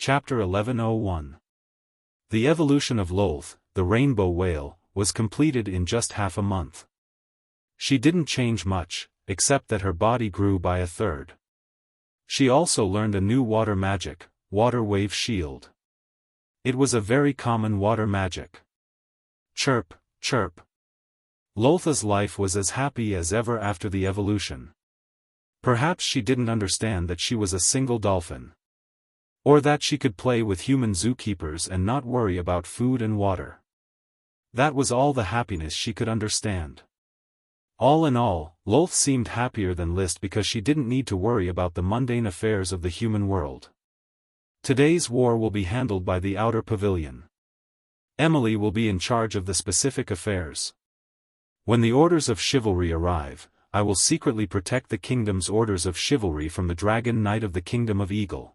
Chapter 1101. The evolution of Lolth, the rainbow whale, was completed in just half a month. She didn't change much, except that her body grew by a third. She also learned a new water magic, Water Wave Shield. It was a very common water magic. Chirp, chirp. Loltha's life was as happy as ever after the evolution. Perhaps she didn't understand that she was a single dolphin. Or that she could play with human zookeepers and not worry about food and water. That was all the happiness she could understand. All in all, Lolth seemed happier than List because she didn't need to worry about the mundane affairs of the human world. Today's war will be handled by the outer pavilion. Emily will be in charge of the specific affairs. When the orders of chivalry arrive, I will secretly protect the kingdom's orders of chivalry from the Dragon Knight of the Kingdom of Eagle.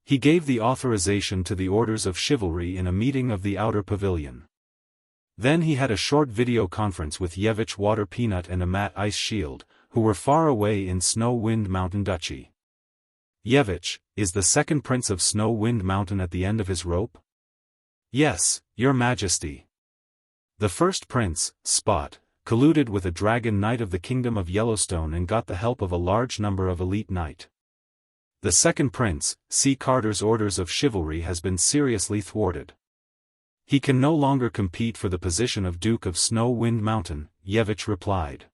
He gave the authorization to the orders of chivalry in a meeting of the outer pavilion. Then he had a short video conference with Yevich Water Peanut and Amat Ice Shield, who were far away in Snow Wind Mountain Duchy. Yevich, is the second prince of Snow Wind Mountain at the end of his rope? Yes, your majesty. The first prince, Spot, colluded with a dragon knight of the Kingdom of Yellowstone and got the help of a large number of elite knight. The second prince, C. Carter's orders of chivalry has been seriously thwarted. He can no longer compete for the position of Duke of Snow Wind Mountain, Yevich replied.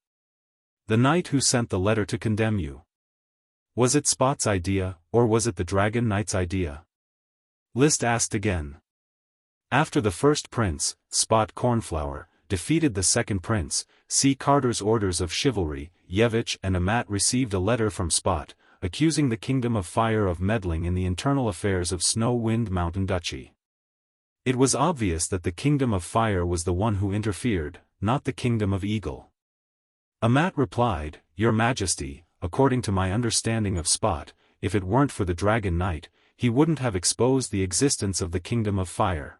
The knight who sent the letter to condemn you. Was it Spot's idea, or was it the Dragon Knight's idea? List asked again. After the first prince, Spot Cornflower, defeated the second prince, C. Carter's orders of chivalry, Yevich and Amat received a letter from Spot, accusing the Kingdom of Fire of meddling in the internal affairs of Snow Wind Mountain Duchy. It was obvious that the Kingdom of Fire was the one who interfered, not the Kingdom of Eagle. Amat replied, Your Majesty, according to my understanding of Spot, if it weren't for the Dragon Knight, he wouldn't have exposed the existence of the Kingdom of Fire.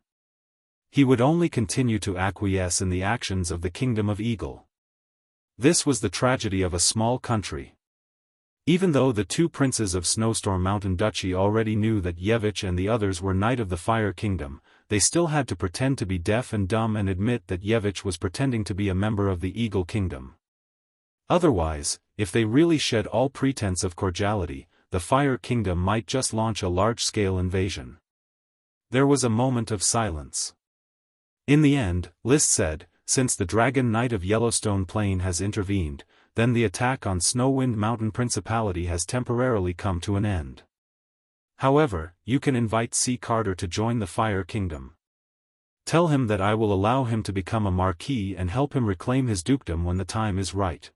He would only continue to acquiesce in the actions of the Kingdom of Eagle. This was the tragedy of a small country. Even though the two princes of Snowstorm Mountain Duchy already knew that Yevich and the others were Knight of the Fire Kingdom, they still had to pretend to be deaf and dumb and admit that Yevich was pretending to be a member of the Eagle Kingdom. Otherwise, if they really shed all pretense of cordiality, the Fire Kingdom might just launch a large-scale invasion. There was a moment of silence. In the end, List said, since the Dragon Knight of Yellowstone Plain has intervened, then the attack on Snowwind Mountain Principality has temporarily come to an end. However, you can invite C. Carter to join the Fire Kingdom. Tell him that I will allow him to become a marquis and help him reclaim his dukedom when the time is right.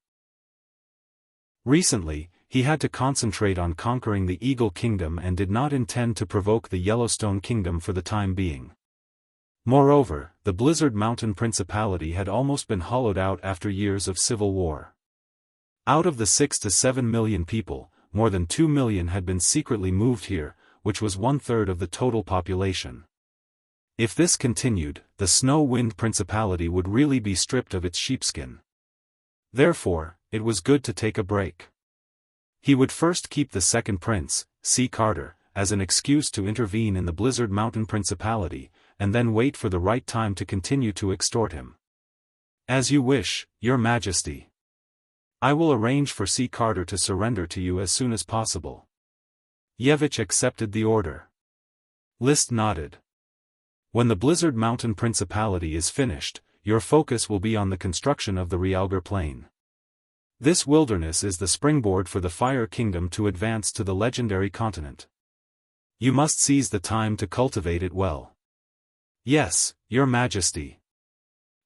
Recently, he had to concentrate on conquering the Eagle Kingdom and did not intend to provoke the Yellowstone Kingdom for the time being. Moreover, the Blizzard Mountain Principality had almost been hollowed out after years of civil war. Out of the 6 to 7 million people, more than 2 million had been secretly moved here, which was 1/3 of the total population. If this continued, the Snow Wind Principality would really be stripped of its sheepskin. Therefore, it was good to take a break. He would first keep the second prince, C. Carter, as an excuse to intervene in the Blizzard Mountain Principality, and then wait for the right time to continue to extort him. As you wish, Your Majesty. I will arrange for C. Carter to surrender to you as soon as possible. Yevich accepted the order. List nodded. When the Blizzard Mountain Principality is finished, your focus will be on the construction of the Realgar Plain. This wilderness is the springboard for the Fire Kingdom to advance to the legendary continent. You must seize the time to cultivate it well. Yes, Your Majesty.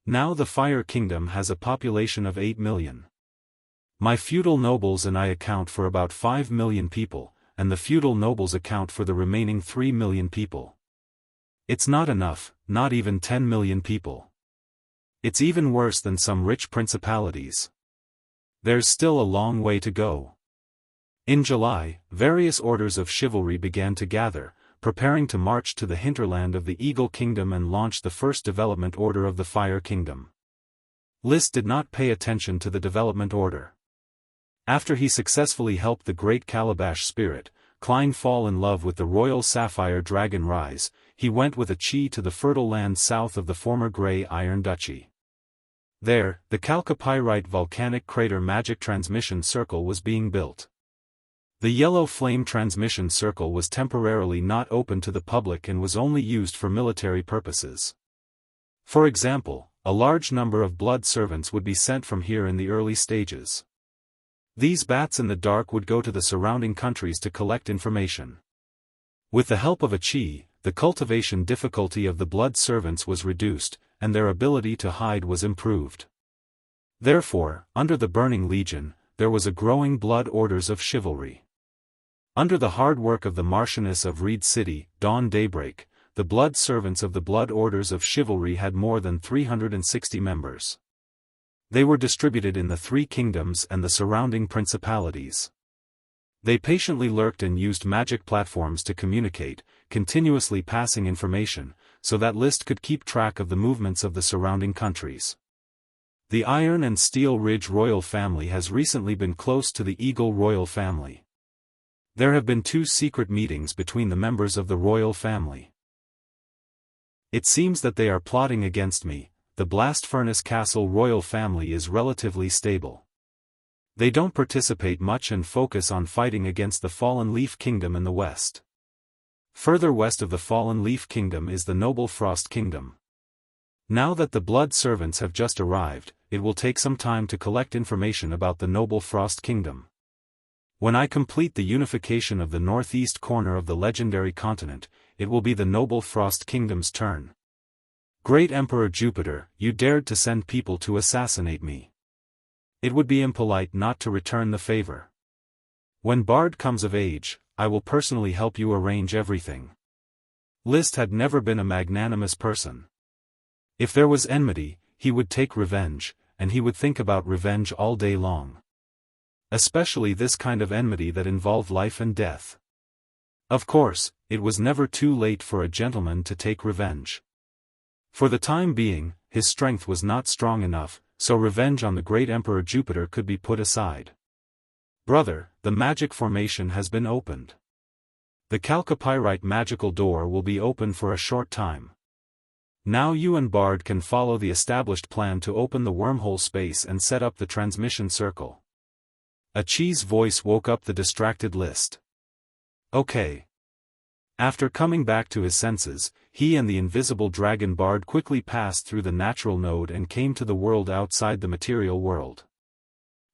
Now the Fire Kingdom has a population of 8 million. My feudal nobles and I account for about 5 million people, and the feudal nobles account for the remaining 3 million people. It's not enough, not even 10 million people. It's even worse than some rich principalities. There's still a long way to go. In July, various orders of chivalry began to gather, preparing to march to the hinterland of the Eagle Kingdom and launch the first development order of the Fire Kingdom. List did not pay attention to the development order. After he successfully helped the Great Calabash Spirit, Klein fall in love with the royal sapphire dragon rise, he went with a chi to the fertile land south of the former Grey Iron Duchy. There, the chalcopyrite volcanic crater magic transmission circle was being built. The yellow flame transmission circle was temporarily not open to the public and was only used for military purposes. For example, a large number of blood servants would be sent from here in the early stages. These bats in the dark would go to the surrounding countries to collect information. With the help of a chi, the cultivation difficulty of the blood servants was reduced, and their ability to hide was improved. Therefore, under the Burning Legion, there was a growing blood orders of chivalry. Under the hard work of the Marchioness of Reed City, Dawn Daybreak, the blood servants of the blood orders of chivalry had more than 360 members. They were distributed in the 3 kingdoms and the surrounding principalities. They patiently lurked and used magic platforms to communicate, continuously passing information, so that List could keep track of the movements of the surrounding countries. The Iron and Steel Ridge royal family has recently been close to the Eagle royal family. There have been 2 secret meetings between the members of the royal family. It seems that they are plotting against me. The Blast Furnace Castle royal family is relatively stable. They don't participate much and focus on fighting against the Fallen Leaf Kingdom in the west. Further west of the Fallen Leaf Kingdom is the Noble Frost Kingdom. Now that the blood servants have just arrived, it will take some time to collect information about the Noble Frost Kingdom. When I complete the unification of the northeast corner of the legendary continent, it will be the Noble Frost Kingdom's turn. Great Emperor Jupiter, you dared to send people to assassinate me. It would be impolite not to return the favor. When Bard comes of age, I will personally help you arrange everything. List had never been a magnanimous person. If there was enmity, he would take revenge, and he would think about revenge all day long. Especially this kind of enmity that involved life and death. Of course, it was never too late for a gentleman to take revenge. For the time being, his strength was not strong enough, so revenge on the great Emperor Jupiter could be put aside. Brother, the magic formation has been opened. The chalcopyrite magical door will be open for a short time. Now you and Bard can follow the established plan to open the wormhole space and set up the transmission circle. A chi's voice woke up the distracted List. Okay. After coming back to his senses, he and the invisible dragon Bard quickly passed through the natural node and came to the world outside the material world.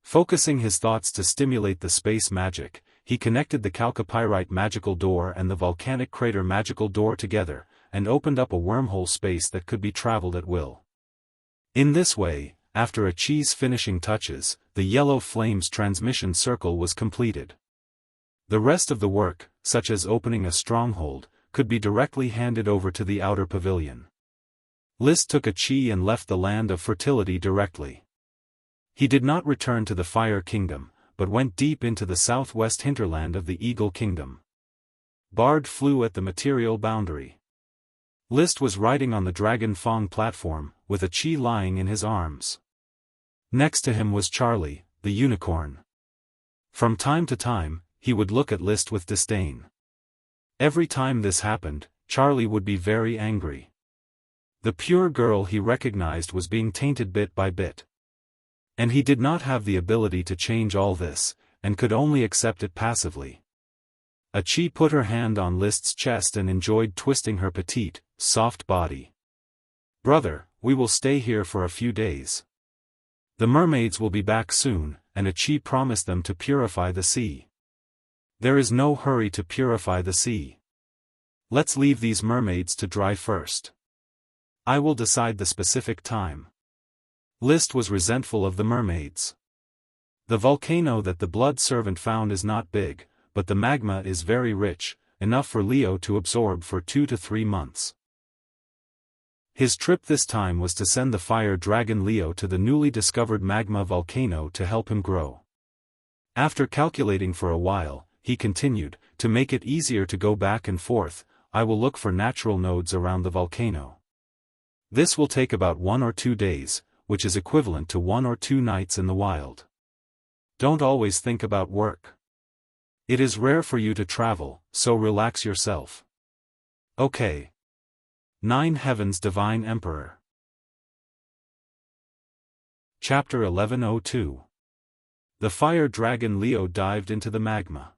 Focusing his thoughts to stimulate the space magic, he connected the chalcopyrite magical door and the volcanic crater magical door together, and opened up a wormhole space that could be traveled at will. In this way, after a chi's finishing touches, the yellow flames transmission circle was completed. The rest of the work, such as opening a stronghold, could be directly handed over to the outer pavilion. List took a chi and left the land of fertility directly. He did not return to the Fire Kingdom, but went deep into the southwest hinterland of the Eagle Kingdom. Bard flew at the material boundary. List was riding on the Dragon Fong platform, with a chi lying in his arms. Next to him was Charlie, the unicorn. From time to time, he would look at List with disdain. Every time this happened, Charlie would be very angry. The pure girl he recognized was being tainted bit by bit. And he did not have the ability to change all this, and could only accept it passively. A chi put her hand on List's chest and enjoyed twisting her petite, soft body. Brother, we will stay here for a few days. The mermaids will be back soon, and a chi promised them to purify the sea. There is no hurry to purify the sea. Let's leave these mermaids to dry first. I will decide the specific time. List was resentful of the mermaids. The volcano that the blood servant found is not big, but the magma is very rich, enough for Leo to absorb for 2 to 3 months. His trip this time was to send the fire dragon Leo to the newly discovered magma volcano to help him grow. After calculating for a while, he continued, to make it easier to go back and forth, I will look for natural nodes around the volcano. This will take about 1 or 2 days, which is equivalent to 1 or 2 nights in the wild. Don't always think about work. It is rare for you to travel, so relax yourself. Okay. 9 Heavens Divine Emperor. Chapter 1102. The fire dragon Leo dived into the magma.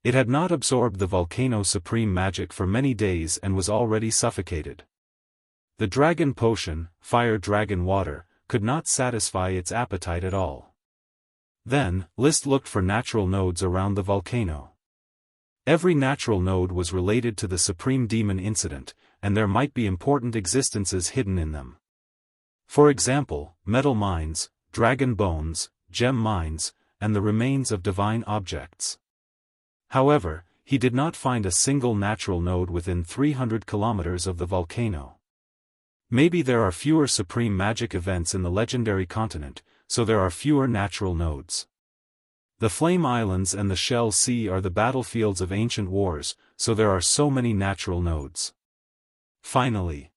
It had not absorbed the volcano's supreme magic for many days and was already suffocated. The dragon potion, fire dragon water, could not satisfy its appetite at all. Then, List looked for natural nodes around the volcano. Every natural node was related to the supreme demon incident, and there might be important existences hidden in them. For example, metal mines, dragon bones, gem mines, and the remains of divine objects. However, he did not find a single natural node within 300 kilometers of the volcano. Maybe there are fewer supreme magic events in the legendary continent, so there are fewer natural nodes. The Flame Islands and the Shell Sea are the battlefields of ancient wars, so there are so many natural nodes. Finally,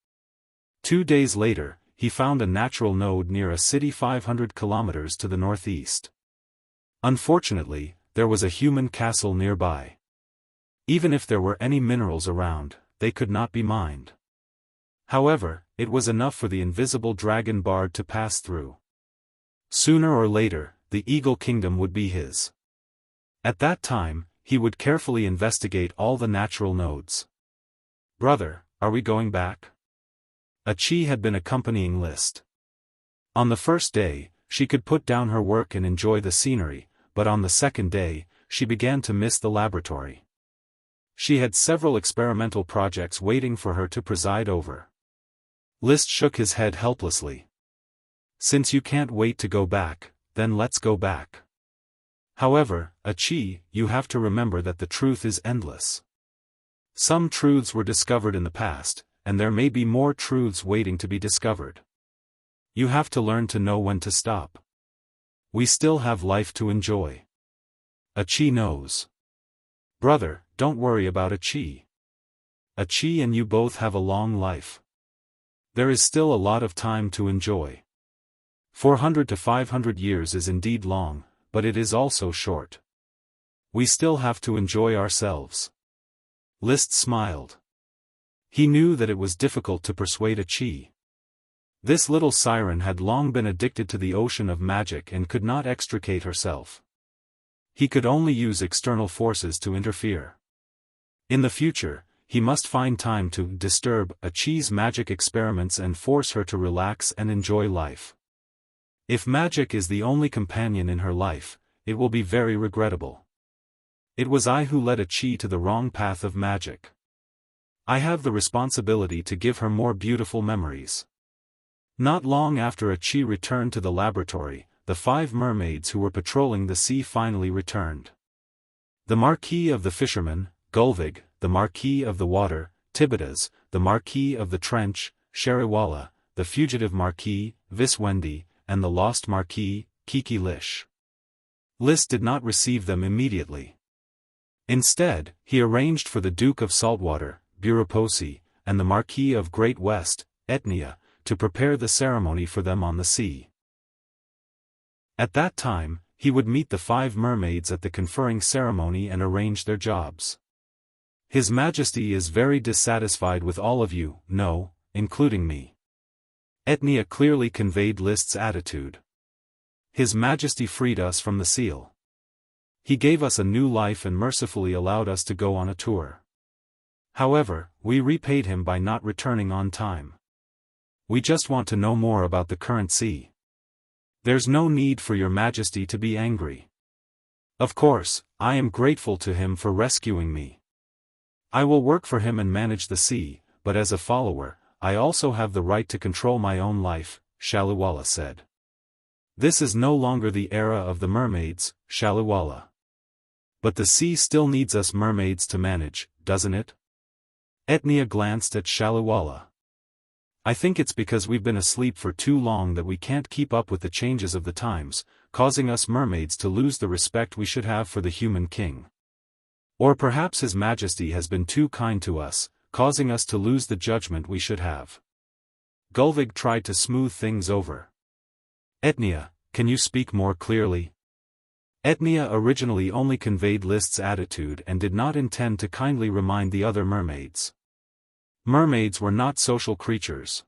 2 days later, he found a natural node near a city 500 kilometers to the northeast. Unfortunately, there was a human castle nearby. Even if there were any minerals around, they could not be mined. However, it was enough for the invisible dragon bard to pass through. Sooner or later, the Eagle Kingdom would be his. At that time, he would carefully investigate all the natural nodes. "Brother, are we going back?" Achi had been accompanying List. On the first day, she could put down her work and enjoy the scenery, but on the second day, she began to miss the laboratory. She had several experimental projects waiting for her to preside over. List shook his head helplessly. "Since you can't wait to go back, then let's go back. However, Achi, you have to remember that the truth is endless. Some truths were discovered in the past, and there may be more truths waiting to be discovered. You have to learn to know when to stop. We still have life to enjoy. Achi knows." "Brother, don't worry about Achi. Achi and you both have a long life. There is still a lot of time to enjoy. 400 to 500 years is indeed long, but it is also short. We still have to enjoy ourselves." List smiled. He knew that it was difficult to persuade Achi. This little siren had long been addicted to the ocean of magic and could not extricate herself. He could only use external forces to interfere. In the future, he must find time to disturb Achi's magic experiments and force her to relax and enjoy life. If magic is the only companion in her life, it will be very regrettable. "It was I who led Achi to the wrong path of magic. I have the responsibility to give her more beautiful memories." Not long after Achi returned to the laboratory, the 5 mermaids who were patrolling the sea finally returned. The Marquis of the Fishermen, Gulvig, the Marquis of the Water, Tibitas, the Marquis of the Trench, Sheriwala, the Fugitive Marquis, Viswendi, and the Lost Marquis, Kiki Lish. List did not receive them immediately. Instead, he arranged for the Duke of Saltwater, Buroposi, and the Marquis of Great West, Etnia, to prepare the ceremony for them on the sea. At that time, he would meet the 5 mermaids at the conferring ceremony and arrange their jobs. "His Majesty is very dissatisfied with all of you, no, including me." Etnia clearly conveyed List's attitude. "His Majesty freed us from the seal. He gave us a new life and mercifully allowed us to go on a tour. However, we repaid him by not returning on time. We just want to know more about the current sea. There's no need for your Majesty to be angry. Of course, I am grateful to him for rescuing me. I will work for him and manage the sea, but as a follower, I also have the right to control my own life," Shaliwala said. "This is no longer the era of the mermaids, Shaliwala. But the sea still needs us mermaids to manage, doesn't it?" Etnia glanced at Shaliwala. "I think it's because we've been asleep for too long that we can't keep up with the changes of the times, causing us mermaids to lose the respect we should have for the human king. Or perhaps His Majesty has been too kind to us, causing us to lose the judgment we should have." Gulvig tried to smooth things over. "Etnia, can you speak more clearly?" Etnia originally only conveyed List's attitude and did not intend to kindly remind the other mermaids. Mermaids were not social creatures.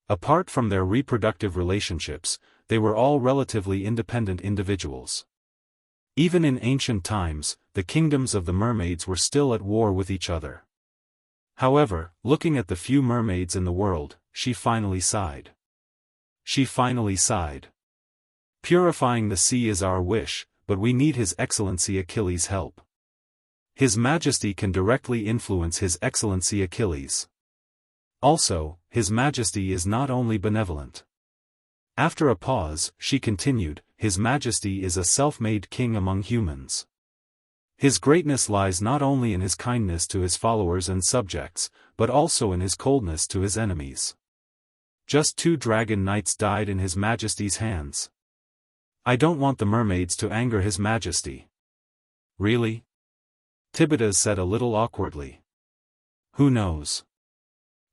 Apart from their reproductive relationships, they were all relatively independent individuals. Even in ancient times, the kingdoms of the mermaids were still at war with each other. However, looking at the few mermaids in the world, she finally sighed. Purifying the sea is our wish, but we need His Excellency Achilles' help. His Majesty can directly influence His Excellency Achilles. Also, His Majesty is not only benevolent. After a pause, she continued, His Majesty is a self-made king among humans. His greatness lies not only in His kindness to His followers and subjects, but also in His coldness to His enemies. Just 2 dragon knights died in His Majesty's hands. I don't want the mermaids to anger His Majesty. Really? Tibitas said a little awkwardly. Who knows?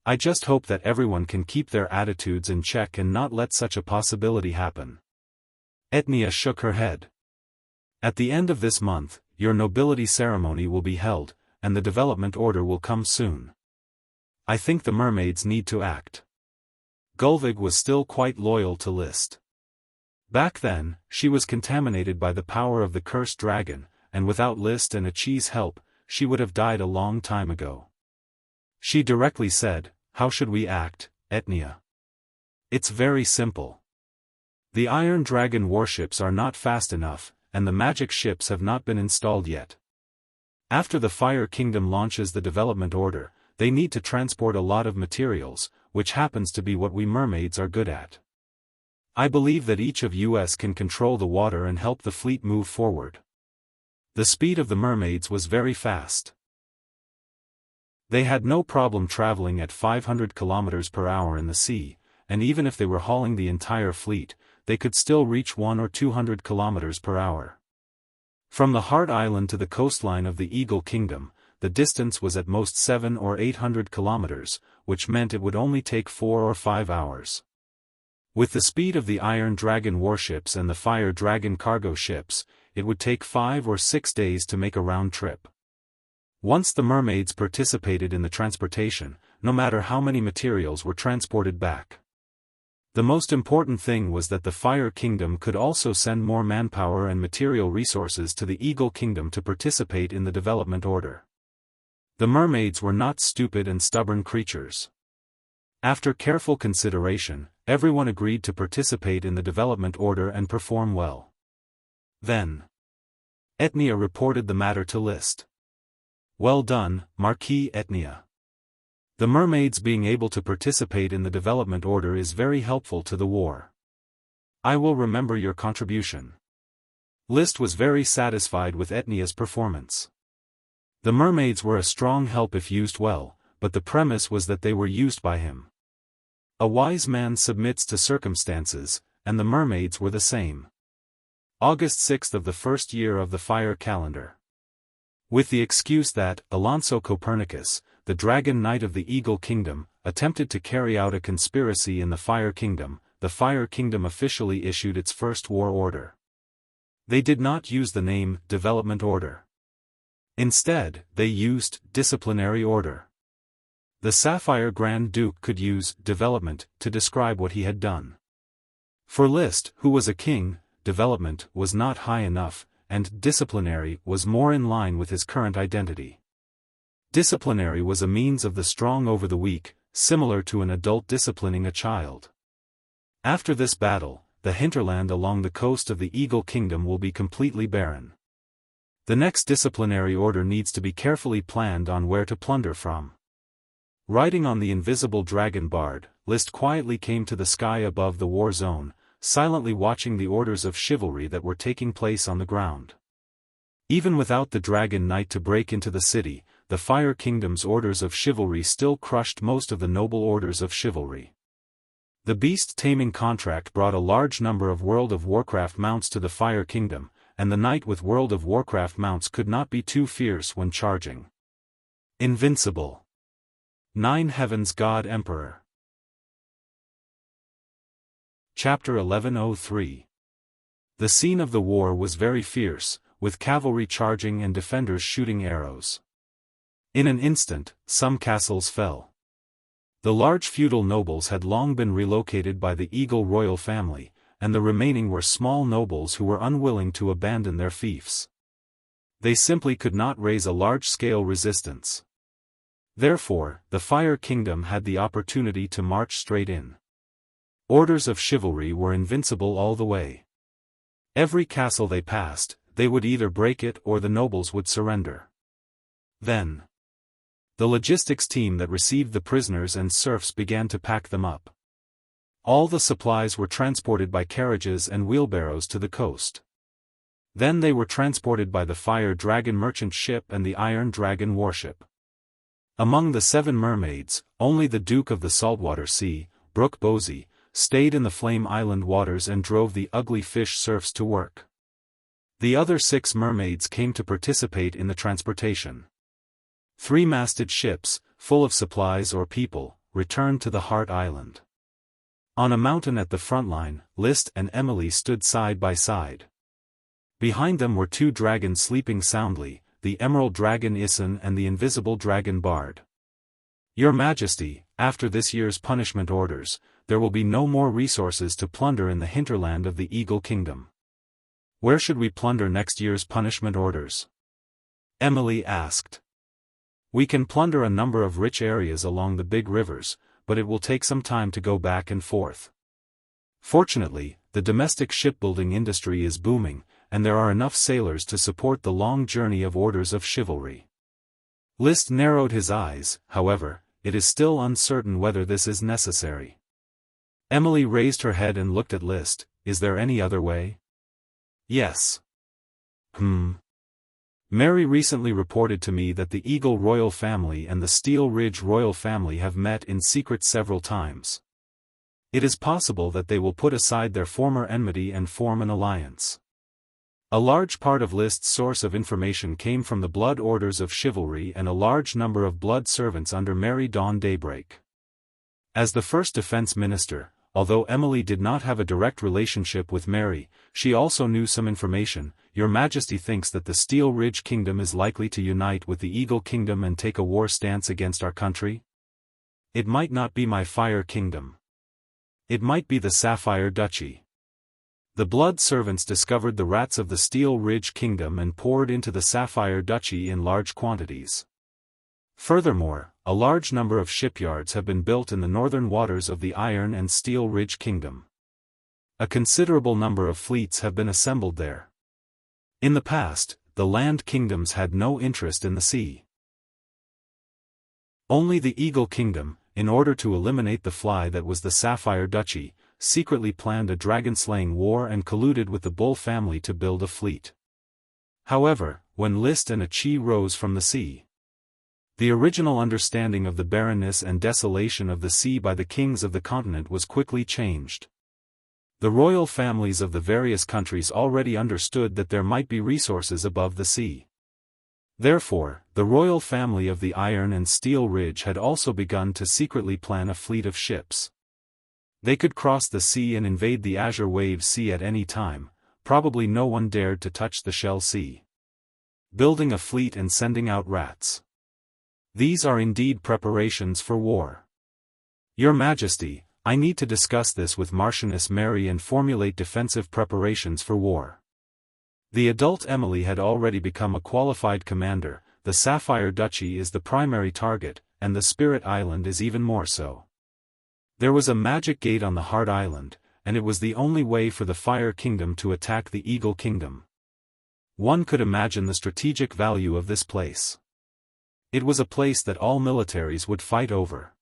I just hope that everyone can keep their attitudes in check and not let such a possibility happen. Etnia shook her head. At the end of this month, your nobility ceremony will be held, and the development order will come soon. I think the mermaids need to act. Gulvig was still quite loyal to List. Back then, she was contaminated by the power of the cursed dragon, and without List and Achi's help, she would have died a long time ago. She directly said, How should we act, Etnia? It's very simple. The Iron Dragon warships are not fast enough, and the magic ships have not been installed yet. After the Fire Kingdom launches the development order, they need to transport a lot of materials, which happens to be what we mermaids are good at. I believe that each of us can control the water and help the fleet move forward. The speed of the mermaids was very fast. They had no problem traveling at 500 kilometers per hour in the sea, and even if they were hauling the entire fleet, they could still reach 100 or 200 kilometers per hour. From the Heart Island to the coastline of the Eagle Kingdom, the distance was at most 700 or 800 kilometers, which meant it would only take 4 or 5 hours. With the speed of the Iron Dragon warships and the Fire Dragon cargo ships, it would take 5 or 6 days to make a round trip. Once the mermaids participated in the transportation, no matter how many materials were transported back. The most important thing was that the Fire Kingdom could also send more manpower and material resources to the Eagle Kingdom to participate in the development order. The mermaids were not stupid and stubborn creatures. After careful consideration, everyone agreed to participate in the development order and perform well. Then, Etnia reported the matter to List. Well done, Marquis Etnia. The mermaids being able to participate in the development order is very helpful to the war. I will remember your contribution. List was very satisfied with Etnia's performance. The mermaids were a strong help if used well, but the premise was that they were used by him. A wise man submits to circumstances, and the mermaids were the same. August 6th of the first year of the Fire Calendar. With the excuse that Alonso Copernicus, the Dragon Knight of the Eagle Kingdom, attempted to carry out a conspiracy in the Fire Kingdom, the Fire Kingdom officially issued its first war order. They did not use the name Development Order. Instead, they used Disciplinary Order. The Sapphire Grand Duke could use development to describe what he had done. For List, who was a king, development was not high enough, and disciplinary was more in line with his current identity. Disciplinary was a means of the strong over the weak, similar to an adult disciplining a child. After this battle, the hinterland along the coast of the Eagle Kingdom will be completely barren. The next disciplinary order needs to be carefully planned on where to plunder from. Riding on the invisible dragon bard, List quietly came to the sky above the war zone, silently watching the orders of chivalry that were taking place on the ground. Even without the Dragon Knight to break into the city, the Fire Kingdom's orders of chivalry still crushed most of the noble orders of chivalry. The beast taming contract brought a large number of World of Warcraft mounts to the Fire Kingdom, and the knight with World of Warcraft mounts could not be too fierce when charging. Invincible. 9 Heavens God Emperor. Chapter 1103. The scene of the war was very fierce, with cavalry charging and defenders shooting arrows. In an instant, some castles fell. The large feudal nobles had long been relocated by the Eagle royal family, and the remaining were small nobles who were unwilling to abandon their fiefs. They simply could not raise a large-scale resistance. Therefore, the Fire Kingdom had the opportunity to march straight in. Orders of chivalry were invincible all the way. Every castle they passed, they would either break it or the nobles would surrender. Then, the logistics team that received the prisoners and serfs began to pack them up. All the supplies were transported by carriages and wheelbarrows to the coast. Then they were transported by the Fire Dragon merchant ship and the Iron Dragon warship. Among the 7 mermaids, only the Duke of the Saltwater Sea, Brooke Bosey, stayed in the Flame Island waters and drove the ugly fish serfs to work. The other 6 mermaids came to participate in the transportation. 3-masted ships, full of supplies or people, returned to the Heart Island. On a mountain at the front line, List and Emily stood side by side. Behind them were 2 dragons sleeping soundly, the Emerald Dragon Isin and the Invisible Dragon Bard. Your Majesty, after this year's punishment orders, there will be no more resources to plunder in the hinterland of the Eagle Kingdom. Where should we plunder next year's punishment orders? Emily asked. We can plunder a number of rich areas along the big rivers, but it will take some time to go back and forth. Fortunately, the domestic shipbuilding industry is booming, and there are enough sailors to support the long journey of orders of chivalry. List narrowed his eyes, however, it is still uncertain whether this is necessary. Emily raised her head and looked at List. Is there any other way? Yes. Mary recently reported to me that the Eagle royal family and the Steel Ridge royal family have met in secret several times. It is possible that they will put aside their former enmity and form an alliance. A large part of List's source of information came from the blood orders of chivalry and a large number of blood servants under Mary Dawn Daybreak. As the first defense minister, although Emily did not have a direct relationship with Mary, she also knew some information. Your Majesty thinks that the Steel Ridge Kingdom is likely to unite with the Eagle Kingdom and take a war stance against our country? It might not be my Fire Kingdom. It might be the Sapphire Duchy. The blood servants discovered the rats of the Steel Ridge Kingdom and poured into the Sapphire Duchy in large quantities. Furthermore, a large number of shipyards have been built in the northern waters of the Iron and Steel Ridge Kingdom. A considerable number of fleets have been assembled there. In the past, the land kingdoms had no interest in the sea. Only the Eagle Kingdom, in order to eliminate the fly that was the Sapphire Duchy, secretly planned a dragon-slaying war and colluded with the Bull family to build a fleet. However, when List and Achi rose from the sea, the original understanding of the barrenness and desolation of the sea by the kings of the continent was quickly changed. The royal families of the various countries already understood that there might be resources above the sea. Therefore, the royal family of the Iron and Steel Ridge had also begun to secretly plan a fleet of ships. They could cross the sea and invade the Azure Wave Sea at any time. Probably no one dared to touch the Shell Sea. Building a fleet and sending out rats. These are indeed preparations for war. Your Majesty, I need to discuss this with Marchioness Mary and formulate defensive preparations for war. The adult Emily had already become a qualified commander. The Sapphire Duchy is the primary target, and the Spirit Island is even more so. There was a magic gate on the Heart Island, and it was the only way for the Fire Kingdom to attack the Eagle Kingdom. One could imagine the strategic value of this place. It was a place that all militaries would fight over.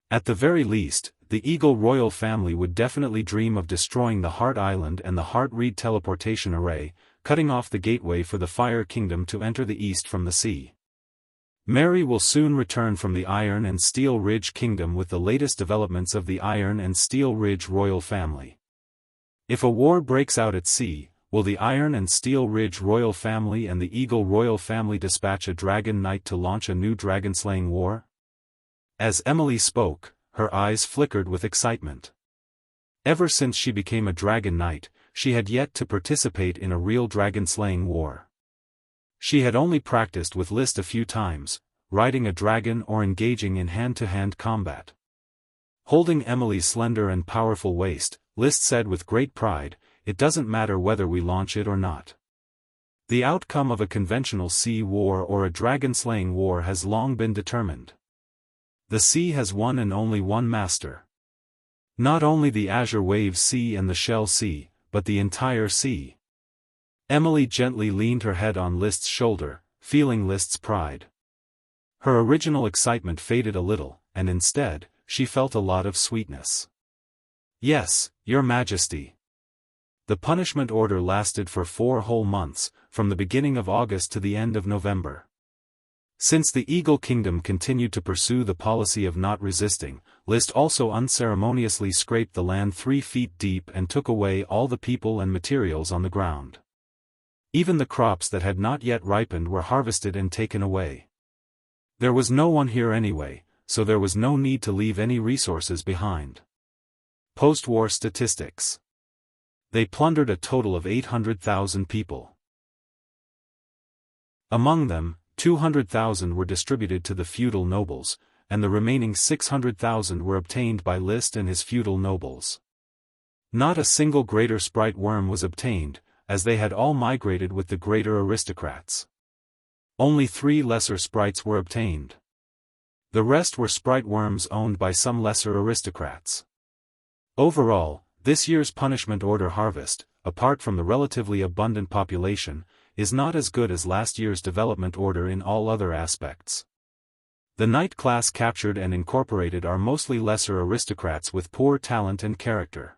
At the very least, the Eagle royal family would definitely dream of destroying the Heart Island and the Heart Reed teleportation array, cutting off the gateway for the Fire Kingdom to enter the east from the sea. Mary will soon return from the Iron and Steel Ridge Kingdom with the latest developments of the Iron and Steel Ridge royal family. If a war breaks out at sea, will the Iron and Steel Ridge royal family and the Eagle royal family dispatch a dragon knight to launch a new dragon-slaying war? As Emily spoke, her eyes flickered with excitement. Ever since she became a dragon knight, she had yet to participate in a real dragon-slaying war. She had only practiced with List a few times, riding a dragon or engaging in hand-to-hand combat. Holding Emily's slender and powerful waist, List said with great pride, "It doesn't matter whether we launch it or not. The outcome of a conventional sea war or a dragon-slaying war has long been determined. The sea has one and only one master. Not only the azure wave sea and the shell sea, but the entire sea." Emily gently leaned her head on List's shoulder, feeling List's pride. Her original excitement faded a little, and instead, she felt a lot of sweetness. "Yes, Your Majesty." The punishment order lasted for 4 whole months, from the beginning of August to the end of November. Since the Eagle Kingdom continued to pursue the policy of not resisting, List also unceremoniously scraped the land 3 feet deep and took away all the people and materials on the ground. Even the crops that had not yet ripened were harvested and taken away. There was no one here anyway, so there was no need to leave any resources behind. Post-war statistics. They plundered a total of 800,000 people. Among them, 200,000 were distributed to the feudal nobles, and the remaining 600,000 were obtained by List and his feudal nobles. Not a single greater sprite worm was obtained, as they had all migrated with the greater aristocrats. Only 3 lesser sprites were obtained. The rest were sprite worms owned by some lesser aristocrats. Overall, this year's punishment order harvest, apart from the relatively abundant population, is not as good as last year's development order in all other aspects. The knight class captured and incorporated are mostly lesser aristocrats with poor talent and character.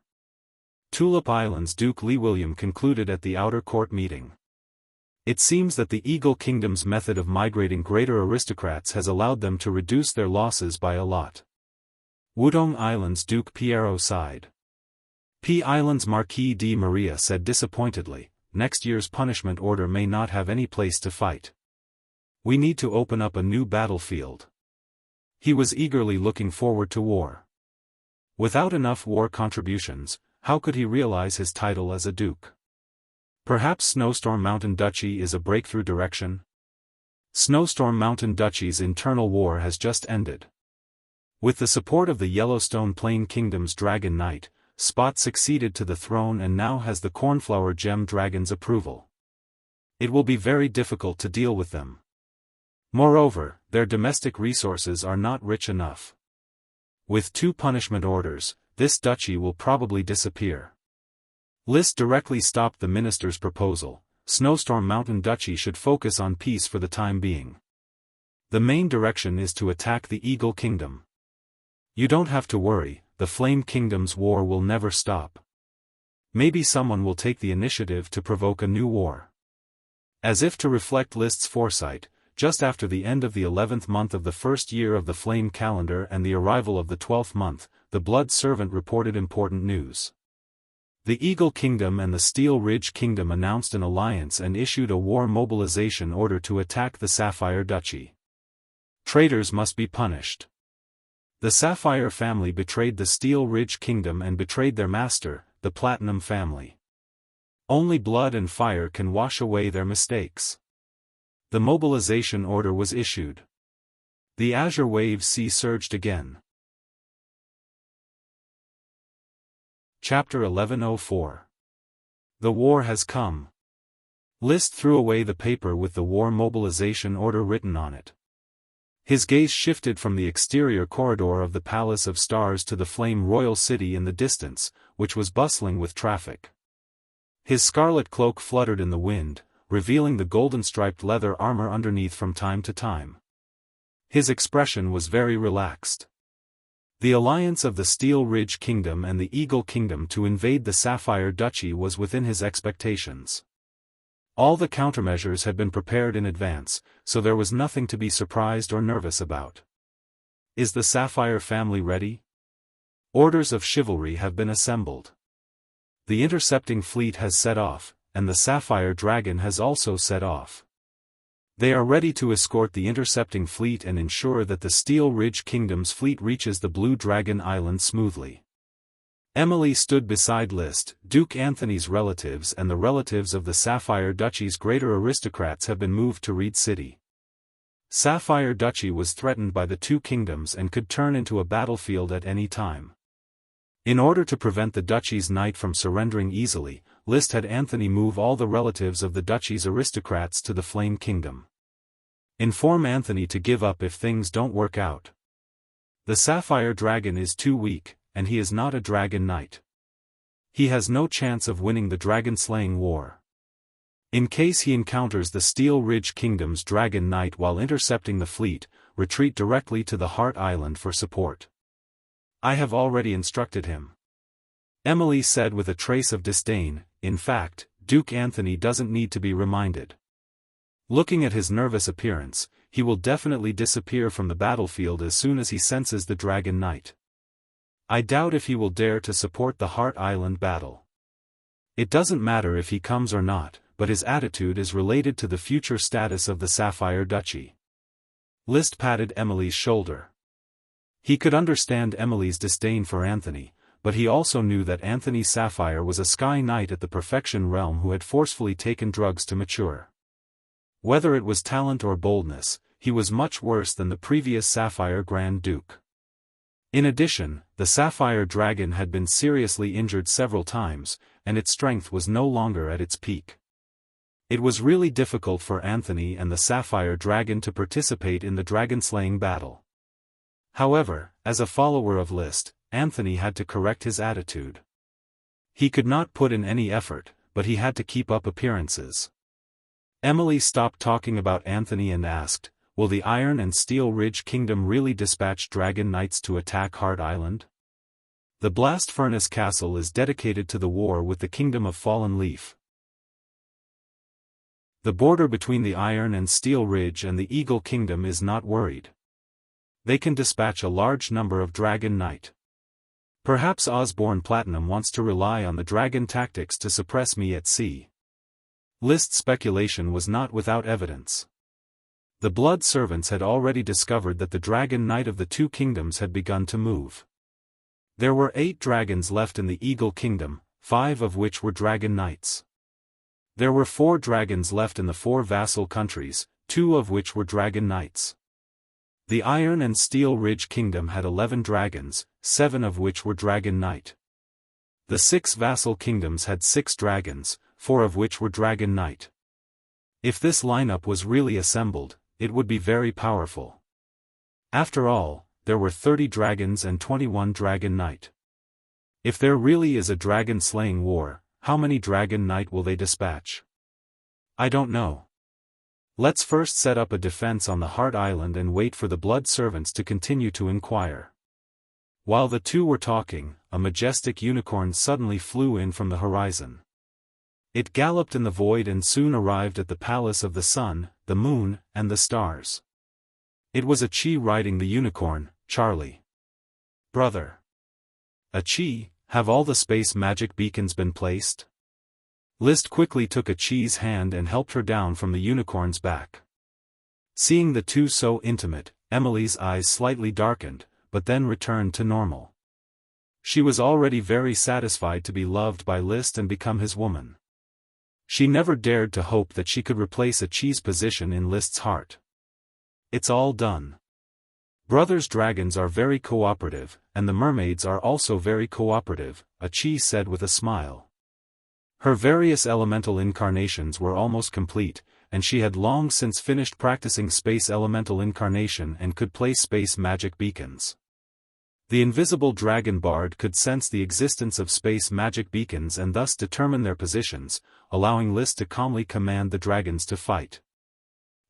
Tulip Island's Duke Li William concluded at the outer court meeting. It seems that the Eagle Kingdom's method of migrating greater aristocrats has allowed them to reduce their losses by a lot. Wudong Island's Duke Piero sighed. P Island's Marquis de Maria said disappointedly, "Next year's punishment order may not have any place to fight. We need to open up a new battlefield." He was eagerly looking forward to war. Without enough war contributions, how could he realize his title as a duke? Perhaps Snowstorm Mountain Duchy is a breakthrough direction? Snowstorm Mountain Duchy's internal war has just ended. With the support of the Yellowstone Plain Kingdom's Dragon Knight, Spot succeeded to the throne and now has the Cornflower Gem Dragon's approval. It will be very difficult to deal with them. Moreover, their domestic resources are not rich enough. With 2 punishment orders, this duchy will probably disappear. List directly stopped the minister's proposal. Snowstorm Mountain Duchy should focus on peace for the time being. The main direction is to attack the Eagle Kingdom. You don't have to worry, the Flame Kingdom's war will never stop. Maybe someone will take the initiative to provoke a new war. As if to reflect List's foresight, just after the end of the 11th month of the first year of the Flame calendar and the arrival of the 12th month, the Blood Servant reported important news. The Eagle Kingdom and the Steel Ridge Kingdom announced an alliance and issued a war mobilization order to attack the Sapphire Duchy. Traitors must be punished. The Sapphire family betrayed the Steel Ridge Kingdom and betrayed their master, the Platinum family. Only blood and fire can wash away their mistakes. The mobilization order was issued. The Azure Wave Sea surged again. Chapter 1104. The war has come. List threw away the paper with the war mobilization order written on it. His gaze shifted from the exterior corridor of the Palace of Stars to the Flame Royal City in the distance, which was bustling with traffic. His scarlet cloak fluttered in the wind, revealing the golden-striped leather armor underneath from time to time. His expression was very relaxed. The alliance of the Steel Ridge Kingdom and the Eagle Kingdom to invade the Sapphire Duchy was within his expectations. All the countermeasures had been prepared in advance, so there was nothing to be surprised or nervous about. Is the Sapphire family ready? Orders of chivalry have been assembled. The intercepting fleet has set off, and the Sapphire Dragon has also set off. They are ready to escort the intercepting fleet and ensure that the Steel Ridge Kingdom's fleet reaches the Blue Dragon Island smoothly. Emily stood beside List. Duke Anthony's relatives and the relatives of the Sapphire Duchy's greater aristocrats have been moved to Reed City. Sapphire Duchy was threatened by the two kingdoms and could turn into a battlefield at any time. In order to prevent the duchy's knight from surrendering easily, List had Anthony move all the relatives of the duchy's aristocrats to the Flame Kingdom. Inform Anthony to give up if things don't work out. The Sapphire Dragon is too weak, and he is not a dragon knight. He has no chance of winning the dragon-slaying war. In case he encounters the Steel Ridge Kingdom's dragon knight while intercepting the fleet, retreat directly to the Heart Island for support. I have already instructed him. Emily said with a trace of disdain. In fact, Duke Anthony doesn't need to be reminded. Looking at his nervous appearance, he will definitely disappear from the battlefield as soon as he senses the dragon knight. I doubt if he will dare to support the Heart Island battle. It doesn't matter if he comes or not, but his attitude is related to the future status of the Sapphire Duchy. List patted Emily's shoulder. He could understand Emily's disdain for Anthony, but he also knew that Anthony Sapphire was a Sky Knight at the Perfection Realm who had forcefully taken drugs to mature. Whether it was talent or boldness, he was much worse than the previous Sapphire Grand Duke. In addition, the Sapphire Dragon had been seriously injured several times, and its strength was no longer at its peak. It was really difficult for Anthony and the Sapphire Dragon to participate in the dragon-slaying battle. However, as a follower of List, Anthony had to correct his attitude. He could not put in any effort, but he had to keep up appearances. Emily stopped talking about Anthony and asked, "Will the Iron and Steel Ridge Kingdom really dispatch dragon knights to attack Heart Island?" The Blast Furnace Castle is dedicated to the war with the Kingdom of Fallen Leaf. The border between the Iron and Steel Ridge and the Eagle Kingdom is not worried. They can dispatch a large number of dragon knight. Perhaps Osborne Platinum wants to rely on the dragon tactics to suppress me at sea. List's speculation was not without evidence. The Blood Servants had already discovered that the Dragon Knight of the two kingdoms had begun to move. There were 8 dragons left in the Eagle Kingdom, 5 of which were dragon knights. There were 4 dragons left in the 4 vassal countries, 2 of which were dragon knights. The Iron and Steel Ridge Kingdom had 11 dragons, 7 of which were dragon knight. The 6 vassal kingdoms had 6 dragons, 4 of which were dragon knight. If this lineup was really assembled, it would be very powerful. After all, there were 30 dragons and 21 dragon knight. If there really is a dragon-slaying war, how many dragon knight will they dispatch? I don't know. Let's first set up a defense on the Heart Island and wait for the Blood Servants to continue to inquire. While the two were talking, a majestic unicorn suddenly flew in from the horizon. It galloped in the void and soon arrived at the palace of the sun, the moon, and the stars. It was a Chi riding the unicorn. Charlie. Brother. A Chi, have all the space magic beacons been placed? List quickly took a Chi's hand and helped her down from the unicorn's back. Seeing the two so intimate, Emily's eyes slightly darkened, but then returned to normal. She was already very satisfied to be loved by List and become his woman. She never dared to hope that she could replace a Chi's position in List's heart. It's all done. Brothers dragons are very cooperative, and the mermaids are also very cooperative, a Chi said with a smile. Her various elemental incarnations were almost complete, and she had long since finished practicing space elemental incarnation and could place space magic beacons. The invisible dragon bard could sense the existence of space magic beacons and thus determine their positions, allowing List to calmly command the dragons to fight.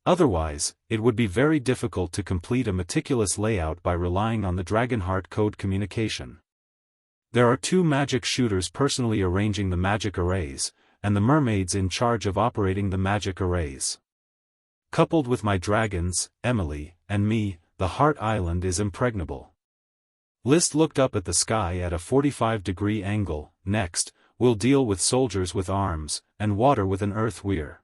Otherwise, it would be very difficult to complete a meticulous layout by relying on the Dragonheart code communication. There are 2 magic shooters personally arranging the magic arrays, and the mermaids in charge of operating the magic arrays. Coupled with my dragons, Emily, and me, the Heart Island is impregnable. List looked up at the sky at a 45-degree angle. Next, we'll deal with soldiers with arms, and water with an earth weir.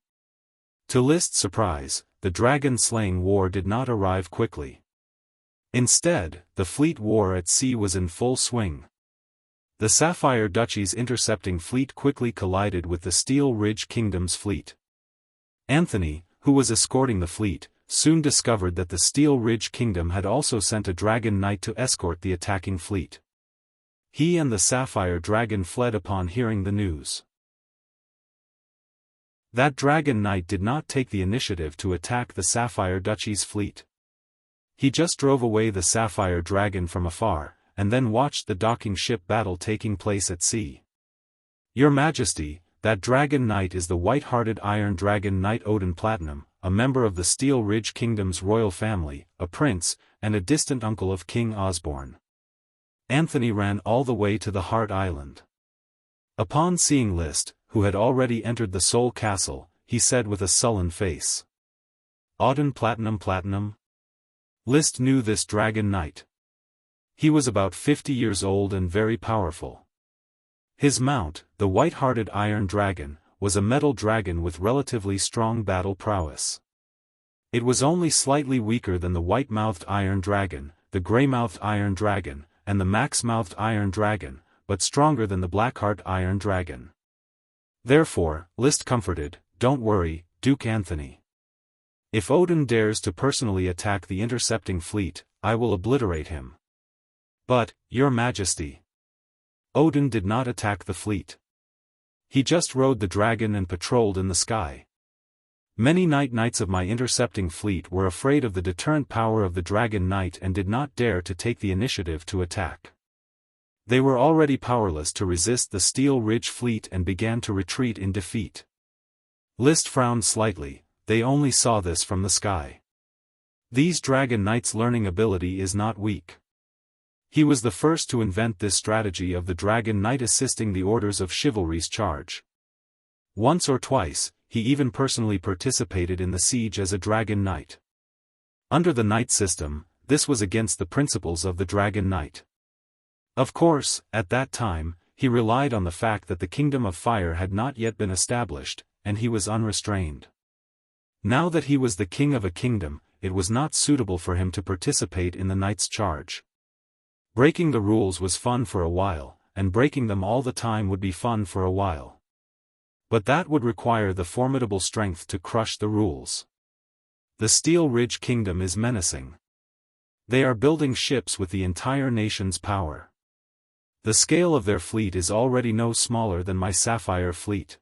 To List's surprise, the dragon-slaying war did not arrive quickly. Instead, the fleet war at sea was in full swing. The Sapphire Duchy's intercepting fleet quickly collided with the Steel Ridge Kingdom's fleet. Anthony, who was escorting the fleet, soon discovered that the Steel Ridge Kingdom had also sent a dragon knight to escort the attacking fleet. He and the Sapphire Dragon fled upon hearing the news. That dragon knight did not take the initiative to attack the Sapphire Duchy's fleet. He just drove away the Sapphire Dragon from afar, and then watched the docking ship battle taking place at sea. Your Majesty, that dragon knight is the white-hearted Iron Dragon Knight Odin Platinum, a member of the Steel Ridge Kingdom's royal family, a prince, and a distant uncle of King Osborne. Anthony ran all the way to the Heart Island. Upon seeing List, who had already entered the Soul Castle, he said with a sullen face. Odin Platinum? List knew this dragon knight. He was about 50 years old and very powerful. His mount, the white-hearted Iron Dragon, was a metal dragon with relatively strong battle prowess. It was only slightly weaker than the white-mouthed Iron Dragon, the grey-mouthed Iron Dragon, and the max-mouthed Iron Dragon, but stronger than the black-heart Iron Dragon. Therefore, List comforted, "Don't worry, Duke Anthony. If Odin dares to personally attack the intercepting fleet, I will obliterate him." But, Your Majesty, Odin did not attack the fleet. He just rode the dragon and patrolled in the sky. Many knights of my intercepting fleet were afraid of the deterrent power of the dragon knight and did not dare to take the initiative to attack. They were already powerless to resist the Steel Ridge fleet and began to retreat in defeat. List frowned slightly, they only saw this from the sky. These dragon knights' learning ability is not weak. He was the first to invent this strategy of the dragon knight assisting the orders of chivalry's charge. Once or twice, he even personally participated in the siege as a dragon knight. Under the knight system, this was against the principles of the dragon knight. Of course, at that time, he relied on the fact that the kingdom of fire had not yet been established, and he was unrestrained. Now that he was the king of a kingdom, it was not suitable for him to participate in the knight's charge. Breaking the rules was fun for a while, and breaking them all the time would be fun for a while. But that would require the formidable strength to crush the rules. The Steel Ridge Kingdom is menacing. They are building ships with the entire nation's power. The scale of their fleet is already no smaller than my Sapphire fleet.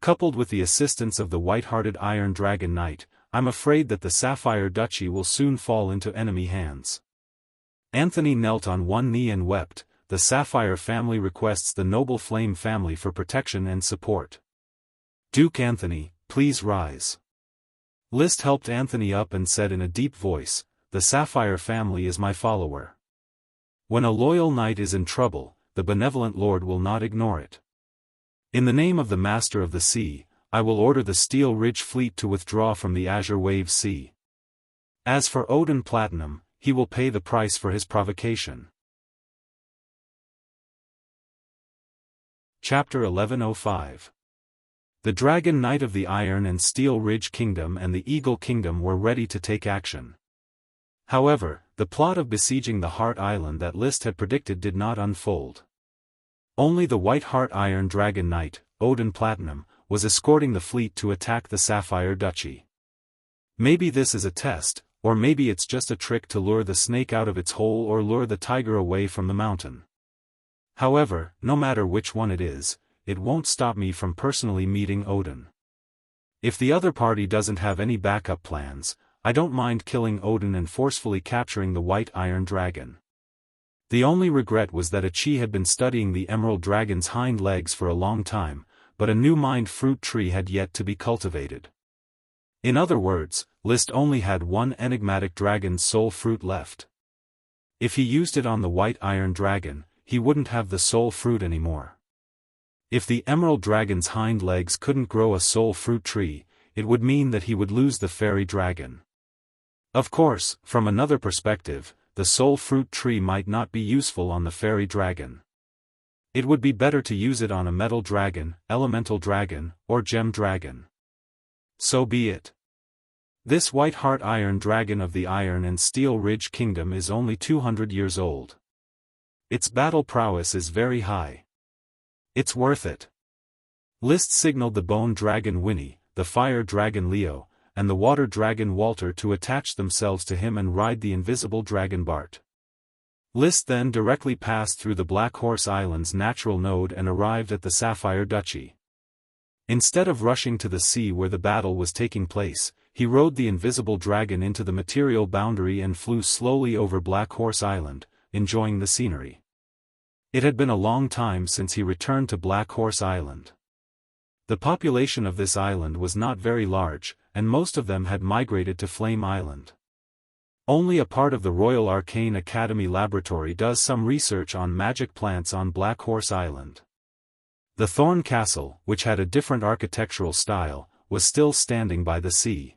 Coupled with the assistance of the white-hearted Iron Dragon Knight, I'm afraid that the Sapphire Duchy will soon fall into enemy hands. Anthony knelt on one knee and wept. The Sapphire family requests the Noble Flame family for protection and support. Duke Anthony, please rise. List helped Anthony up and said in a deep voice, "The Sapphire family is my follower. When a loyal knight is in trouble, the benevolent Lord will not ignore it. In the name of the Master of the Sea, I will order the Steel Ridge fleet to withdraw from the Azure Wave Sea. As for Odin Platinum, he will pay the price for his provocation." Chapter 1105. The Dragon Knight of the Iron and Steel Ridge Kingdom and the Eagle Kingdom were ready to take action. However, the plot of besieging the Heart Island that List had predicted did not unfold. Only the White-Heart Iron Dragon Knight, Odin Platinum, was escorting the fleet to attack the Sapphire Duchy. Maybe this is a test, or maybe it's just a trick to lure the snake out of its hole or lure the tiger away from the mountain. However, no matter which one it is, it won't stop me from personally meeting Odin. If the other party doesn't have any backup plans, I don't mind killing Odin and forcefully capturing the White Iron Dragon. The only regret was that Achi had been studying the Emerald Dragon's hind legs for a long time, but a new mind fruit tree had yet to be cultivated. In other words, List only had one enigmatic dragon's soul fruit left. If he used it on the White Iron Dragon, he wouldn't have the soul fruit anymore. If the Emerald Dragon's hind legs couldn't grow a soul fruit tree, it would mean that he would lose the Fairy Dragon. Of course, from another perspective, the soul fruit tree might not be useful on the Fairy Dragon. It would be better to use it on a Metal Dragon, Elemental Dragon, or Gem Dragon. So be it. This White-Heart Iron Dragon of the Iron and Steel Ridge Kingdom is only 200 years old. Its battle prowess is very high. It's worth it. List signaled the bone dragon Winnie, the fire dragon Leo, and the water dragon Walter to attach themselves to him and ride the invisible dragon Bart. List then directly passed through the Black Horse Island's natural node and arrived at the Sapphire Duchy. Instead of rushing to the sea where the battle was taking place, he rode the invisible dragon into the material boundary and flew slowly over Black Horse Island, enjoying the scenery. It had been a long time since he returned to Black Horse Island. The population of this island was not very large, and most of them had migrated to Flame Island. Only a part of the Royal Arcane Academy laboratory does some research on magic plants on Black Horse Island. The Thorn Castle, which had a different architectural style, was still standing by the sea.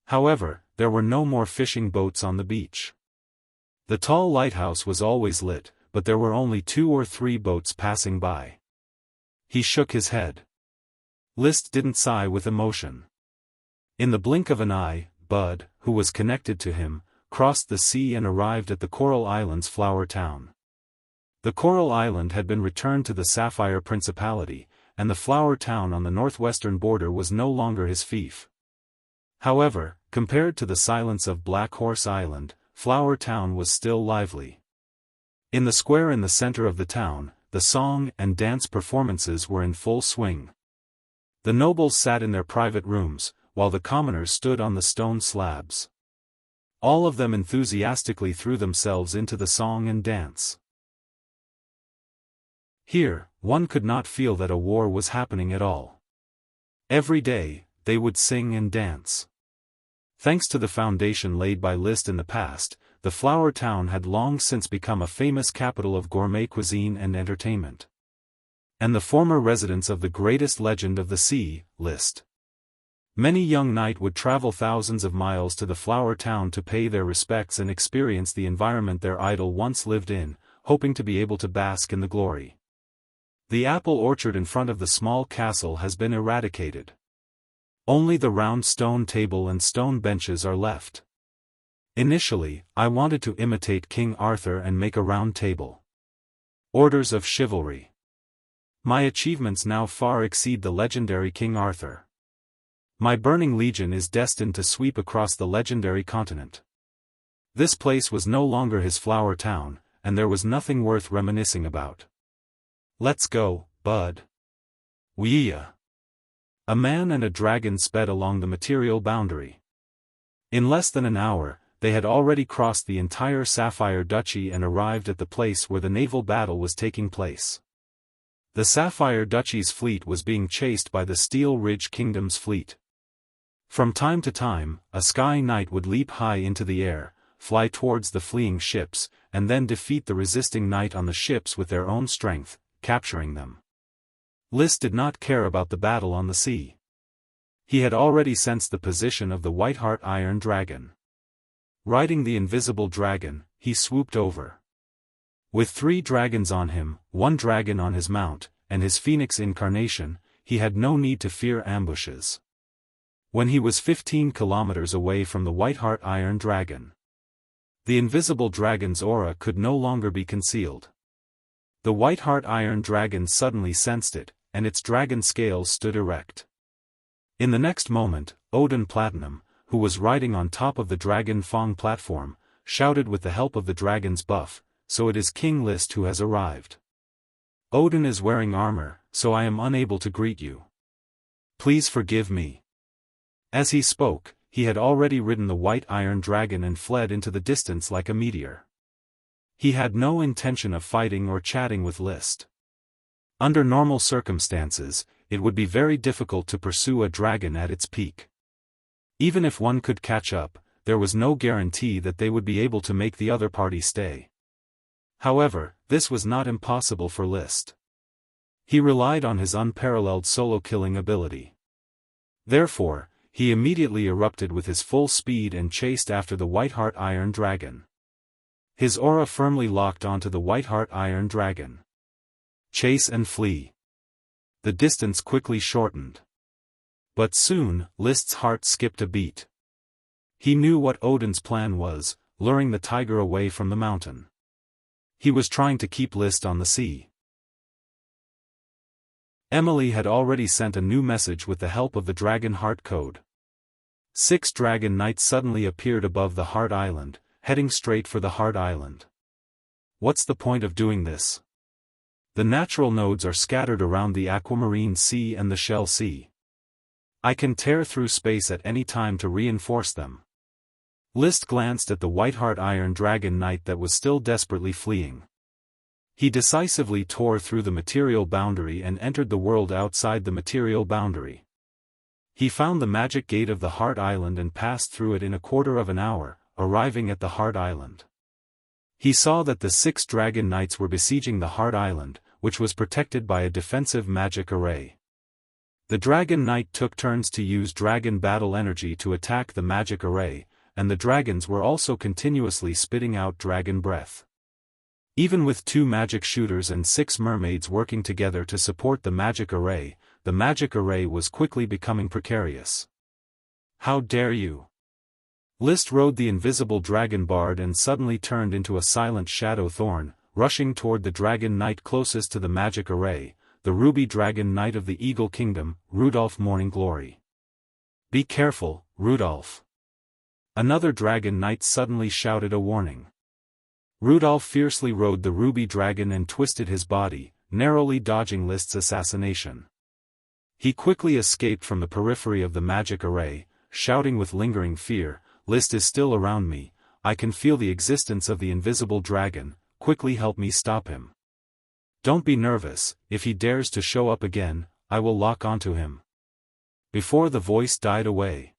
However, there were no more fishing boats on the beach. The tall lighthouse was always lit, but there were only 2 or 3 boats passing by. He shook his head. List didn't sigh with emotion. In the blink of an eye, Bud, who was connected to him, crossed the sea and arrived at the Coral Island's flower town. The Coral Island had been returned to the Sapphire Principality, and the flower town on the northwestern border was no longer his fief. However, compared to the silence of Black Horse Island, Flower Town was still lively. In the square in the center of the town, the song and dance performances were in full swing. The nobles sat in their private rooms, while the commoners stood on the stone slabs. All of them enthusiastically threw themselves into the song and dance. Here, one could not feel that a war was happening at all. Every day, they would sing and dance. Thanks to the foundation laid by List in the past, the Flower Town had long since become a famous capital of gourmet cuisine and entertainment. And the former residence of the greatest legend of the sea, List. Many young knights would travel thousands of miles to the Flower Town to pay their respects and experience the environment their idol once lived in, hoping to be able to bask in the glory. The apple orchard in front of the small castle has been eradicated. Only the round stone table and stone benches are left. Initially, I wanted to imitate King Arthur and make a round table. Orders of chivalry. My achievements now far exceed the legendary King Arthur. My burning legion is destined to sweep across the legendary continent. This place was no longer his flower town, and there was nothing worth reminiscing about. Let's go, Bud. Wuxia. A man and a dragon sped along the material boundary. In less than an hour, they had already crossed the entire Sapphire Duchy and arrived at the place where the naval battle was taking place. The Sapphire Duchy's fleet was being chased by the Steel Ridge Kingdom's fleet. From time to time, a sky knight would leap high into the air, fly towards the fleeing ships, and then defeat the resisting knight on the ships with their own strength, capturing them. List did not care about the battle on the sea. He had already sensed the position of the Whiteheart Iron Dragon. Riding the invisible dragon, he swooped over. With 3 dragons on him, 1 dragon on his mount, and his phoenix incarnation, he had no need to fear ambushes. When he was 15 kilometers away from the Whiteheart Iron Dragon, the invisible dragon's aura could no longer be concealed. The Whiteheart Iron Dragon suddenly sensed it, and its dragon scales stood erect. In the next moment, Odin Platinum, who was riding on top of the Dragon Fong platform, shouted with the help of the dragon's buff, "So it is King List who has arrived. Odin is wearing armor, so I am unable to greet you. Please forgive me." As he spoke, he had already ridden the White Iron Dragon and fled into the distance like a meteor. He had no intention of fighting or chatting with List. Under normal circumstances, it would be very difficult to pursue a dragon at its peak. Even if one could catch up, there was no guarantee that they would be able to make the other party stay. However, this was not impossible for List. He relied on his unparalleled solo-killing ability. Therefore, he immediately erupted with his full speed and chased after the Whiteheart Iron Dragon. His aura firmly locked onto the Whiteheart Iron Dragon. Chase and flee. The distance quickly shortened. But soon, List's heart skipped a beat. He knew what Odin's plan was, luring the tiger away from the mountain. He was trying to keep List on the sea. Emily had already sent a new message with the help of the Dragon Heart Code. 6 dragon knights suddenly appeared above the Heart Island, heading straight for the Heart Island. What's the point of doing this? The natural nodes are scattered around the Aquamarine Sea and the Shell Sea. I can tear through space at any time to reinforce them. List glanced at the white-heart Iron Dragon Knight that was still desperately fleeing. He decisively tore through the material boundary and entered the world outside the material boundary. He found the magic gate of the Heart Island and passed through it in a quarter of an hour, arriving at the Heart Island. He saw that the 6 dragon knights were besieging the Heart Island, which was protected by a defensive magic array. The Dragon Knight took turns to use dragon battle energy to attack the magic array, and the dragons were also continuously spitting out dragon breath. Even with 2 magic shooters and 6 mermaids working together to support the magic array was quickly becoming precarious. How dare you! List rode the invisible dragon bard and suddenly turned into a silent shadow thorn, rushing toward the dragon knight closest to the magic array, the ruby dragon knight of the Eagle Kingdom, Rudolph Morning Glory. Be careful, Rudolph! Another dragon knight suddenly shouted a warning. Rudolph fiercely rode the ruby dragon and twisted his body, narrowly dodging List's assassination. He quickly escaped from the periphery of the magic array, shouting with lingering fear, "List is still around me, I can feel the existence of the invisible dragon, quickly help me stop him. Don't be nervous, if he dares to show up again, I will lock onto him." Before the voice died away,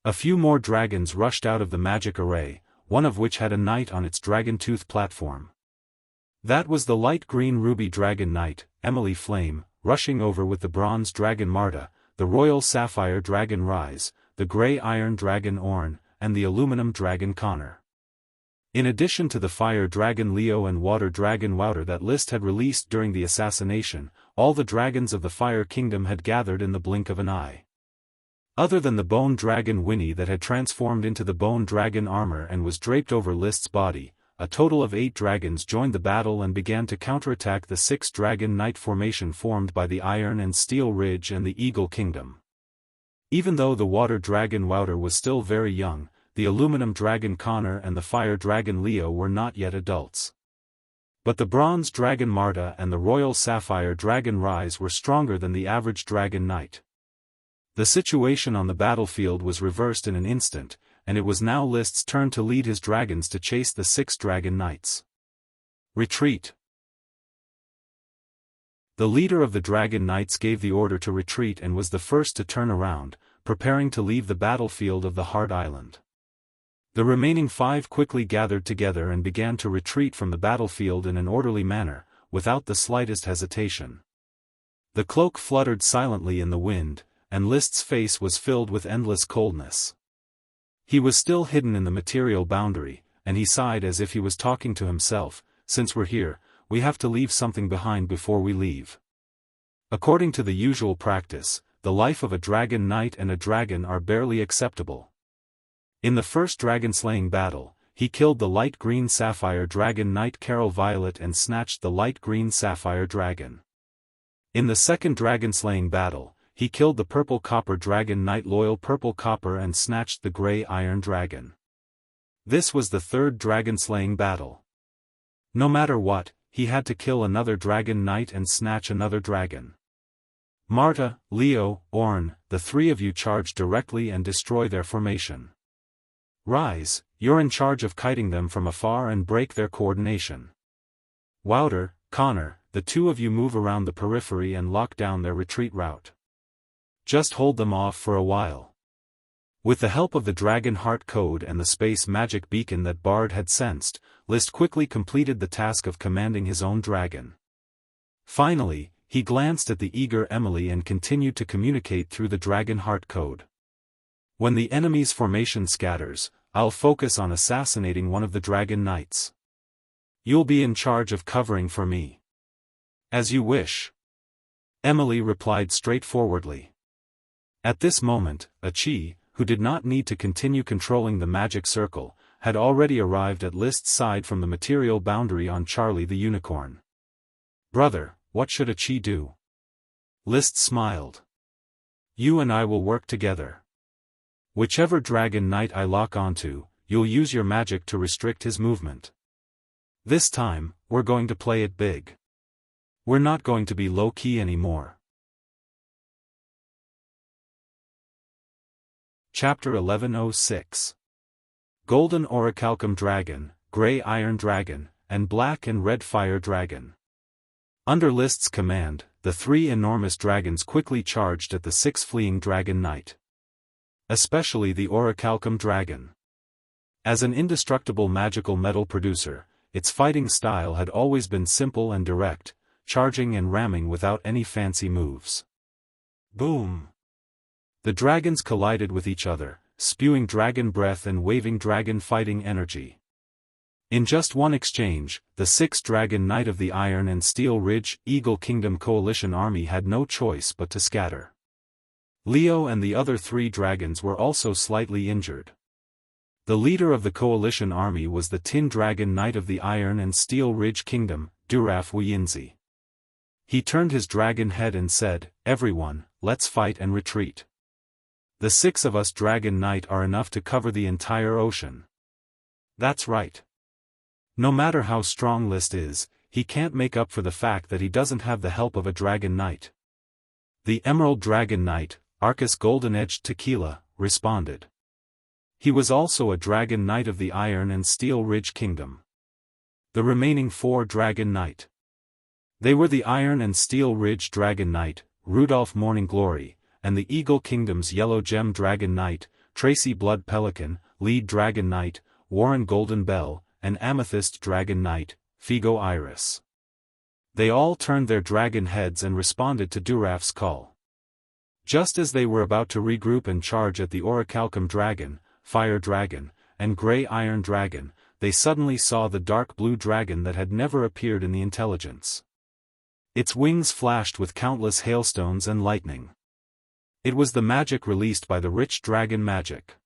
a few more dragons rushed out of the magic array, one of which had a knight on its dragon-tooth platform. That was the light green ruby dragon knight, Emily Flame, rushing over with the bronze dragon Marta, the royal sapphire dragon Rise, the grey iron dragon Orn, and the aluminum dragon Connor. In addition to the fire dragon Leo and water dragon Wouter that List had released during the assassination, all the dragons of the Fire Kingdom had gathered in the blink of an eye. Other than the bone dragon Winnie that had transformed into the bone dragon armor and was draped over List's body, a total of 8 dragons joined the battle and began to counterattack the 6 dragon knight formation formed by the Iron and Steel Ridge and the Eagle Kingdom. Even though the water dragon Wouter was still very young, the aluminum dragon Connor and the fire dragon Leo were not yet adults. But the bronze dragon Marta and the royal sapphire dragon Rise were stronger than the average dragon knight. The situation on the battlefield was reversed in an instant, and it was now List's turn to lead his dragons to chase the 6 dragon knights. Retreat! The leader of the dragon knights gave the order to retreat and was the first to turn around, preparing to leave the battlefield of the Heart Island. The remaining 5 quickly gathered together and began to retreat from the battlefield in an orderly manner, without the slightest hesitation. The cloak fluttered silently in the wind, and List's face was filled with endless coldness. He was still hidden in the material boundary, and he sighed as if he was talking to himself, "Since we're here, we have to leave something behind before we leave." According to the usual practice, the life of a dragon knight and a dragon are barely acceptable. In the first dragon-slaying battle, he killed the light green sapphire dragon knight Carol Violet and snatched the light green sapphire dragon. In the second dragon-slaying battle, he killed the purple copper dragon knight Loyal Purple Copper and snatched the grey iron dragon. This was the third dragon-slaying battle. No matter what, he had to kill another dragon knight and snatch another dragon. Marta, Leo, Orn, the 3 of you charge directly and destroy their formation. Rise, you're in charge of kiting them from afar and break their coordination. Wouter, Connor, the 2 of you move around the periphery and lock down their retreat route. Just hold them off for a while. With the help of the Dragon Heart Code and the space magic beacon that Bard had sensed, List quickly completed the task of commanding his own dragon. Finally, he glanced at the eager Emily and continued to communicate through the Dragon Heart Code. "When the enemy's formation scatters, I'll focus on assassinating one of the dragon knights. You'll be in charge of covering for me." "As you wish," Emily replied straightforwardly. At this moment, Achi, who did not need to continue controlling the magic circle, had already arrived at List's side from the material boundary on Charlie the Unicorn. "Brother, what should a Chi do?" List smiled. "You and I will work together. Whichever Dragon Knight I lock onto, you'll use your magic to restrict his movement. This time, we're going to play it big. We're not going to be low-key anymore." Chapter 1106. Golden Orichalcum Dragon, Grey Iron Dragon, and Black and Red Fire Dragon. Under List's command, the 3 enormous dragons quickly charged at the 6 fleeing Dragon Knight. Especially the Orichalcum Dragon. As an indestructible magical metal producer, its fighting style had always been simple and direct, charging and ramming without any fancy moves. Boom! The dragons collided with each other, spewing dragon breath and waving dragon fighting energy. In just one exchange, the 6th Dragon Knight of the Iron and Steel Ridge Eagle Kingdom Coalition army had no choice but to scatter. Leo and the other 3 dragons were also slightly injured. The leader of the coalition army was the Tin Dragon Knight of the Iron and Steel Ridge Kingdom, Duraf Wuyinzi. He turned his dragon head and said, "Everyone, let's fight and retreat. The 6 of us Dragon Knight are enough to cover the entire ocean." That's right. No matter how strong List is, he can't make up for the fact that he doesn't have the help of a Dragon Knight. The Emerald Dragon Knight, Arcus Golden-Edged Tequila, responded. He was also a Dragon Knight of the Iron and Steel Ridge Kingdom. The remaining 4 Dragon Knight. They were the Iron and Steel Ridge Dragon Knight, Rudolph Morning Glory, and the Eagle Kingdom's Yellow Gem Dragon Knight, Tracy Blood Pelican, Lead Dragon Knight, Warren Golden Bell, and Amethyst Dragon Knight, Figo Iris. They all turned their dragon heads and responded to Duraf's call. Just as they were about to regroup and charge at the Orichalcum Dragon, Fire Dragon, and Grey Iron Dragon, they suddenly saw the dark blue dragon that had never appeared in the intelligence. Its wings flashed with countless hailstones and lightning. It was the magic released by the rich dragon magic.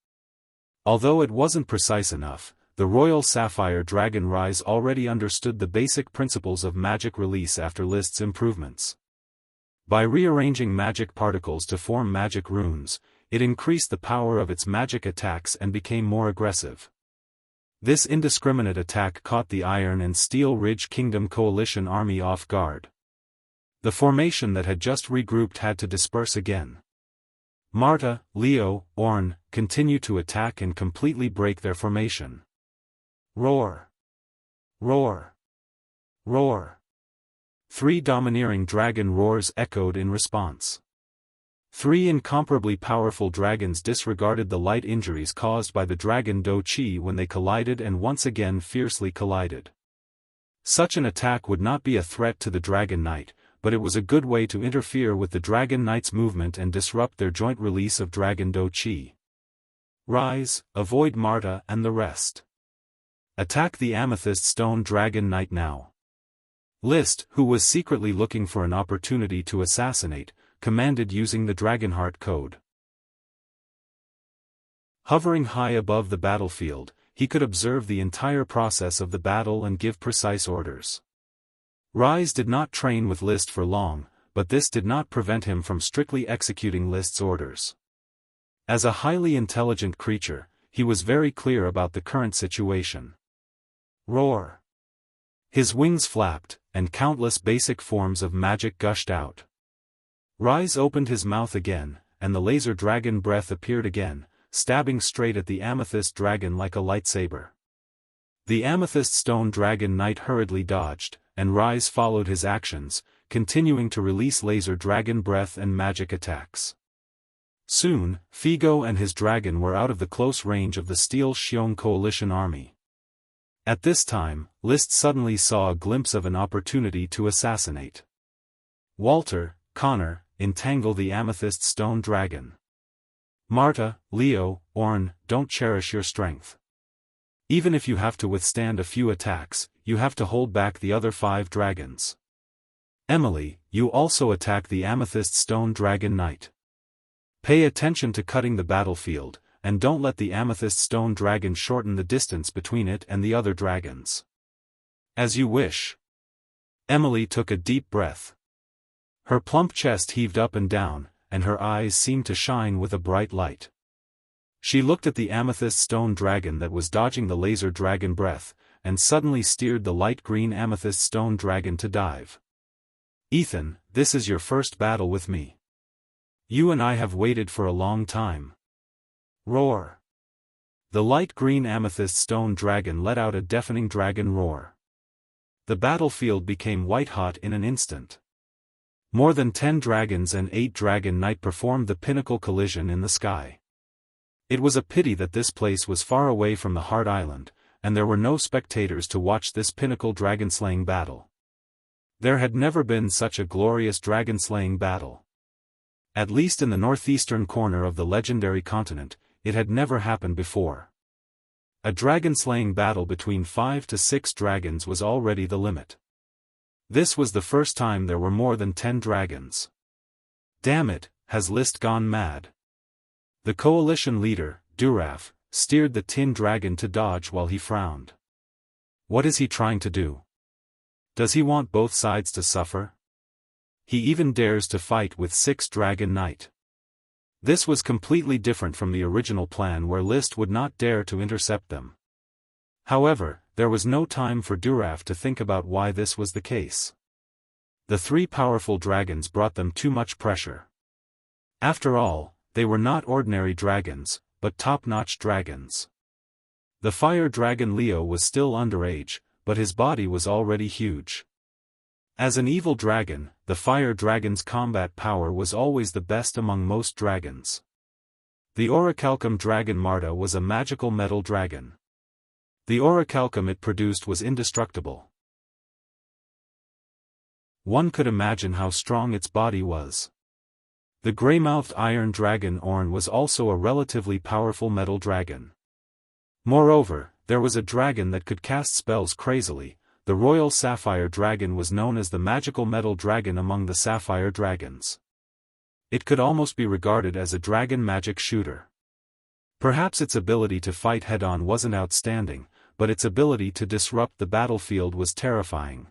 Although it wasn't precise enough, the Royal Sapphire Dragon Rise already understood the basic principles of magic release after List's improvements. By rearranging magic particles to form magic runes, it increased the power of its magic attacks and became more aggressive. This indiscriminate attack caught the Iron and Steel Ridge Kingdom Coalition army off guard. The formation that had just regrouped had to disperse again. Marta, Leo, Orn, continue to attack and completely break their formation. Roar! Roar! Roar! 3 domineering dragon roars echoed in response. 3 incomparably powerful dragons disregarded the light injuries caused by the dragon Do Chi when they collided and once again fiercely collided. Such an attack would not be a threat to the Dragon Knight, but it was a good way to interfere with the Dragon Knight's movement and disrupt their joint release of Dragon Do Chi. Rise, avoid Marta and the rest. Attack the Amethyst Stone Dragon Knight now. List, who was secretly looking for an opportunity to assassinate, commanded using the Dragonheart code. Hovering high above the battlefield, he could observe the entire process of the battle and give precise orders. Rise did not train with List for long, but this did not prevent him from strictly executing List's orders. As a highly intelligent creature, he was very clear about the current situation. Roar! His wings flapped, and countless basic forms of magic gushed out. Rise opened his mouth again, and the laser dragon breath appeared again, stabbing straight at the Amethyst Dragon like a lightsaber. The Amethyst Stone Dragon Knight hurriedly dodged, and Rise followed his actions, continuing to release laser dragon breath and magic attacks. Soon, Figo and his dragon were out of the close range of the Steel Xiong Coalition army. At this time, List suddenly saw a glimpse of an opportunity to assassinate. Walter, Connor, entangle the Amethyst Stone Dragon. Marta, Leo, Orn, don't cherish your strength. Even if you have to withstand a few attacks, you have to hold back the other 5 dragons. Emily, you also attack the Amethyst Stone Dragon Knight. Pay attention to cutting the battlefield, and don't let the amethyst stone dragon shorten the distance between it and the other dragons. As you wish. Emily took a deep breath. Her plump chest heaved up and down, and her eyes seemed to shine with a bright light. She looked at the amethyst stone dragon that was dodging the laser dragon breath, and suddenly steered the light green amethyst stone dragon to dive. Ethan, this is your first battle with me. You and I have waited for a long time. Roar. The light green amethyst stone dragon let out a deafening dragon roar. The battlefield became white-hot in an instant. More than 10 dragons and 8 dragon knight performed the pinnacle collision in the sky. It was a pity that this place was far away from the Heart Island, and there were no spectators to watch this pinnacle dragon-slaying battle. There had never been such a glorious dragon-slaying battle. At least in the northeastern corner of the legendary continent, it had never happened before. A dragon-slaying battle between 5 to 6 dragons was already the limit. This was the first time there were more than 10 dragons. Damn it, has List gone mad? The coalition leader, Duraf, steered the tin dragon to dodge while he frowned. What is he trying to do? Does he want both sides to suffer? He even dares to fight with 6 dragon knight. This was completely different from the original plan where List would not dare to intercept them. However, there was no time for Duraf to think about why this was the case. The 3 powerful dragons brought them too much pressure. After all, they were not ordinary dragons, but top-notch dragons. The fire dragon Leo was still underage, but his body was already huge. As an evil dragon, the fire dragon's combat power was always the best among most dragons. The orichalcum dragon Marta was a magical metal dragon. The orichalcum it produced was indestructible. One could imagine how strong its body was. The grey-mouthed iron dragon Orn was also a relatively powerful metal dragon. Moreover, there was a dragon that could cast spells crazily. The royal sapphire dragon was known as the magical metal dragon among the sapphire dragons. It could almost be regarded as a dragon magic shooter. Perhaps its ability to fight head-on wasn't outstanding, but its ability to disrupt the battlefield was terrifying.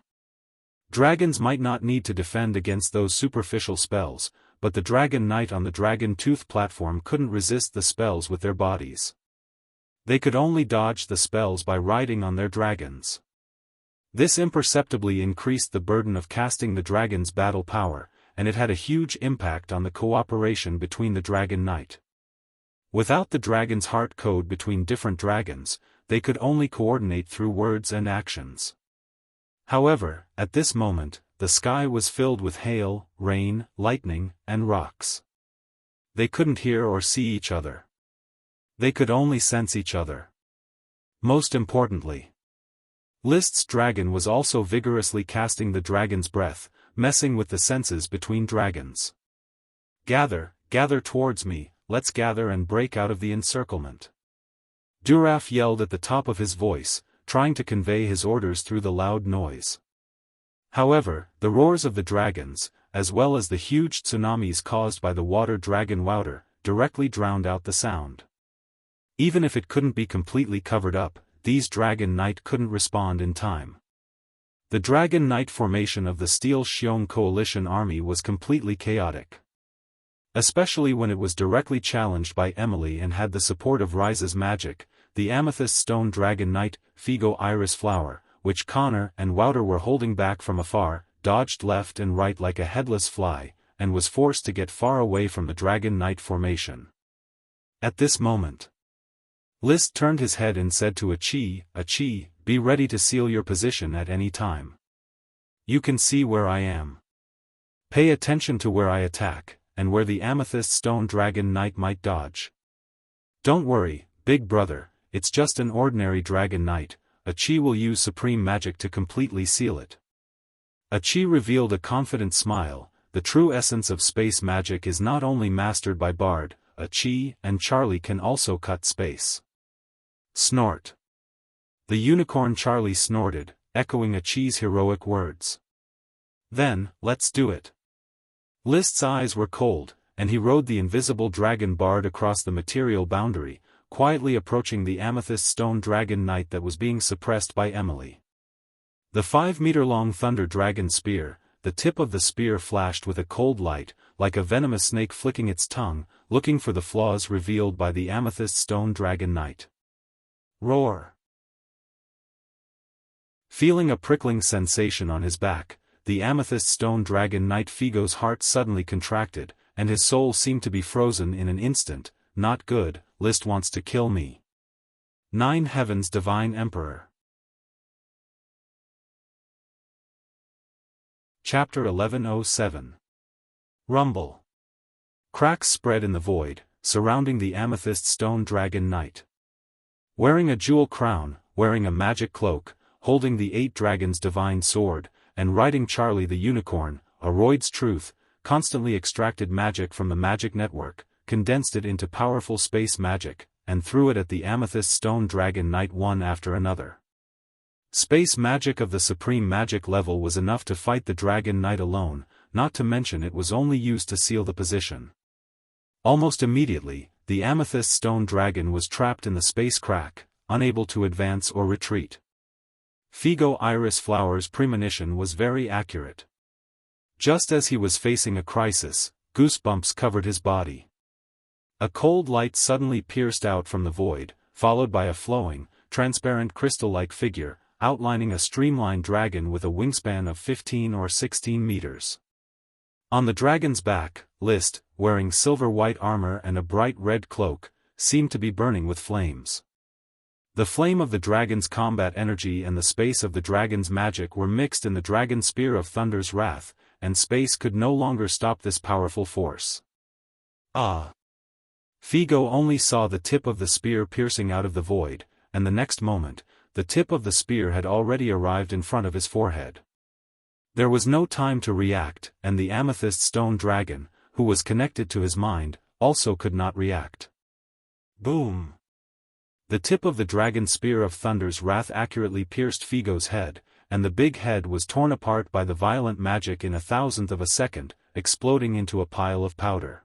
Dragons might not need to defend against those superficial spells, but the dragon knight on the dragon tooth platform couldn't resist the spells with their bodies. They could only dodge the spells by riding on their dragons. This imperceptibly increased the burden of casting the dragon's battle power, and it had a huge impact on the cooperation between the dragon knight. Without the dragon's heart code between different dragons, they could only coordinate through words and actions. However, at this moment, the sky was filled with hail, rain, lightning, and rocks. They couldn't hear or see each other. They could only sense each other. Most importantly, List's dragon was also vigorously casting the dragon's breath, messing with the senses between dragons. Gather towards me, let's gather and break out of the encirclement. Duraf yelled at the top of his voice, trying to convey his orders through the loud noise. However, the roars of the dragons, as well as the huge tsunamis caused by the water dragon Wouter, directly drowned out the sound. Even if it couldn't be completely covered up, these dragon knight couldn't respond in time. The dragon knight formation of the Steel Xiong coalition army was completely chaotic. Especially when it was directly challenged by Emily and had the support of Rise's magic, the amethyst stone dragon knight, Figo Iris Flower, which Connor and Wouter were holding back from afar, dodged left and right like a headless fly, and was forced to get far away from the dragon knight formation. At this moment, List turned his head and said to Achi, be ready to seal your position at any time. You can see where I am. Pay attention to where I attack, and where the amethyst stone dragon knight might dodge. Don't worry, big brother, it's just an ordinary dragon knight. Achi will use supreme magic to completely seal it. Achi revealed a confident smile. The true essence of space magic is not only mastered by Bard, Achi and Charlie can also cut space. Snort. The unicorn Charlie snorted, echoing Achi's heroic words. Then, let's do it. List's eyes were cold, and he rode the invisible dragon bard across the material boundary, quietly approaching the amethyst stone dragon knight that was being suppressed by Emily. The 5-meter-long thunder dragon spear, the tip of the spear flashed with a cold light, like a venomous snake flicking its tongue, looking for the flaws revealed by the amethyst stone dragon knight. Roar! Feeling a prickling sensation on his back, the amethyst stone dragon knight Figo's heart suddenly contracted, and his soul seemed to be frozen in an instant. Not good, List wants to kill me. 9 Heavens Divine Emperor. Chapter 1107. Rumble. Cracks spread in the void, surrounding the amethyst stone dragon knight. Wearing a jewel crown, wearing a magic cloak, holding the 8 dragons' divine sword, and riding Charlie the unicorn, Aroid's truth, constantly extracted magic from the magic network, condensed it into powerful space magic, and threw it at the amethyst stone dragon knight one after another. Space magic of the supreme magic level was enough to fight the dragon knight alone, not to mention it was only used to seal the position. Almost immediately, the amethyst stone dragon was trapped in the space crack, unable to advance or retreat. Figo Iris Flower's premonition was very accurate. Just as he was facing a crisis, goosebumps covered his body. A cold light suddenly pierced out from the void, followed by a flowing, transparent crystal-like figure, outlining a streamlined dragon with a wingspan of 15 or 16 meters. On the dragon's back, List, wearing silver-white armor and a bright red cloak, seemed to be burning with flames. The flame of the dragon's combat energy and the space of the dragon's magic were mixed in the dragon spear of Thunder's wrath, and space could no longer stop this powerful force. Ah! Figo only saw the tip of the spear piercing out of the void, and the next moment, the tip of the spear had already arrived in front of his forehead. There was no time to react, and the amethyst stone dragon, who was connected to his mind, also could not react. Boom! The tip of the dragon spear of Thunder's wrath accurately pierced Figo's head, and the big head was torn apart by the violent magic in 1,000th of a second, exploding into a pile of powder.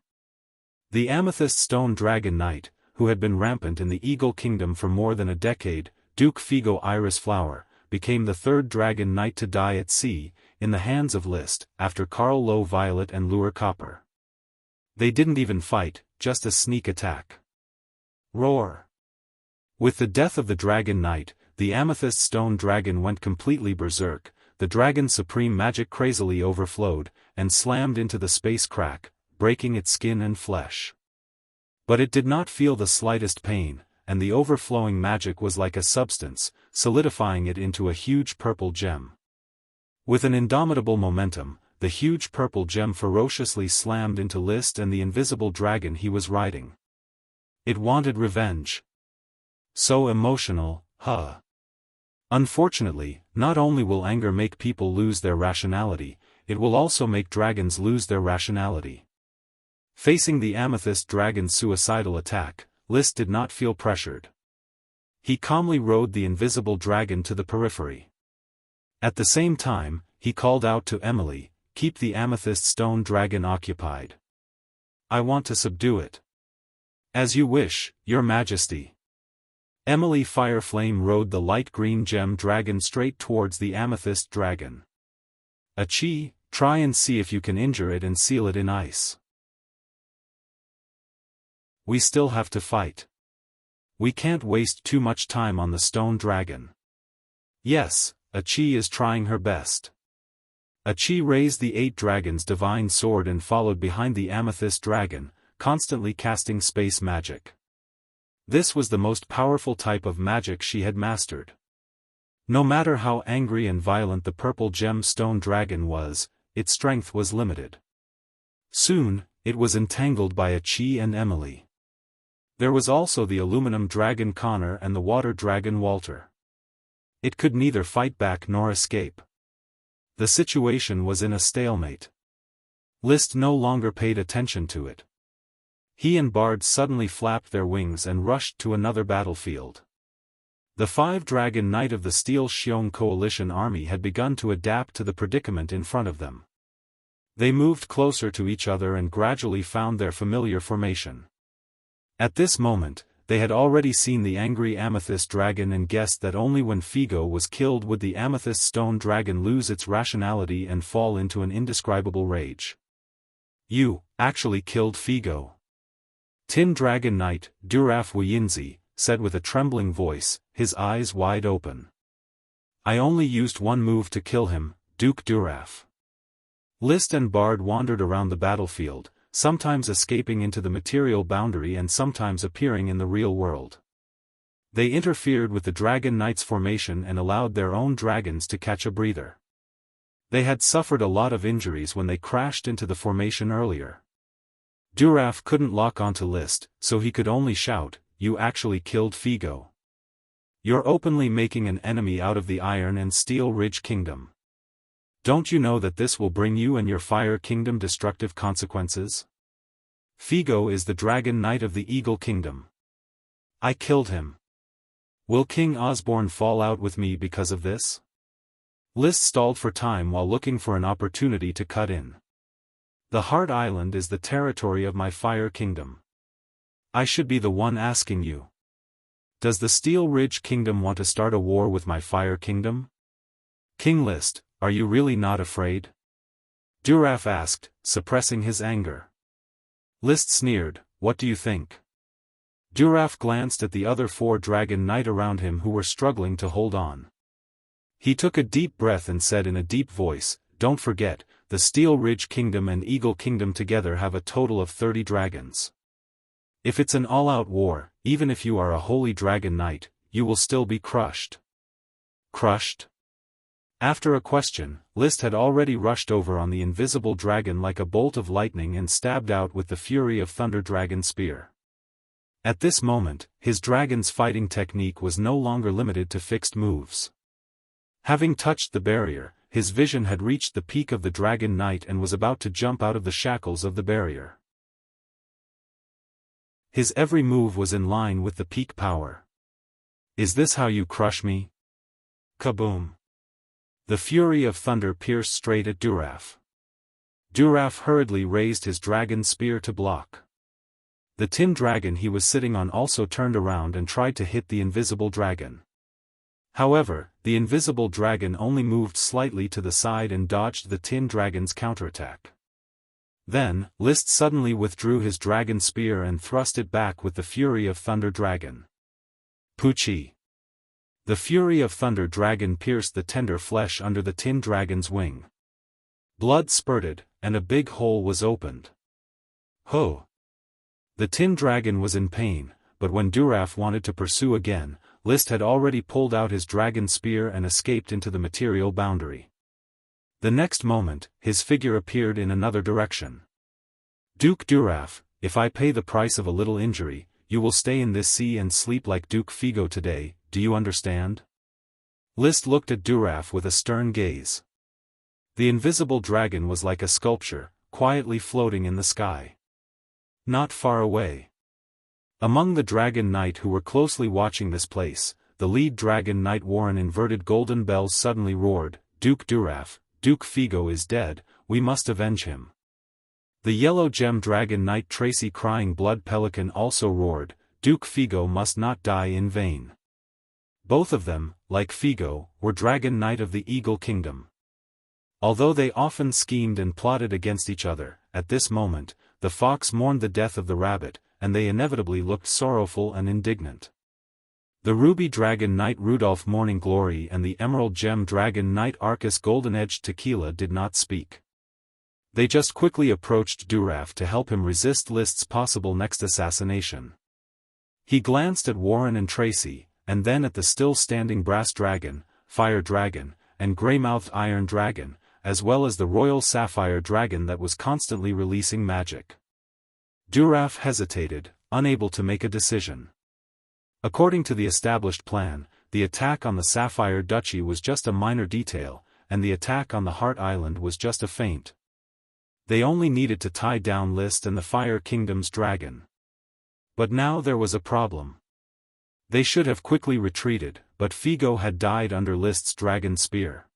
The amethyst stone dragon knight, who had been rampant in the Eagle Kingdom for more than a decade, Duke Figo Iris Flower, became the 3rd dragon knight to die at sea, in the hands of List, after Carl Low Violet and Lure Copper. They didn't even fight, just a sneak attack. Roar! With the death of the dragon knight, the amethyst stone dragon went completely berserk, the dragon's supreme magic crazily overflowed, and slammed into the space crack, breaking its skin and flesh. But it did not feel the slightest pain, and the overflowing magic was like a substance, solidifying it into a huge purple gem. With an indomitable momentum, the huge purple gem ferociously slammed into List and the invisible dragon he was riding. It wanted revenge. So emotional, huh? Unfortunately, not only will anger make people lose their rationality, it will also make dragons lose their rationality. Facing the amethyst dragon's suicidal attack, List did not feel pressured. He calmly rode the invisible dragon to the periphery. At the same time, he called out to Emily, "Keep the amethyst stone dragon occupied. I want to subdue it." "As you wish, Your Majesty." Emily Fireflame rode the light green gem dragon straight towards the amethyst dragon. "Achi, try and see if you can injure it and seal it in ice. We still have to fight. We can't waste too much time on the stone dragon." "Yes, Achi is trying her best." Achi raised the 8 dragons' divine sword and followed behind the amethyst dragon, constantly casting space magic. This was the most powerful type of magic she had mastered. No matter how angry and violent the purple gem stone dragon was, its strength was limited. Soon, it was entangled by Achi and Emily. There was also the aluminum dragon Connor and the water dragon Walter. It could neither fight back nor escape. The situation was in a stalemate. List no longer paid attention to it. He and Bard suddenly flapped their wings and rushed to another battlefield. The 5-dragon knight of the Steel Xiong Coalition army had begun to adapt to the predicament in front of them. They moved closer to each other and gradually found their familiar formation. At this moment, they had already seen the angry amethyst dragon and guessed that only when Figo was killed would the amethyst stone dragon lose its rationality and fall into an indescribable rage. "You actually killed Figo?" Tin Dragon Knight, Duraf Wuyinzi, said with a trembling voice, his eyes wide open. "I only used one move to kill him, Duke Duraf." List and Bard wandered around the battlefield, sometimes escaping into the material boundary and sometimes appearing in the real world. They interfered with the Dragon Knight's formation and allowed their own dragons to catch a breather. They had suffered a lot of injuries when they crashed into the formation earlier. Duraf couldn't lock onto List, so he could only shout, "You actually killed Figo. You're openly making an enemy out of the Iron and Steel Ridge Kingdom. Don't you know that this will bring you and your Fire Kingdom destructive consequences? Figo is the Dragon Knight of the Eagle Kingdom. I killed him. Will King Osborne fall out with me because of this?" List stalled for time while looking for an opportunity to cut in. "The Heart Island is the territory of my Fire Kingdom. I should be the one asking you. Does the Steel Ridge Kingdom want to start a war with my Fire Kingdom? King List, are you really not afraid?" Duraf asked, suppressing his anger. List sneered, "What do you think?" Duraf glanced at the other 4 Dragon Knight around him who were struggling to hold on. He took a deep breath and said in a deep voice, "Don't forget, the Steel Ridge Kingdom and Eagle Kingdom together have a total of 30 dragons. If it's an all-out war, even if you are a Holy Dragon Knight, you will still be crushed." Crushed? After a question, List had already rushed over on the invisible dragon like a bolt of lightning and stabbed out with the fury of Thunder Dragon Spear. At this moment, his dragon's fighting technique was no longer limited to fixed moves. Having touched the barrier, his vision had reached the peak of the Dragon Knight and was about to jump out of the shackles of the barrier. His every move was in line with the peak power. "Is this how you crush me?" Kaboom! The fury of thunder pierced straight at Duraf. Duraf hurriedly raised his dragon spear to block. The tin dragon he was sitting on also turned around and tried to hit the invisible dragon. However, the invisible dragon only moved slightly to the side and dodged the tin dragon's counterattack. Then, List suddenly withdrew his dragon spear and thrust it back with the fury of Thunder Dragon. Poochie! The fury of Thunder Dragon pierced the tender flesh under the tin dragon's wing. Blood spurted, and a big hole was opened. Ho! The tin dragon was in pain, but when Duraf wanted to pursue again, List had already pulled out his dragon spear and escaped into the material boundary. The next moment, his figure appeared in another direction. "Duke Duraf, if I pay the price of a little injury, you will stay in this sea and sleep like Duke Figo today, do you understand?" List looked at Duraf with a stern gaze. The invisible dragon was like a sculpture, quietly floating in the sky. Not far away. Among the Dragon Knight who were closely watching this place, the lead Dragon Knight wore an inverted golden bells suddenly roared, "Duke Duraf, Duke Figo is dead, we must avenge him." The yellow gem Dragon Knight Tracy Crying Blood Pelican also roared, "Duke Figo must not die in vain." Both of them, like Figo, were Dragon Knight of the Eagle Kingdom. Although they often schemed and plotted against each other, at this moment, the fox mourned the death of the rabbit, and they inevitably looked sorrowful and indignant. The Ruby Dragon Knight Rudolph Morning Glory and the Emerald Gem Dragon Knight Arcus Golden Edged Tequila did not speak. They just quickly approached Duraf to help him resist List's possible next assassination. He glanced at Warren and Tracy, and then at the still-standing Brass Dragon, Fire Dragon, and Grey-Mouthed Iron Dragon, as well as the Royal Sapphire Dragon that was constantly releasing magic. Duraf hesitated, unable to make a decision. According to the established plan, the attack on the Sapphire Duchy was just a minor detail, and the attack on the Heart Island was just a feint. They only needed to tie down List and the Fire Kingdom's dragon. But now there was a problem. They should have quickly retreated, but Figo had died under List's dragon spear.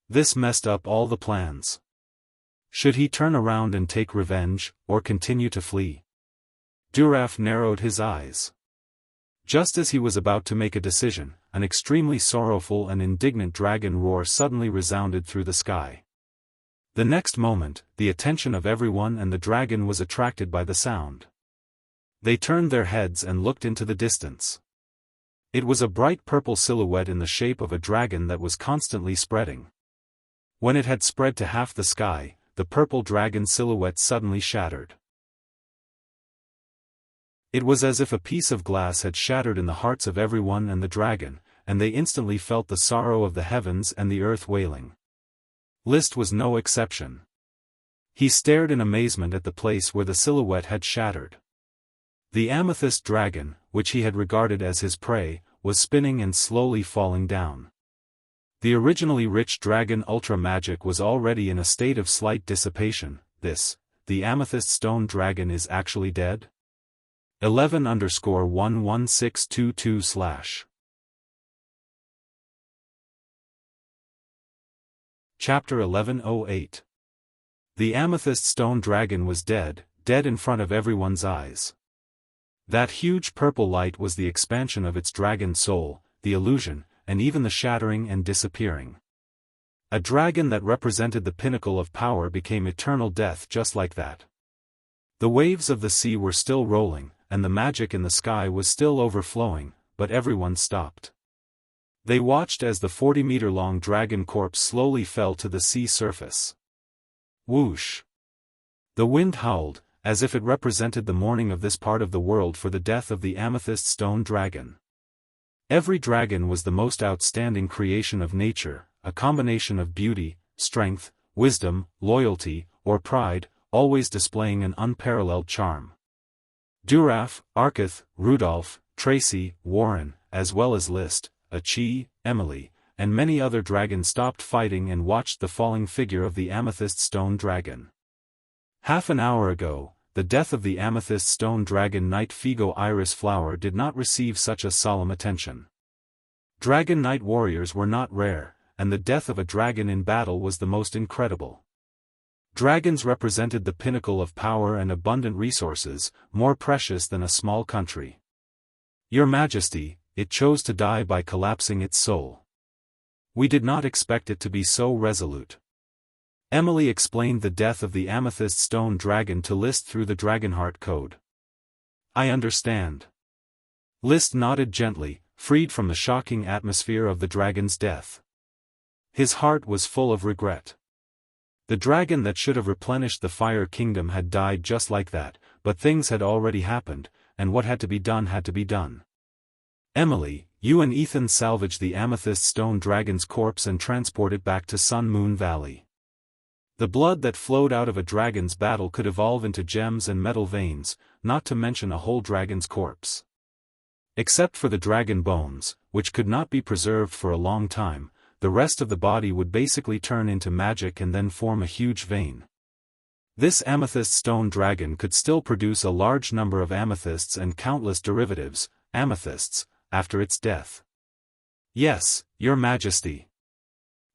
This messed up all the plans. Should he turn around and take revenge, or continue to flee? Duraf narrowed his eyes. Just as he was about to make a decision, an extremely sorrowful and indignant dragon roar suddenly resounded through the sky. The next moment, the attention of everyone and the dragon was attracted by the sound. They turned their heads and looked into the distance. It was a bright purple silhouette in the shape of a dragon that was constantly spreading. When it had spread to half the sky, the purple dragon silhouette suddenly shattered. It was as if a piece of glass had shattered in the hearts of everyone and the dragon, and they instantly felt the sorrow of the heavens and the earth wailing. List was no exception. He stared in amazement at the place where the silhouette had shattered. The amethyst dragon, which he had regarded as his prey, was spinning and slowly falling down. The originally rich dragon ultra magic was already in a state of slight dissipation. The amethyst stone dragon is actually dead? 11_11622/ Chapter 1108. The amethyst stone dragon was dead, dead in front of everyone's eyes. That huge purple light was the expansion of its dragon soul, the illusion, and even the shattering and disappearing. A dragon that represented the pinnacle of power became eternal death just like that. The waves of the sea were still rolling, and the magic in the sky was still overflowing, but everyone stopped. They watched as the 40-meter-long dragon corpse slowly fell to the sea surface. Whoosh! The wind howled, as if it represented the mourning of this part of the world for the death of the amethyst stone dragon. Every dragon was the most outstanding creation of nature, a combination of beauty, strength, wisdom, loyalty, or pride, always displaying an unparalleled charm. Duraf, Arketh, Rudolph, Tracy, Warren, as well as List, Achi, Emily, and many other dragons stopped fighting and watched the falling figure of the amethyst stone dragon. Half an hour ago, the death of the amethyst stone dragon knight Figo Iris Flower did not receive such a solemn attention. Dragon knight warriors were not rare, and the death of a dragon in battle was the most incredible. Dragons represented the pinnacle of power and abundant resources, more precious than a small country. Your Majesty, it chose to die by collapsing its soul. We did not expect it to be so resolute. Emily explained the death of the amethyst stone dragon to List through the Dragonheart code. I understand. List nodded gently, freed from the shocking atmosphere of the dragon's death. His heart was full of regret. The dragon that should have replenished the Fire Kingdom had died just like that, but things had already happened, and what had to be done had to be done. Emily, you and Ethan salvage the amethyst stone dragon's corpse and transport it back to Sun Moon Valley. The blood that flowed out of a dragon's battle could evolve into gems and metal veins, not to mention a whole dragon's corpse. Except for the dragon bones, which could not be preserved for a long time, the rest of the body would basically turn into magic and then form a huge vein. This amethyst stone dragon could still produce a large number of amethysts and countless derivatives, amethysts, after its death. Yes, Your Majesty.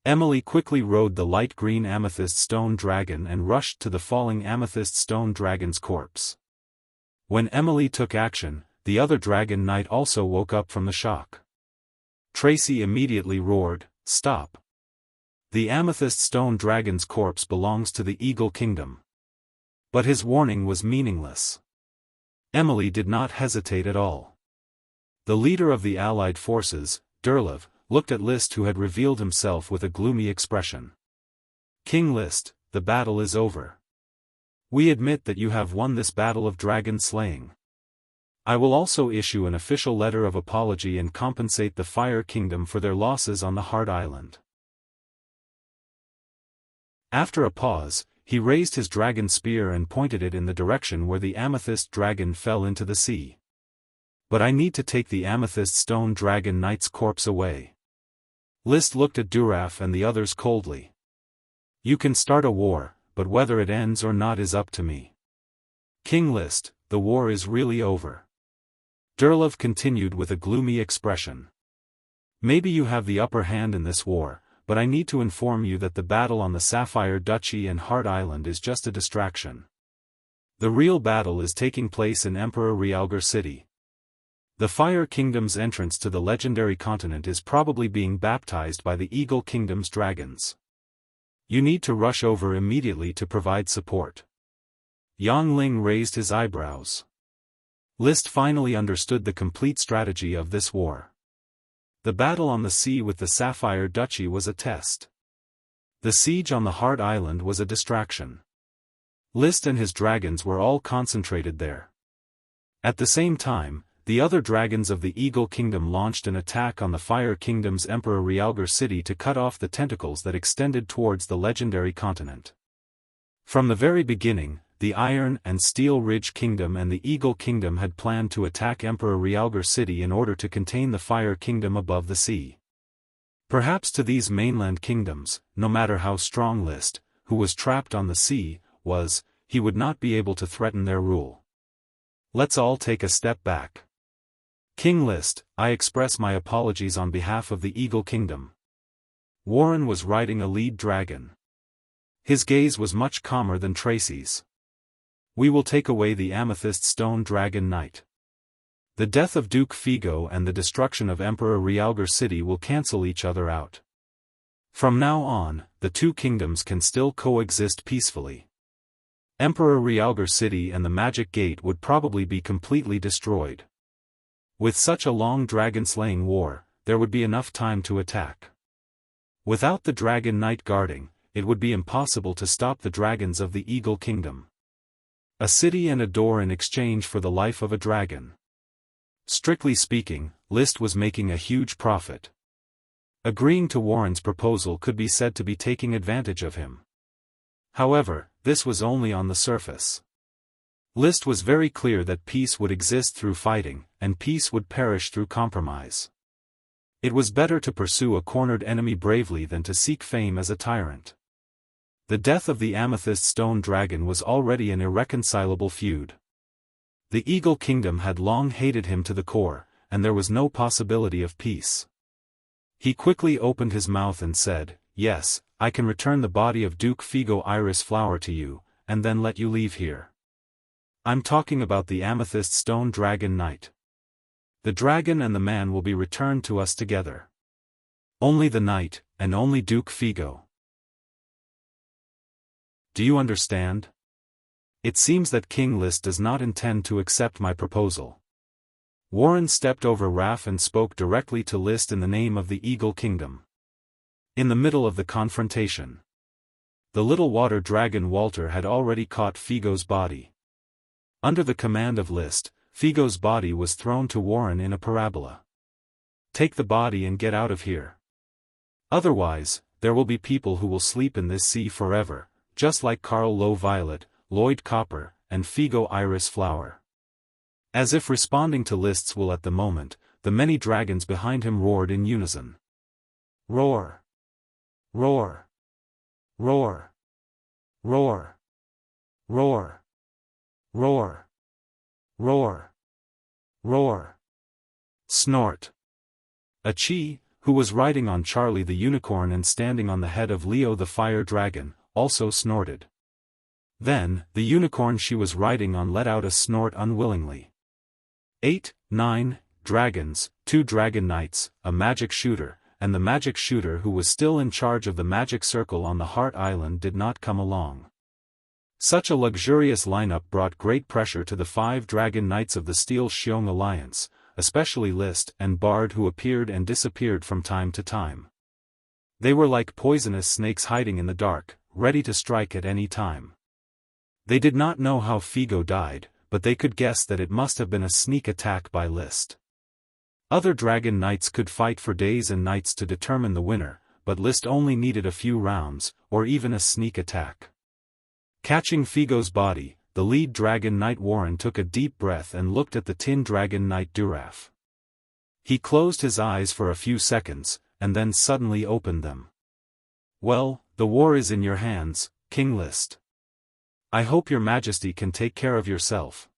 Emily quickly rode the light green amethyst stone dragon and rushed to the falling amethyst stone dragon's corpse. When Emily took action, the other dragon knight also woke up from the shock. Tracy immediately roared, "Stop! The amethyst stone dragon's corpse belongs to the Eagle Kingdom." But his warning was meaningless. Emily did not hesitate at all. The leader of the allied forces, Durlev, looked at List, who had revealed himself with a gloomy expression. King List, the battle is over. We admit that you have won this battle of dragon slaying. I will also issue an official letter of apology and compensate the Fire Kingdom for their losses on the Heart Island. After a pause, he raised his dragon spear and pointed it in the direction where the amethyst dragon fell into the sea. But I need to take the amethyst stone dragon knight's corpse away. List looked at Duraf and the others coldly. You can start a war, but whether it ends or not is up to me. King List, the war is really over. Durlev continued with a gloomy expression. Maybe you have the upper hand in this war, but I need to inform you that the battle on the Sapphire Duchy and Heart Island is just a distraction. The real battle is taking place in Emperor Realgar City. The Fire Kingdom's entrance to the legendary continent is probably being baptized by the Eagle Kingdom's dragons. You need to rush over immediately to provide support. Yang Ling raised his eyebrows. List finally understood the complete strategy of this war. The battle on the sea with the Sapphire Duchy was a test. The siege on the Heart Island was a distraction. List and his dragons were all concentrated there. At the same time, the other dragons of the Eagle Kingdom launched an attack on the Fire Kingdom's Emperor Realgar City to cut off the tentacles that extended towards the legendary continent. From the very beginning, the Iron and Steel Ridge Kingdom and the Eagle Kingdom had planned to attack Emperor Realgar City in order to contain the Fire Kingdom above the sea. Perhaps to these mainland kingdoms, no matter how strong List, who was trapped on the sea, was, he would not be able to threaten their rule. Let's all take a step back. King List, I express my apologies on behalf of the Eagle Kingdom. Warren was riding a lead dragon. His gaze was much calmer than Tracy's. We will take away the Amethyst Stone Dragon Knight. The death of Duke Figo and the destruction of Emperor Realgar City will cancel each other out. From now on, the two kingdoms can still coexist peacefully. Emperor Realgar City and the Magic Gate would probably be completely destroyed. With such a long dragon-slaying war, there would be enough time to attack. Without the Dragon Knight guarding, it would be impossible to stop the dragons of the Eagle Kingdom. A city and a door in exchange for the life of a dragon. Strictly speaking, List was making a huge profit. Agreeing to Warren's proposal could be said to be taking advantage of him. However, this was only on the surface. List was very clear that peace would exist through fighting, and peace would perish through compromise. It was better to pursue a cornered enemy bravely than to seek fame as a tyrant. The death of the Amethyst Stone Dragon was already an irreconcilable feud. The Eagle Kingdom had long hated him to the core, and there was no possibility of peace. He quickly opened his mouth and said, "Yes, I can return the body of Duke Figo Iris Flower to you, and then let you leave here. I'm talking about the Amethyst Stone Dragon Knight. The dragon and the man will be returned to us together. Only the knight, and only Duke Figo. Do you understand? It seems that King List does not intend to accept my proposal." Warren stepped over Raph and spoke directly to List in the name of the Eagle Kingdom. In the middle of the confrontation, the little water dragon Walter had already caught Figo's body. Under the command of List, Figo's body was thrown to Warren in a parabola. "Take the body and get out of here. Otherwise, there will be people who will sleep in this sea forever, just like Carl Lowe Violet, Lloyd Copper, and Figo Iris Flower." As if responding to List's will at the moment, the many dragons behind him roared in unison. Roar! Roar! Roar! Roar! Roar! Roar! Roar! Roar! Snort! Achi, who was riding on Charlie the Unicorn and standing on the head of Leo the Fire Dragon, also snorted. Then, the unicorn she was riding on let out a snort unwillingly. 8, 9, dragons, 2 dragon knights, a magic shooter, and the magic shooter who was still in charge of the magic circle on the Heart Island did not come along. Such a luxurious lineup brought great pressure to the 5 dragon knights of the Steel Xiong Alliance, especially List and Bard, who appeared and disappeared from time to time. They were like poisonous snakes hiding in the dark, ready to strike at any time. They did not know how Figo died, but they could guess that it must have been a sneak attack by List. Other dragon knights could fight for days and nights to determine the winner, but List only needed a few rounds, or even a sneak attack. Catching Figo's body, the lead dragon knight Warren took a deep breath and looked at the tin dragon knight Duraf. He closed his eyes for a few seconds, and then suddenly opened them. "Well, the war is in your hands, King List. I hope your majesty can take care of yourself."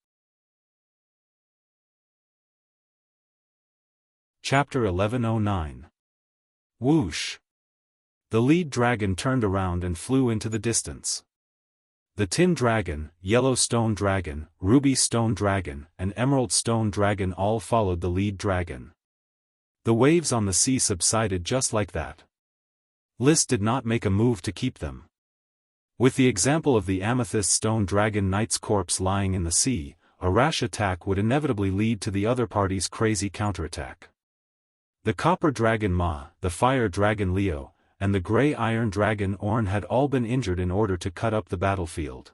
Chapter 1109. Whoosh! The lead dragon turned around and flew into the distance. The tin dragon, yellow stone dragon, ruby stone dragon, and emerald stone dragon all followed the lead dragon. The waves on the sea subsided just like that. List did not make a move to keep them. With the example of the amethyst stone dragon knight's corpse lying in the sea, a rash attack would inevitably lead to the other party's crazy counterattack. The copper dragon Ma, the fire dragon Leo, and the gray iron dragon Orn had all been injured in order to cut up the battlefield.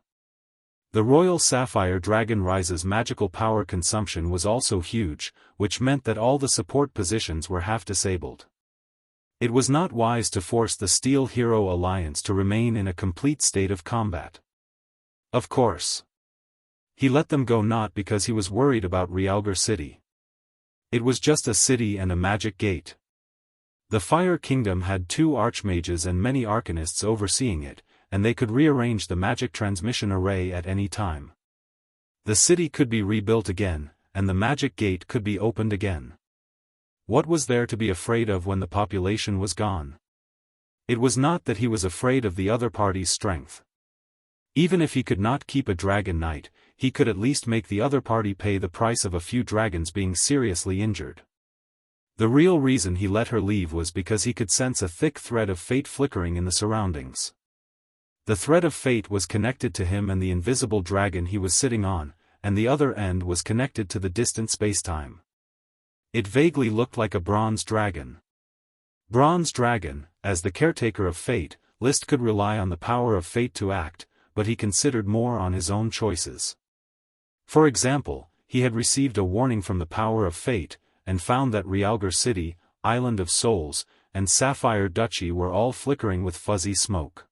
The royal sapphire dragon Rise's magical power consumption was also huge, which meant that all the support positions were half disabled. It was not wise to force the Steel Hero Alliance to remain in a complete state of combat. Of course. He let them go not because he was worried about Realgar City. It was just a city and a magic gate. The Fire Kingdom had 2 archmages and many arcanists overseeing it, and they could rearrange the magic transmission array at any time. The city could be rebuilt again, and the magic gate could be opened again. What was there to be afraid of when the population was gone? It was not that he was afraid of the other party's strength. Even if he could not keep a dragon knight, he could at least make the other party pay the price of a few dragons being seriously injured. The real reason he let her leave was because he could sense a thick thread of fate flickering in the surroundings. The thread of fate was connected to him and the invisible dragon he was sitting on, and the other end was connected to the distant spacetime. It vaguely looked like a bronze dragon. Bronze dragon, as the caretaker of fate, List could rely on the power of fate to act, but he considered more on his own choices. For example, he had received a warning from the power of fate, and found that Realgar City, Island of Souls, and Sapphire Duchy were all flickering with fuzzy smoke.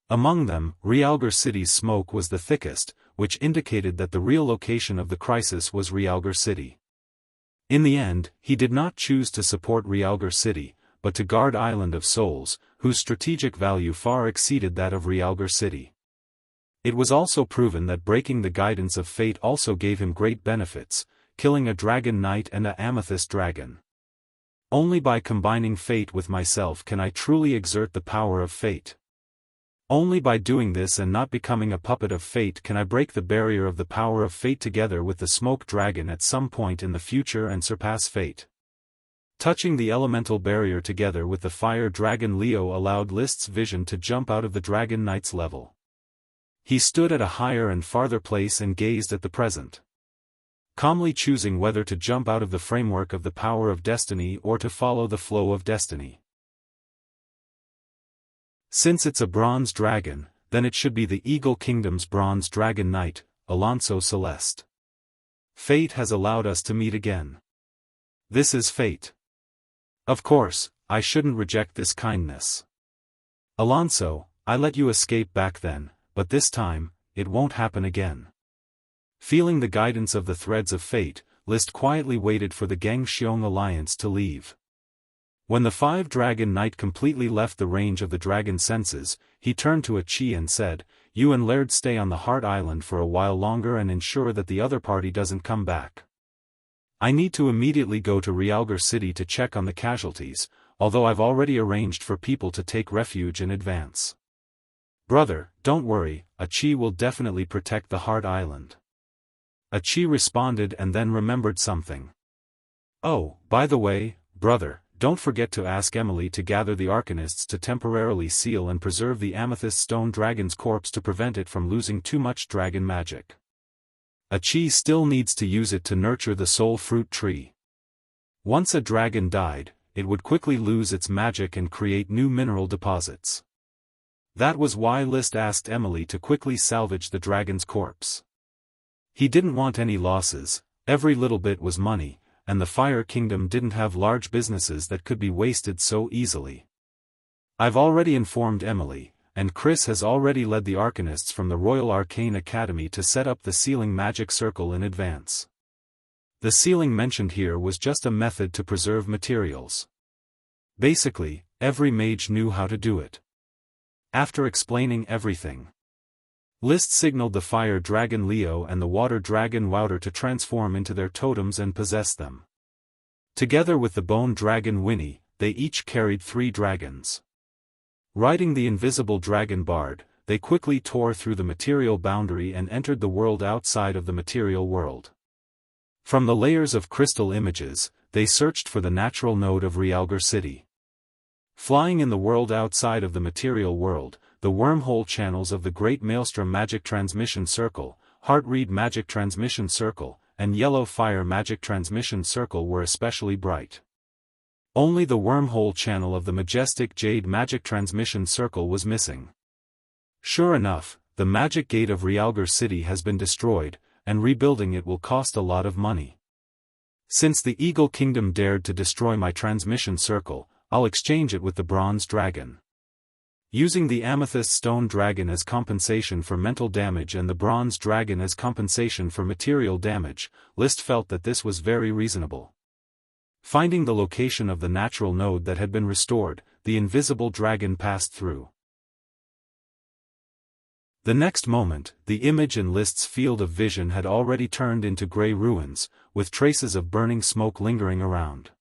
Among them, Realgar City's smoke was the thickest, which indicated that the real location of the crisis was Realgar City. In the end, he did not choose to support Realgar City, but to guard Island of Souls, whose strategic value far exceeded that of Realgar City. It was also proven that breaking the guidance of fate also gave him great benefits, killing a dragon knight and a amethyst dragon. Only by combining fate with myself can I truly exert the power of fate. Only by doing this and not becoming a puppet of fate can I break the barrier of the power of fate together with the smoke dragon at some point in the future and surpass fate. Touching the elemental barrier together with the fire dragon Leo allowed List's vision to jump out of the dragon knight's level. He stood at a higher and farther place and gazed at the present, calmly choosing whether to jump out of the framework of the power of destiny or to follow the flow of destiny. Since it's a bronze dragon, then it should be the Eagle Kingdom's bronze dragon knight, Alonso Celeste. Fate has allowed us to meet again. This is fate. Of course, I shouldn't reject this kindness. Alonso, I let you escape back then, but this time, it won't happen again. Feeling the guidance of the threads of fate, List quietly waited for the Gangxiong alliance to leave. When the 5-dragon knight completely left the range of the dragon senses, he turned to Achi and said, "You and Laird stay on the Heart Island for a while longer and ensure that the other party doesn't come back. I need to immediately go to Realgar City to check on the casualties, although I've already arranged for people to take refuge in advance." "Brother, don't worry, Achi will definitely protect the Heart Island." Achi responded and then remembered something. "Oh, by the way, brother, don't forget to ask Emily to gather the Arcanists to temporarily seal and preserve the Amethyst Stone Dragon's corpse to prevent it from losing too much dragon magic. Achi still needs to use it to nurture the soul fruit tree. Once a dragon died, it would quickly lose its magic and create new mineral deposits." That was why List asked Emily to quickly salvage the dragon's corpse. He didn't want any losses, every little bit was money, and the Fire Kingdom didn't have large businesses that could be wasted so easily. "I've already informed Emily, and Chris has already led the Arcanists from the Royal Arcane Academy to set up the sealing magic circle in advance." The sealing mentioned here was just a method to preserve materials. Basically, every mage knew how to do it. After explaining everything, List signaled the fire dragon Leo and the water dragon Wouter to transform into their totems and possess them. Together with the bone dragon Winnie, they each carried 3 dragons. Riding the invisible dragon bard, they quickly tore through the material boundary and entered the world outside of the material world. From the layers of crystal images, they searched for the natural node of Realgar City. Flying in the world outside of the material world, the wormhole channels of the Great Maelstrom Magic Transmission Circle, Heartreed Magic Transmission Circle, and Yellow Fire Magic Transmission Circle were especially bright. Only the wormhole channel of the Majestic Jade Magic Transmission Circle was missing. Sure enough, the magic gate of Realgar City has been destroyed, and rebuilding it will cost a lot of money. Since the Eagle Kingdom dared to destroy my transmission circle, I'll exchange it with the Bronze Dragon. Using the Amethyst Stone Dragon as compensation for mental damage and the Bronze Dragon as compensation for material damage, List felt that this was very reasonable. Finding the location of the natural node that had been restored, the invisible dragon passed through. The next moment, the image in List's field of vision had already turned into grey ruins, with traces of burning smoke lingering around.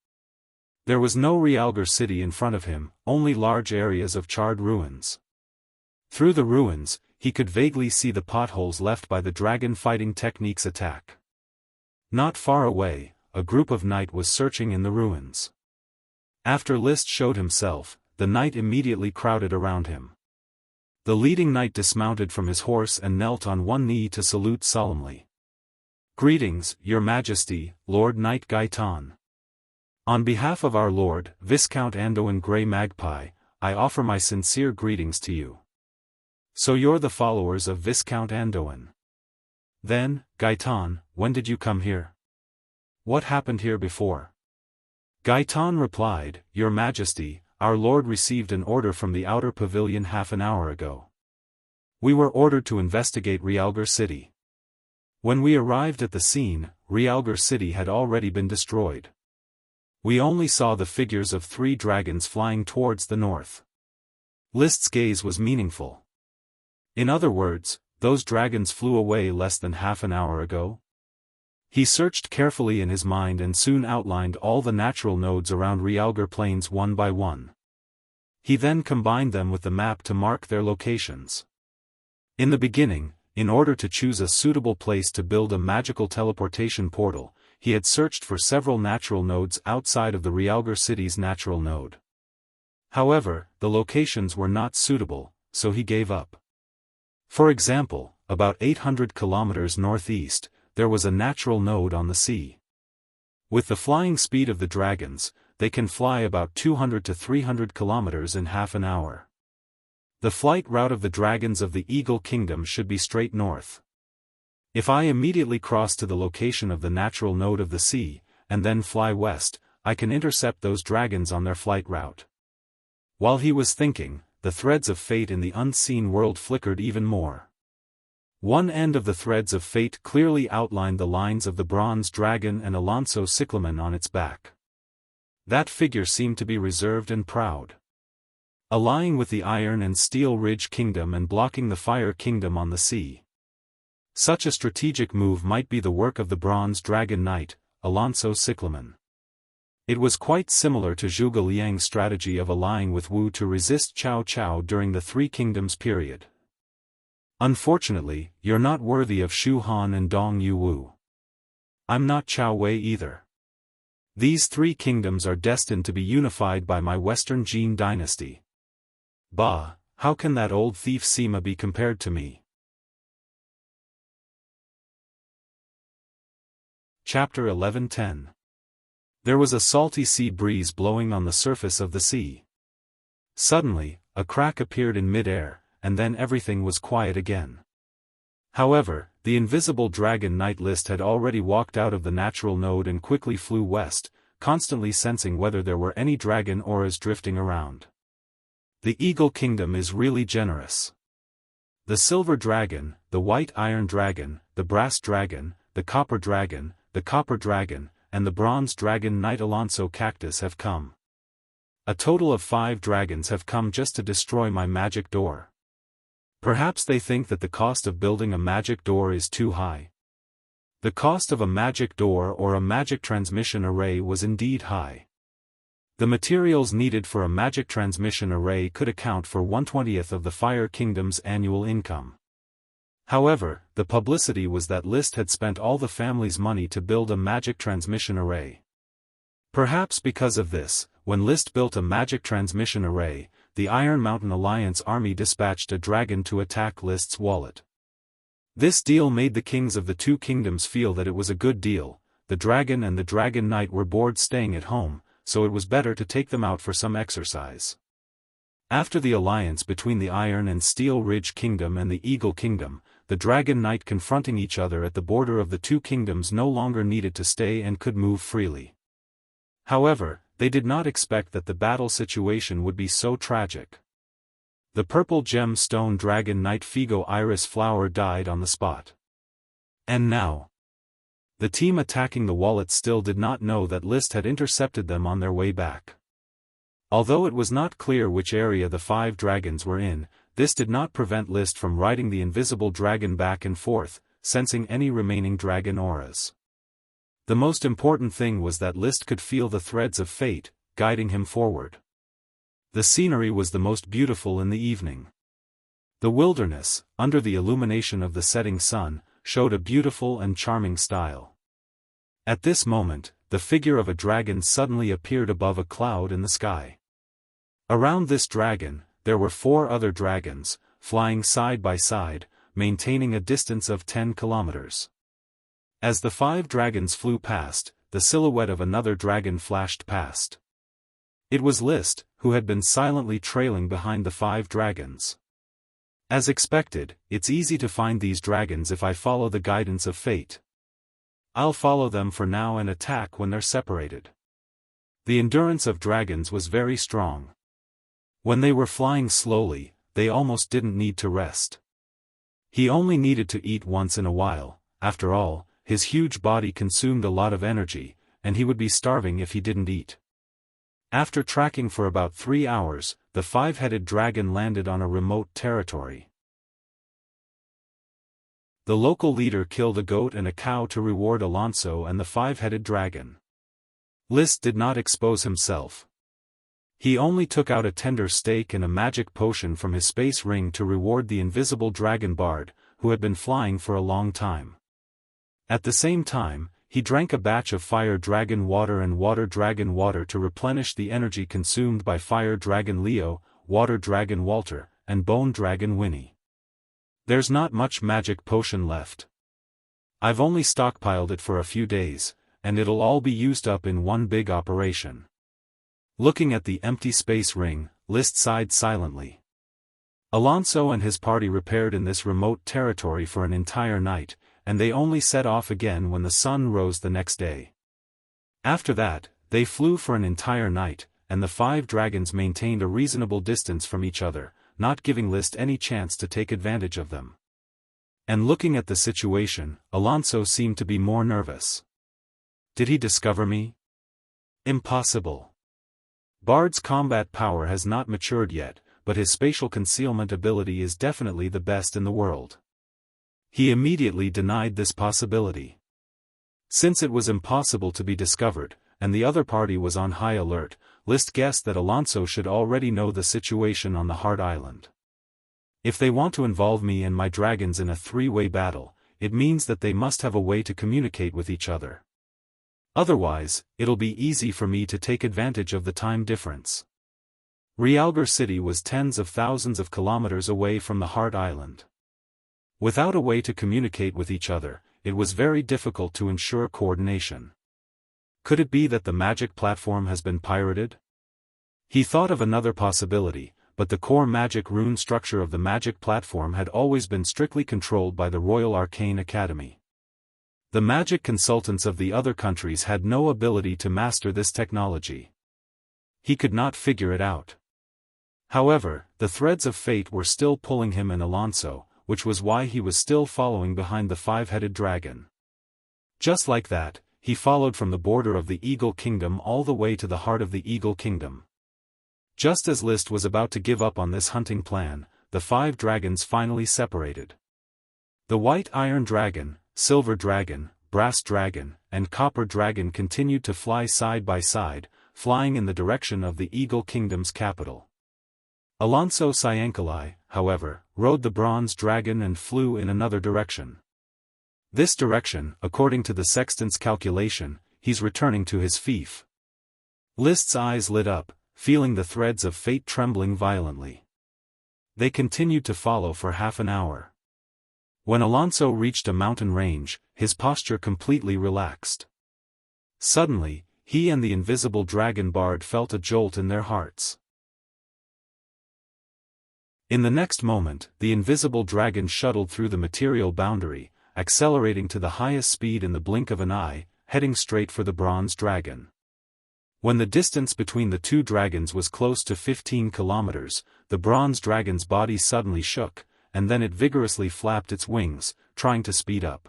There was no Realgar City in front of him, only large areas of charred ruins. Through the ruins, he could vaguely see the potholes left by the dragon fighting technique's attack. Not far away, a group of knight was searching in the ruins. After List showed himself, the knight immediately crowded around him. The leading knight dismounted from his horse and knelt on one knee to salute solemnly. "Greetings, Your Majesty, Lord Knight Gaetan. On behalf of our Lord, Viscount Andoin Grey Magpie, I offer my sincere greetings to you. So you're the followers of Viscount Andoin. Then, Gaetan, when did you come here? What happened here before?" Gaetan replied, "Your Majesty, our Lord received an order from the outer pavilion half an hour ago. We were ordered to investigate Realgar City. When we arrived at the scene, Realgar City had already been destroyed. We only saw the figures of 3 dragons flying towards the north." List's gaze was meaningful. In other words, those dragons flew away less than half an hour ago? He searched carefully in his mind and soon outlined all the natural nodes around Realgar Plains one by one. He then combined them with the map to mark their locations. In the beginning, in order to choose a suitable place to build a magical teleportation portal, he had searched for several natural nodes outside of the Realgar City's natural node. However, the locations were not suitable, so he gave up. For example, about 800 kilometers northeast, there was a natural node on the sea. With the flying speed of the dragons, they can fly about 200 to 300 kilometers in half an hour. The flight route of the dragons of the Eagle Kingdom should be straight north. If I immediately cross to the location of the natural node of the sea, and then fly west, I can intercept those dragons on their flight route. While he was thinking, the threads of fate in the unseen world flickered even more. One end of the threads of fate clearly outlined the lines of the bronze dragon and Alonso Cyclamen on its back. That figure seemed to be reserved and proud. Allying with the Iron and Steel Ridge Kingdom and blocking the Fire Kingdom on the sea. Such a strategic move might be the work of the Bronze Dragon Knight, Alonso Cyclamen. It was quite similar to Zhuge Liang's strategy of allying with Wu to resist Cao Cao during the Three Kingdoms period. Unfortunately, you're not worthy of Shu Han and Dong Yu Wu. I'm not Cao Wei either. These 3 kingdoms are destined to be unified by my Western Jin dynasty. Bah, how can that old thief Sima be compared to me? Chapter 11:10. There was a salty sea breeze blowing on the surface of the sea. Suddenly, a crack appeared in mid-air, and then everything was quiet again. However, the invisible dragon Knight List had already walked out of the natural node and quickly flew west, constantly sensing whether there were any dragon auras drifting around. The Eagle Kingdom is really generous. The Silver Dragon, the White Iron Dragon, the Brass Dragon, the Copper Dragon, and the Bronze Dragon Knight Alonso Cactus have come. A total of 5 dragons have come just to destroy my magic door. Perhaps they think that the cost of building a magic door is too high. The cost of a magic door or a magic transmission array was indeed high. The materials needed for a magic transmission array could account for 1/20th of the Fire Kingdom's annual income. However, the publicity was that List had spent all the family's money to build a magic transmission array. Perhaps because of this, when List built a magic transmission array, the Iron Mountain Alliance army dispatched a dragon to attack List's wallet. This deal made the kings of the two kingdoms feel that it was a good deal. The dragon and the dragon knight were bored staying at home, so it was better to take them out for some exercise. After the alliance between the Iron and Steel Ridge Kingdom and the Eagle Kingdom, the Dragon Knight confronting each other at the border of the two kingdoms no longer needed to stay and could move freely. However, they did not expect that the battle situation would be so tragic. The purple gem stone Dragon Knight Figo Iris Flower died on the spot. And now, the team attacking the wallet still did not know that List had intercepted them on their way back. Although it was not clear which area the 5 dragons were in, this did not prevent List from riding the invisible dragon back and forth, sensing any remaining dragon auras. The most important thing was that List could feel the threads of fate, guiding him forward. The scenery was the most beautiful in the evening. The wilderness, under the illumination of the setting sun, showed a beautiful and charming style. At this moment, the figure of a dragon suddenly appeared above a cloud in the sky. Around this dragon, there were 4 other dragons, flying side by side, maintaining a distance of 10 kilometers. As the 5 dragons flew past, the silhouette of another dragon flashed past. It was List, who had been silently trailing behind the 5 dragons. As expected, it's easy to find these dragons if I follow the guidance of fate. I'll follow them for now and attack when they're separated. The endurance of dragons was very strong. When they were flying slowly, they almost didn't need to rest. He only needed to eat once in a while. After all, his huge body consumed a lot of energy, and he would be starving if he didn't eat. After tracking for about 3 hours, the 5-headed dragon landed on a remote territory. The local leader killed a goat and a cow to reward Alonso and the 5-headed dragon. List did not expose himself. He only took out a tender steak and a magic potion from his space ring to reward the invisible dragon bard, who had been flying for a long time. At the same time, he drank a batch of fire dragon water and water dragon water to replenish the energy consumed by fire dragon Leo, water dragon Walter, and bone dragon Winnie. There's not much magic potion left. I've only stockpiled it for a few days, and it'll all be used up in one big operation. Looking at the empty space ring, List sighed silently. Alonso and his party repaired in this remote territory for an entire night, and they only set off again when the sun rose the next day. After that, they flew for an entire night, and the 5 dragons maintained a reasonable distance from each other, not giving List any chance to take advantage of them. And looking at the situation, Alonso seemed to be more nervous. Did he discover me? Impossible. Bard's combat power has not matured yet, but his spatial concealment ability is definitely the best in the world. He immediately denied this possibility. Since it was impossible to be discovered, and the other party was on high alert, List guessed that Alonso should already know the situation on the Heart Island. If they want to involve me and my dragons in a 3-way battle, it means that they must have a way to communicate with each other. Otherwise, it'll be easy for me to take advantage of the time difference. Realgar City was tens of thousands of kilometers away from the Heart Island. Without a way to communicate with each other, it was very difficult to ensure coordination. Could it be that the magic platform has been pirated? He thought of another possibility, but the core magic rune structure of the magic platform had always been strictly controlled by the Royal Arcane Academy. The magic consultants of the other countries had no ability to master this technology. He could not figure it out. However, the threads of fate were still pulling him and Alonso, which was why he was still following behind the 5-headed dragon. Just like that, he followed from the border of the Eagle Kingdom all the way to the heart of the Eagle Kingdom. Just as List was about to give up on this hunting plan, the 5 dragons finally separated. The white iron dragon, silver dragon, brass dragon, and copper dragon continued to fly side by side, flying in the direction of the Eagle Kingdom's capital. Wuxia Xianxia, however, rode the bronze dragon and flew in another direction. This direction, according to the sextant's calculation, he's returning to his fief. List's eyes lit up, feeling the threads of fate trembling violently. They continued to follow for half an hour. When Alonso reached a mountain range, his posture completely relaxed. Suddenly, he and the invisible dragon bard felt a jolt in their hearts. In the next moment, the invisible dragon shuttled through the material boundary, accelerating to the highest speed in the blink of an eye, heading straight for the bronze dragon. When the distance between the two dragons was close to 15 kilometers, the bronze dragon's body suddenly shook, and then it vigorously flapped its wings, trying to speed up.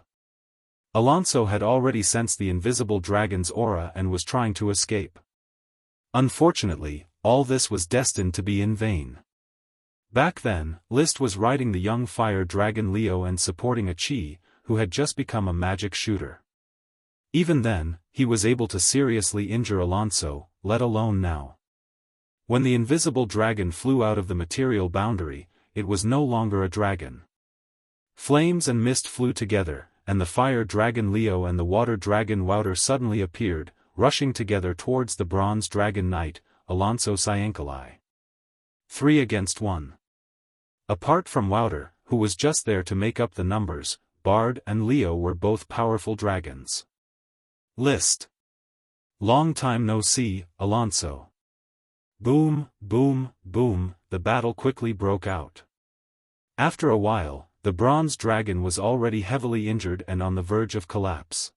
Alonso had already sensed the invisible dragon's aura and was trying to escape. Unfortunately, all this was destined to be in vain. Back then, List was riding the young fire dragon Leo and supporting a Chi, who had just become a magic shooter. Even then, he was able to seriously injure Alonso, let alone now. When the invisible dragon flew out of the material boundary, it was no longer a dragon. Flames and mist flew together, and the fire dragon Leo and the water dragon Wouter suddenly appeared, rushing together towards the bronze dragon knight, Alonso Xianxia. 3 against 1. Apart from Wouter, who was just there to make up the numbers, Bard and Leo were both powerful dragons. List. Long time no see, Alonso. Boom, boom, boom, the battle quickly broke out. After a while, the bronze dragon was already heavily injured and on the verge of collapse.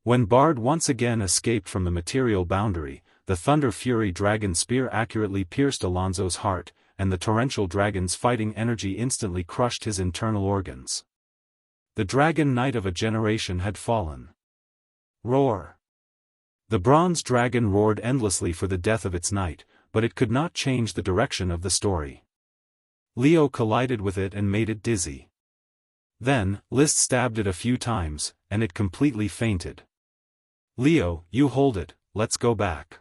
When Bard once again escaped from the material boundary, the Thunder Fury dragon spear accurately pierced Alonso's heart, and the torrential dragon's fighting energy instantly crushed his internal organs. The dragon knight of a generation had fallen. Roar! The bronze dragon roared endlessly for the death of its knight, but it could not change the direction of the story. Leo collided with it and made it dizzy. Then, List stabbed it a few times, and it completely fainted. Leo, you hold it, let's go back.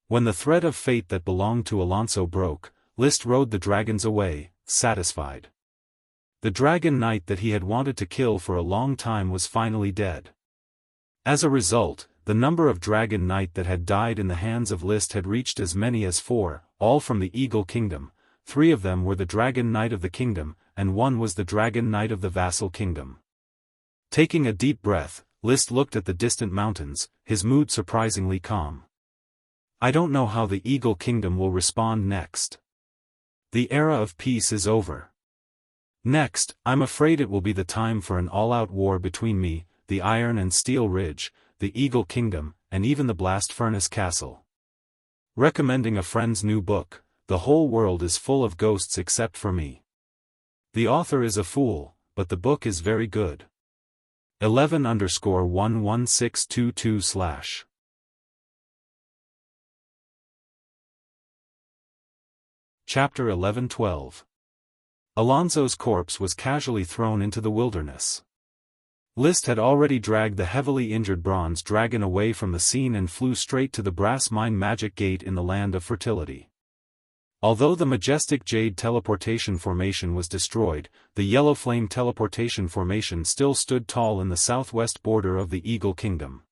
When the thread of fate that belonged to Alonso broke, List rode the dragons away, satisfied. The dragon knight that he had wanted to kill for a long time was finally dead. As a result, the number of dragon knight that had died in the hands of List had reached as many as 4, all from the Eagle Kingdom. 3 of them were the dragon knight of the kingdom, and 1 was the dragon knight of the vassal kingdom. Taking a deep breath, List looked at the distant mountains, his mood surprisingly calm. I don't know how the Eagle Kingdom will respond next. The era of peace is over. Next, I'm afraid it will be the time for an all-out war between me, the Iron and Steel Ridge, the Eagle Kingdom, and even the Blast Furnace Castle. Recommending a friend's new book, The Whole World is Full of Ghosts Except for Me. The author is a fool, but the book is very good. 11_11622/ Chapter 11:12. Alonso's corpse was casually thrown into the wilderness. List had already dragged the heavily injured bronze dragon away from the scene and flew straight to the brass mine magic gate in the land of fertility. Although the majestic jade teleportation formation was destroyed, the yellow flame teleportation formation still stood tall in the southwest border of the Eagle Kingdom.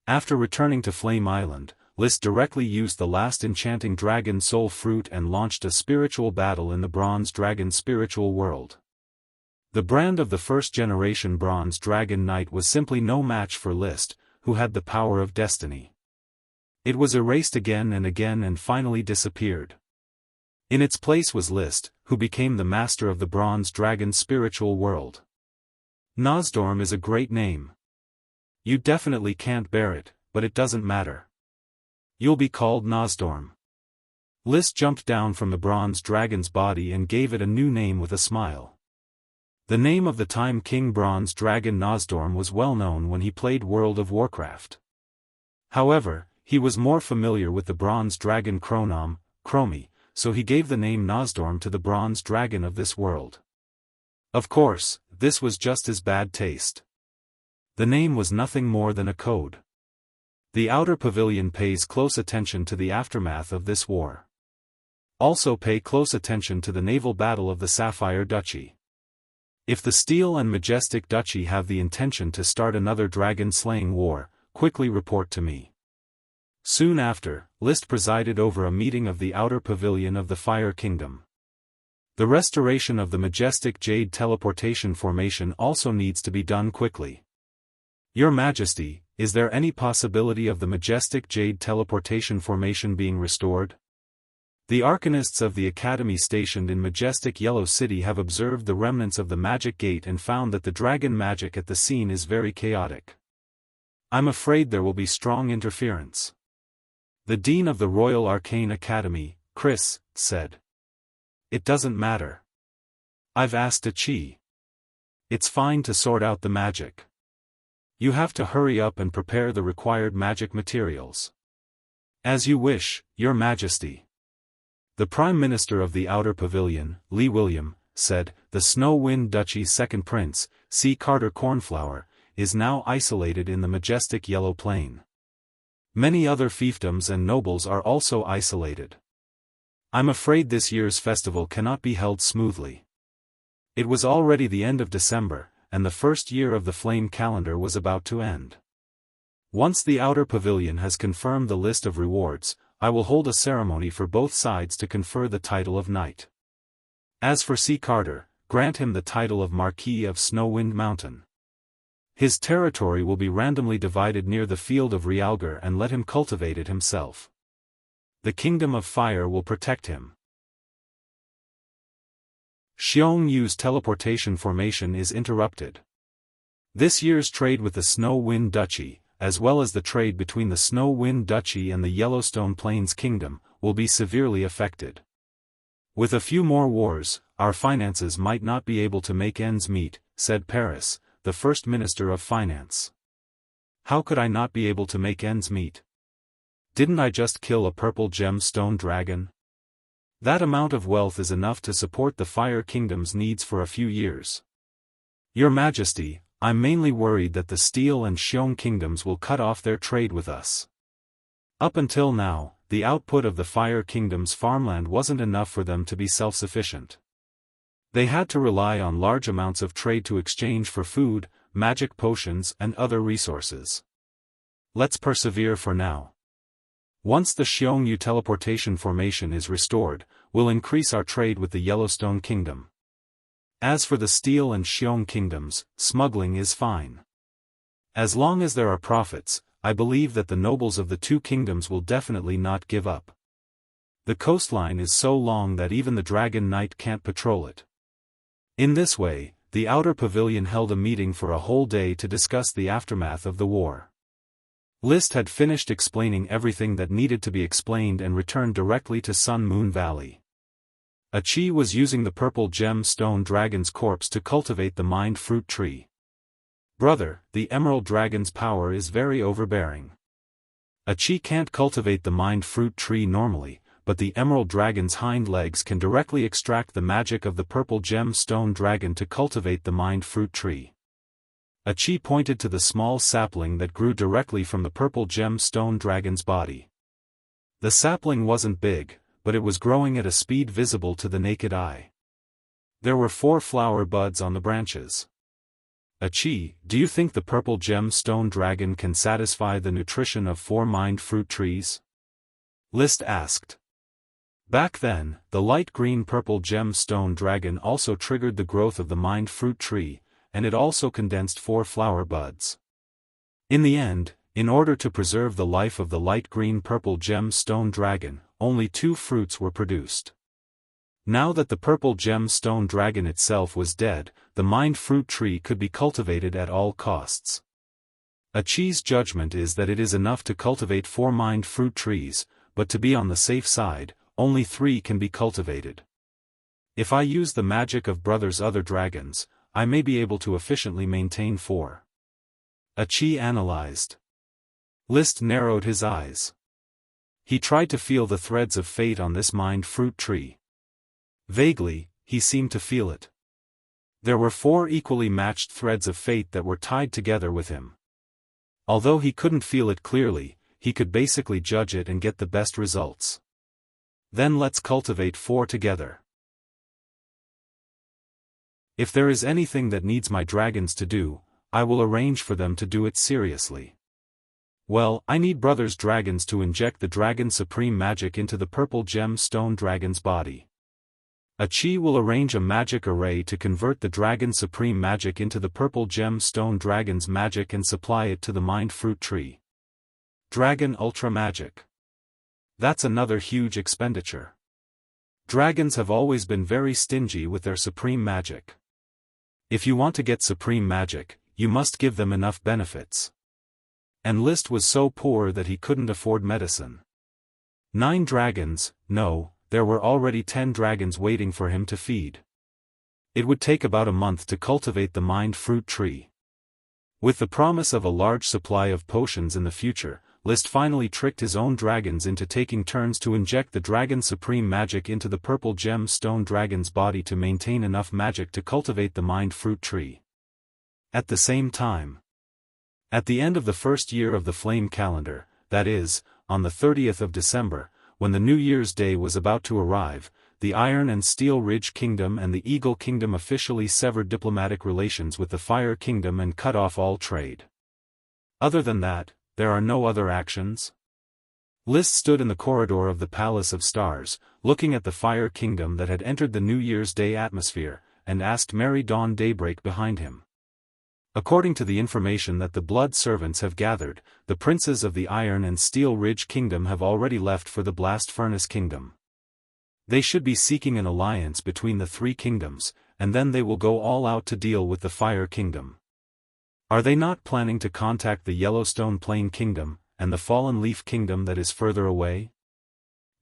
After returning to Flame Island, List directly used the last enchanting dragon soul fruit and launched a spiritual battle in the bronze dragon spiritual world. The brand of the first-generation bronze dragon knight was simply no match for List, who had the power of destiny. It was erased again and finally disappeared. In its place was List, who became the master of the bronze dragon spiritual world. Nosdorm is a great name. You definitely can't bear it, but it doesn't matter. You'll be called Nosdorm. List jumped down from the bronze dragon's body and gave it a new name with a smile. The name of the Time King bronze dragon Nosdorm was well known when he played World of Warcraft. However, he was more familiar with the bronze dragon Chromie, so he gave the name Nosdorm to the bronze dragon of this world. Of course, this was just his bad taste. The name was nothing more than a code. The outer pavilion pays close attention to the aftermath of this war. Also pay close attention to the naval battle of the Sapphire Duchy. If the Steel and Majestic Duchy have the intention to start another dragon-slaying war, quickly report to me. Soon after, List presided over a meeting of the outer pavilion of the Fire Kingdom. The restoration of the majestic jade teleportation formation also needs to be done quickly. Your Majesty, is there any possibility of the majestic jade teleportation formation being restored? The arcanists of the Academy stationed in Majestic Yellow City have observed the remnants of the magic gate and found that the dragon magic at the scene is very chaotic. I'm afraid there will be strong interference. The Dean of the Royal Arcane Academy, Chris, said. It doesn't matter. I've asked Chi. It's fine to sort out the magic. You have to hurry up and prepare the required magic materials. As you wish, Your Majesty. The Prime Minister of the Outer Pavilion, Lee William, said, the Snow Wind Duchy's second prince, C. Carter Cornflower, is now isolated in the majestic Yellow Plain. Many other fiefdoms and nobles are also isolated. I'm afraid this year's festival cannot be held smoothly. It was already the end of December, and the first year of the Flame Calendar was about to end. Once the Outer Pavilion has confirmed the list of rewards, I will hold a ceremony for both sides to confer the title of Knight. As for C. Carter, grant him the title of Marquis of Snowwind Mountain. His territory will be randomly divided near the field of Realgar and let him cultivate it himself. The Kingdom of Fire will protect him. Xiangyu's teleportation formation is interrupted. This year's trade with the Snow Wind Duchy, as well as the trade between the Snow Wind Duchy and the Yellowstone Plains Kingdom, will be severely affected. With a few more wars, our finances might not be able to make ends meet, said Paris, the First Minister of Finance. How could I not be able to make ends meet? Didn't I just kill a purple gemstone dragon? That amount of wealth is enough to support the Fire Kingdom's needs for a few years. Your Majesty, I'm mainly worried that the Steel and Xiong Kingdoms will cut off their trade with us. Up until now, the output of the Fire Kingdom's farmland wasn't enough for them to be self-sufficient. They had to rely on large amounts of trade to exchange for food, magic potions and other resources. Let's persevere for now. Once the Xiongyu teleportation formation is restored, we'll increase our trade with the Yellowstone Kingdom. As for the Steel and Xiong Kingdoms, smuggling is fine. As long as there are profits, I believe that the nobles of the two kingdoms will definitely not give up. The coastline is so long that even the Dragon Knight can't patrol it. In this way, the Outer Pavilion held a meeting for a whole day to discuss the aftermath of the war. List had finished explaining everything that needed to be explained and returned directly to Sun Moon Valley. Chi was using the purple gem stone dragon's corpse to cultivate the mind fruit tree. Brother, the emerald dragon's power is very overbearing. Chi can't cultivate the mind fruit tree normally, but the emerald dragon's hind legs can directly extract the magic of the purple gem stone dragon to cultivate the mind fruit tree. Chi pointed to the small sapling that grew directly from the purple gem stone dragon's body. The sapling wasn't big, but it was growing at a speed visible to the naked eye. There were 4 flower buds on the branches. Chi, do you think the purple gem stone dragon can satisfy the nutrition of 4 mind fruit trees? List asked. Back then, the light green purple gem stone dragon also triggered the growth of the mind fruit tree, and it also condensed 4 flower buds. In the end, in order to preserve the life of the light green purple gem stone dragon, only 2 fruits were produced. Now that the purple gem stone dragon itself was dead, the mind fruit tree could be cultivated at all costs. Chi's judgment is that it is enough to cultivate 4 mind fruit trees, but to be on the safe side, only 3 can be cultivated. If I use the magic of Brother's other dragons, I may be able to efficiently maintain 4. Chi analyzed. List narrowed his eyes. He tried to feel the threads of fate on this mind fruit tree. Vaguely, he seemed to feel it. There were 4 equally matched threads of fate that were tied together with him. Although he couldn't feel it clearly, he could basically judge it and get the best results. Then let's cultivate 4 together. If there is anything that needs my dragons to do, I will arrange for them to do it seriously. Well, I need brother's dragons to inject the dragon's supreme magic into the purple gem stone dragon's body. A chi will arrange a magic array to convert the dragon's supreme magic into the purple gem stone dragon's magic and supply it to the mind fruit tree. Dragon ultra magic. That's another huge expenditure. Dragons have always been very stingy with their supreme magic. If you want to get supreme magic, you must give them enough benefits. And List was so poor that he couldn't afford medicine. 9 dragons, no, there were already 10 dragons waiting for him to feed. It would take about a month to cultivate the mind fruit tree. With the promise of a large supply of potions in the future, List finally tricked his own dragons into taking turns to inject the dragon's supreme magic into the purple gem stone dragon's body to maintain enough magic to cultivate the mind fruit tree. At the same time, at the end of the first year of the flame calendar, that is, on the 30th of December, when the New Year's Day was about to arrive, the Iron and Steel Ridge Kingdom and the Eagle Kingdom officially severed diplomatic relations with the Fire Kingdom and cut off all trade. Other than that, there are no other actions. List stood in the corridor of the Palace of Stars, looking at the Fire Kingdom that had entered the New Year's Day atmosphere, and asked Merry Dawn Daybreak behind him. According to the information that the blood servants have gathered, the princes of the Iron and Steel Ridge Kingdom have already left for the Blast Furnace Kingdom. They should be seeking an alliance between the 3 kingdoms, and then they will go all out to deal with the Fire Kingdom. Are they not planning to contact the Yellowstone Plain Kingdom, and the Fallen Leaf Kingdom that is further away?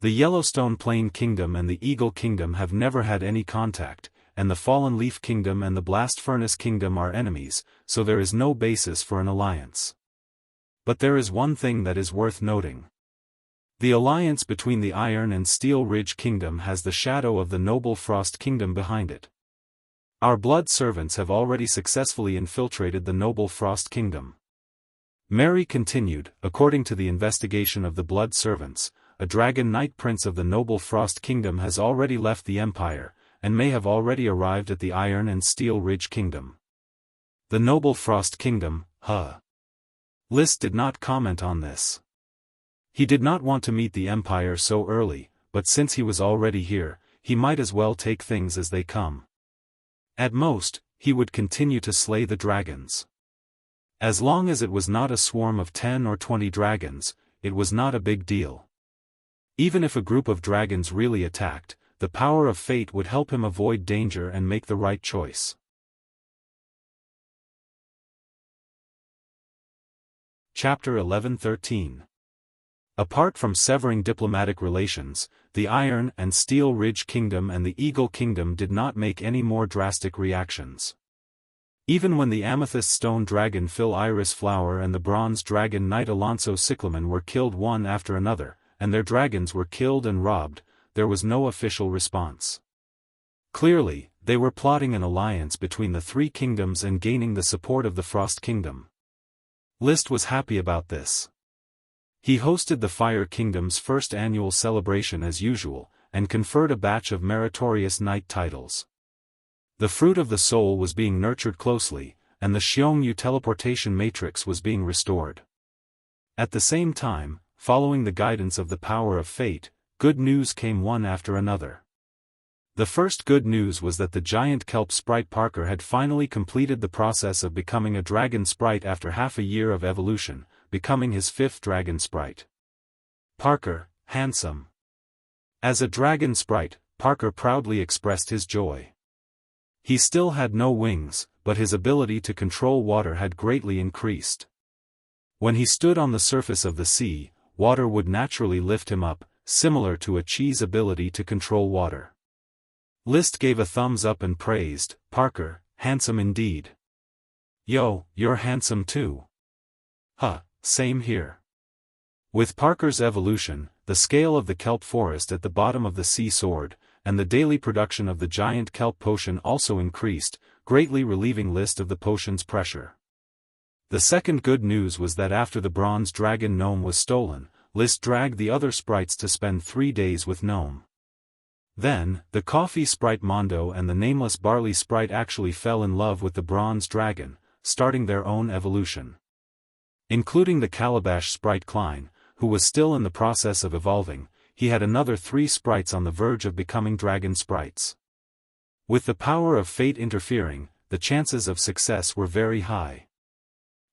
The Yellowstone Plain Kingdom and the Eagle Kingdom have never had any contact, and the Fallen Leaf Kingdom and the Blast Furnace Kingdom are enemies, so there is no basis for an alliance. But there is one thing that is worth noting. The alliance between the Iron and Steel Ridge Kingdom has the shadow of the Noble Frost Kingdom behind it. Our blood servants have already successfully infiltrated the Noble Frost Kingdom. Mary continued, according to the investigation of the blood servants, a dragon knight prince of the Noble Frost Kingdom has already left the Empire, and may have already arrived at the Iron and Steel Ridge Kingdom. The Noble Frost Kingdom, huh? List did not comment on this. He did not want to meet the Empire so early, but since he was already here, he might as well take things as they come. At most, he would continue to slay the dragons. As long as it was not a swarm of 10 or 20 dragons, it was not a big deal. Even if a group of dragons really attacked, the power of fate would help him avoid danger and make the right choice. Chapter 11-13. Apart from severing diplomatic relations, the Iron and Steel Ridge Kingdom and the Eagle Kingdom did not make any more drastic reactions. Even when the Amethyst Stone Dragon Phil Iris Flower and the Bronze Dragon Knight Alonso Cyclamen were killed one after another, and their dragons were killed and robbed, there was no official response. Clearly, they were plotting an alliance between the 3 kingdoms and gaining the support of the Frost Kingdom. List was happy about this. He hosted the Fire Kingdom's first annual celebration as usual, and conferred a batch of meritorious knight titles. The fruit of the soul was being nurtured closely, and the Xiongyu teleportation matrix was being restored. At the same time, following the guidance of the power of fate, good news came one after another. The first good news was that the giant kelp sprite Parker had finally completed the process of becoming a dragon sprite after half a year of evolution, becoming his 5th dragon sprite. Parker, handsome. As a dragon sprite, Parker proudly expressed his joy. He still had no wings, but his ability to control water had greatly increased. When he stood on the surface of the sea, water would naturally lift him up, similar to a chi's ability to control water. List gave a thumbs up and praised, Parker, handsome indeed. Yo, you're handsome too. Huh, same here. With Parker's evolution, the scale of the kelp forest at the bottom of the sea soared, and the daily production of the giant kelp potion also increased, greatly relieving List of the potion's pressure. The second good news was that after the bronze dragon gnome was stolen, List dragged the other sprites to spend 3 days with gnome. Then, the coffee sprite Mondo and the nameless barley sprite actually fell in love with the bronze dragon, starting their own evolution. Including the calabash sprite Klein, who was still in the process of evolving, he had another 3 sprites on the verge of becoming dragon sprites. With the power of fate interfering, the chances of success were very high.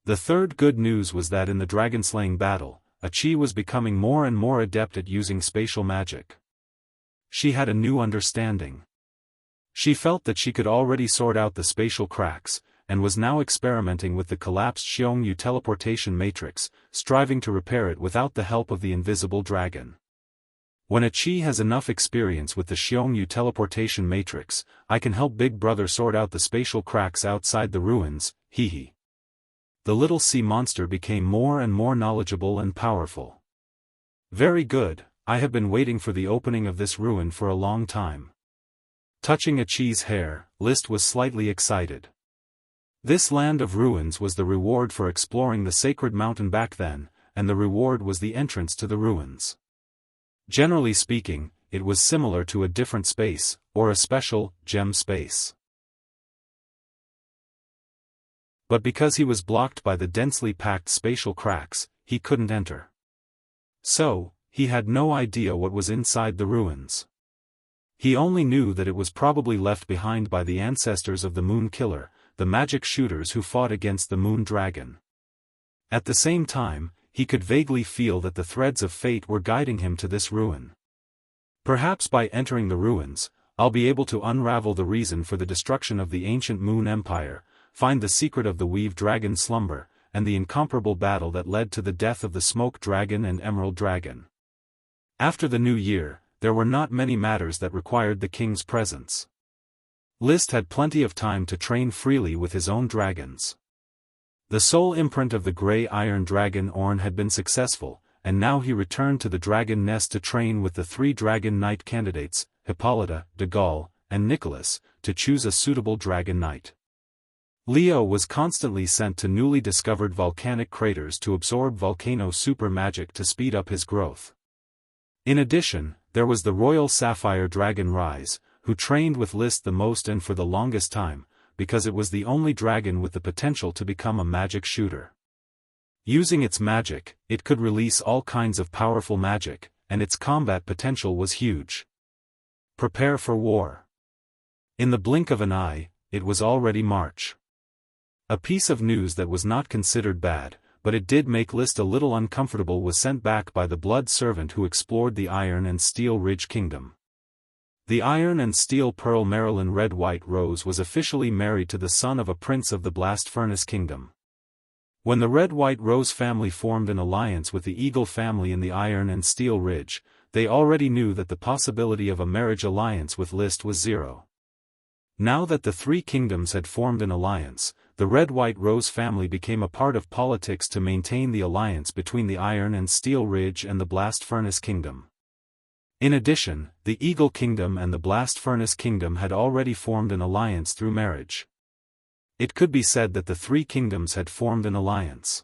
The third good news was that in the dragon-slaying battle, Achi was becoming more and more adept at using spatial magic. She had a new understanding. She felt that she could already sort out the spatial cracks, and was now experimenting with the collapsed Xiongyu teleportation matrix, striving to repair it without the help of the invisible dragon. When Achi has enough experience with the Xiongyu teleportation matrix, I can help Big Brother sort out the spatial cracks outside the ruins, hehe. The little sea monster became more and more knowledgeable and powerful. Very good, I have been waiting for the opening of this ruin for a long time. Touching Achi's hair, List was slightly excited. This land of ruins was the reward for exploring the sacred mountain back then, and the reward was the entrance to the ruins. Generally speaking, it was similar to a different space, or a special, gem space. But because he was blocked by the densely packed spatial cracks, he couldn't enter. So, he had no idea what was inside the ruins. He only knew that it was probably left behind by the ancestors of the Moon Killer, the magic shooters who fought against the Moon Dragon. At the same time, he could vaguely feel that the threads of fate were guiding him to this ruin. Perhaps by entering the ruins, I'll be able to unravel the reason for the destruction of the ancient Moon Empire, find the secret of the Weave Dragon's slumber, and the incomparable battle that led to the death of the Smoke Dragon and Emerald Dragon. After the new year, there were not many matters that required the king's presence. List had plenty of time to train freely with his own dragons. The soul imprint of the Grey Iron Dragon Orn had been successful, and now he returned to the dragon nest to train with the 3 dragon knight candidates, Hippolyta, de Gaulle, and Nicholas, to choose a suitable dragon knight. Leo was constantly sent to newly discovered volcanic craters to absorb volcano super magic to speed up his growth. In addition, there was the Royal Sapphire Dragon Rise, who trained with List the most and for the longest time, because it was the only dragon with the potential to become a magic shooter. Using its magic, it could release all kinds of powerful magic, and its combat potential was huge. Prepare for war. In the blink of an eye, it was already March. A piece of news that was not considered bad, but it did make List a little uncomfortable was sent back by the blood servant who explored the Iron and Steel Ridge Kingdom. The Iron and Steel Pearl Marilyn Red White Rose was officially married to the son of a prince of the Blast Furnace Kingdom. When the Red White Rose family formed an alliance with the Eagle family in the Iron and Steel Ridge, they already knew that the possibility of a marriage alliance with List was 0. Now that the 3 kingdoms had formed an alliance, the Red White Rose family became a part of politics to maintain the alliance between the Iron and Steel Ridge and the Blast Furnace Kingdom. In addition, the Eagle Kingdom and the Blast Furnace Kingdom had already formed an alliance through marriage. It could be said that the 3 kingdoms had formed an alliance.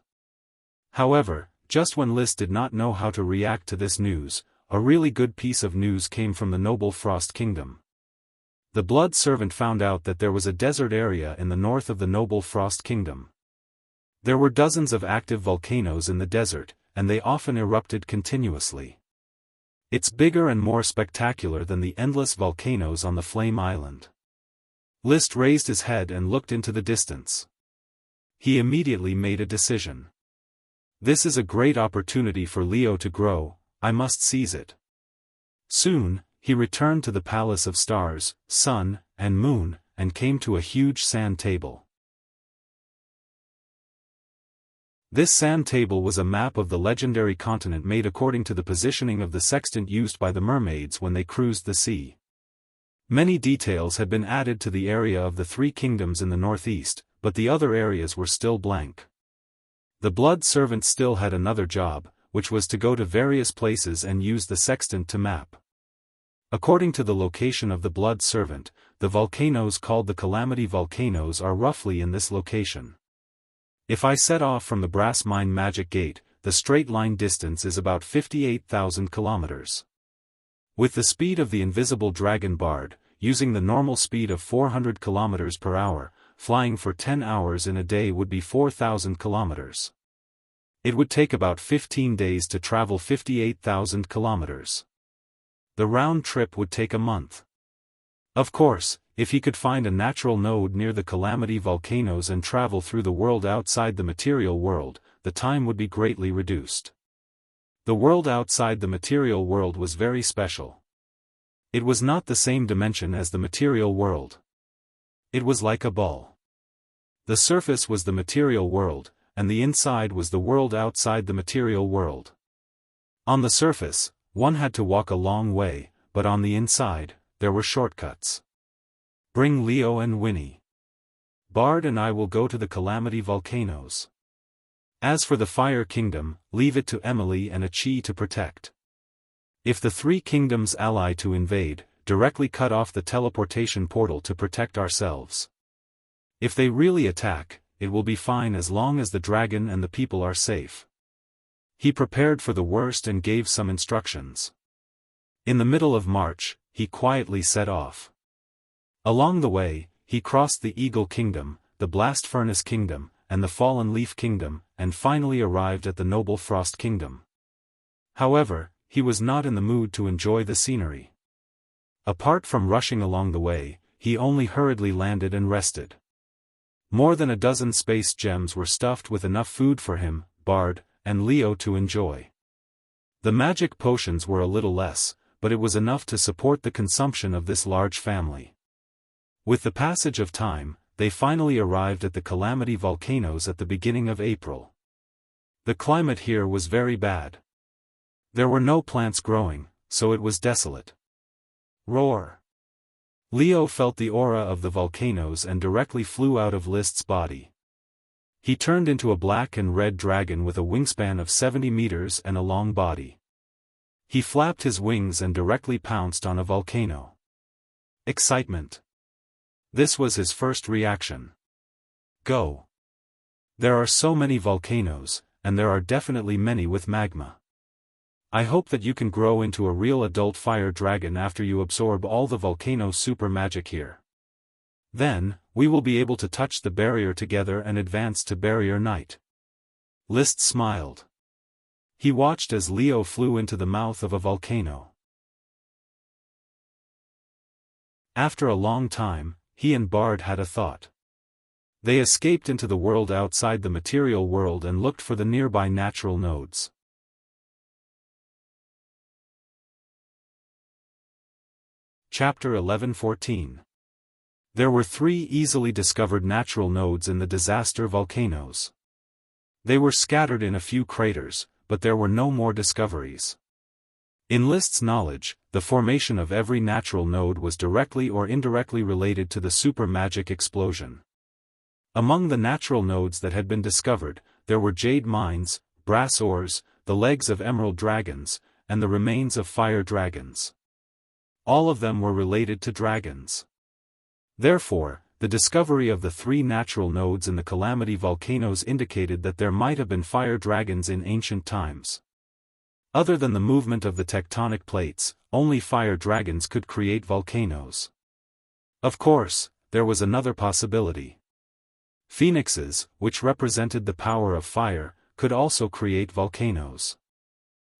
However, just when List did not know how to react to this news, a really good piece of news came from the Noble Frost Kingdom. The blood servant found out that there was a desert area in the north of the Noble Frost Kingdom. There were dozens of active volcanoes in the desert, and they often erupted continuously. It's bigger and more spectacular than the endless volcanoes on the Flame Island. List raised his head and looked into the distance. He immediately made a decision. This is a great opportunity for Leo to grow, I must seize it. Soon, he returned to the Palace of Stars, Sun, and Moon, and came to a huge sand table. This sand table was a map of the legendary continent made according to the positioning of the sextant used by the mermaids when they cruised the sea. Many details had been added to the area of the 3 kingdoms in the northeast, but the other areas were still blank. The blood servant still had another job, which was to go to various places and use the sextant to map. According to the location of the blood servant, the volcanoes called the Calamity Volcanoes are roughly in this location. If I set off from the brass mine magic gate, the straight line distance is about 58,000 kilometers. With the speed of the invisible dragon bard, using the normal speed of 400 kilometers per hour, flying for 10 hours in a day would be 4,000 kilometers. It would take about 15 days to travel 58,000 kilometers. The round trip would take a month. Of course, if he could find a natural node near the Calamity volcanoes and travel through the world outside the material world, the time would be greatly reduced. The world outside the material world was very special. It was not the same dimension as the material world. It was like a ball. The surface was the material world, and the inside was the world outside the material world. On the surface, one had to walk a long way, but on the inside, there were shortcuts. Bring Leo and Winnie. Bard and I will go to the Calamity volcanoes. As for the Fire Kingdom, leave it to Emily and Achi to protect. If the three kingdoms ally to invade, directly cut off the teleportation portal to protect ourselves. If they really attack, it will be fine as long as the dragon and the people are safe. He prepared for the worst and gave some instructions. In the middle of March, he quietly set off. Along the way, he crossed the Eagle Kingdom, the Blast Furnace Kingdom, and the Fallen Leaf Kingdom, and finally arrived at the Noble Frost Kingdom. However, he was not in the mood to enjoy the scenery. Apart from rushing along the way, he only hurriedly landed and rested. More than a dozen space gems were stuffed with enough food for him, Bard, and Leo to enjoy. The magic potions were a little less, but it was enough to support the consumption of this large family. With the passage of time, they finally arrived at the Calamity volcanoes at the beginning of April. The climate here was very bad. There were no plants growing, so it was desolate. Roar! Leo felt the aura of the volcanoes and directly flew out of List's body. He turned into a black and red dragon with a wingspan of 70 meters and a long body. He flapped his wings and directly pounced on a volcano. Excitement. This was his first reaction. Go! There are so many volcanoes, and there are definitely many with magma. I hope that you can grow into a real adult fire dragon after you absorb all the volcano super magic here. Then, we will be able to touch the barrier together and advance to Barrier Night. List smiled. He watched as Leo flew into the mouth of a volcano. After a long time, he and Bard had a thought. They escaped into the world outside the material world and looked for the nearby natural nodes. Chapter 11:14. There were 3 easily discovered natural nodes in the disaster volcanoes. They were scattered in a few craters, but there were no more discoveries. In List's knowledge, the formation of every natural node was directly or indirectly related to the super magic explosion. Among the natural nodes that had been discovered, there were jade mines, brass ores, the legs of emerald dragons, and the remains of fire dragons. All of them were related to dragons. Therefore, the discovery of the 3 natural nodes in the Calamity volcanoes indicated that there might have been fire dragons in ancient times. Other than the movement of the tectonic plates, only fire dragons could create volcanoes. Of course, there was another possibility. Phoenixes, which represented the power of fire, could also create volcanoes.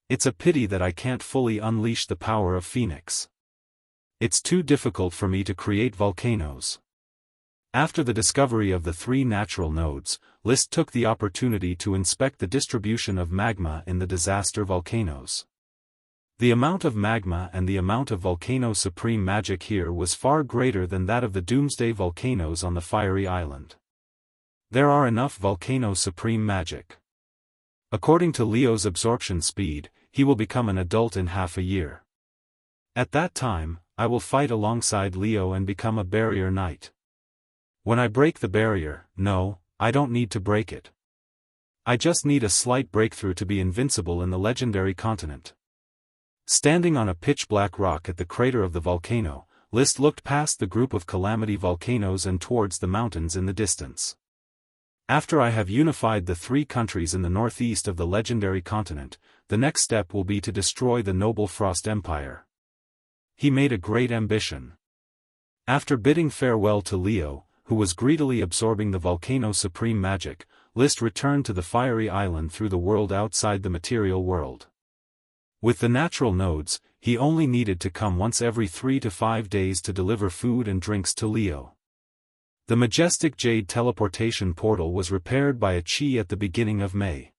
It's a pity that I can't fully unleash the power of Phoenix. It's too difficult for me to create volcanoes. After the discovery of the 3 natural nodes, List took the opportunity to inspect the distribution of magma in the disaster volcanoes. The amount of magma and the amount of volcano supreme magic here was far greater than that of the Doomsday volcanoes on the Fiery Island. There are enough volcano supreme magic. According to Leo's absorption speed, he will become an adult in half a year. At that time, I will fight alongside Leo and become a barrier knight. When I break the barrier, no, I don't need to break it. I just need a slight breakthrough to be invincible in the legendary continent. Standing on a pitch-black rock at the crater of the volcano, List looked past the group of Calamity volcanoes and towards the mountains in the distance. After I have unified the 3 countries in the northeast of the legendary continent, the next step will be to destroy the noble Frost Empire. He made a great ambition. After bidding farewell to Leo, who was greedily absorbing the volcano's supreme magic, List returned to the fiery island through the world outside the material world. With the natural nodes, he only needed to come once every 3 to 5 days to deliver food and drinks to Leo. The majestic jade teleportation portal was repaired by a chi at the beginning of May.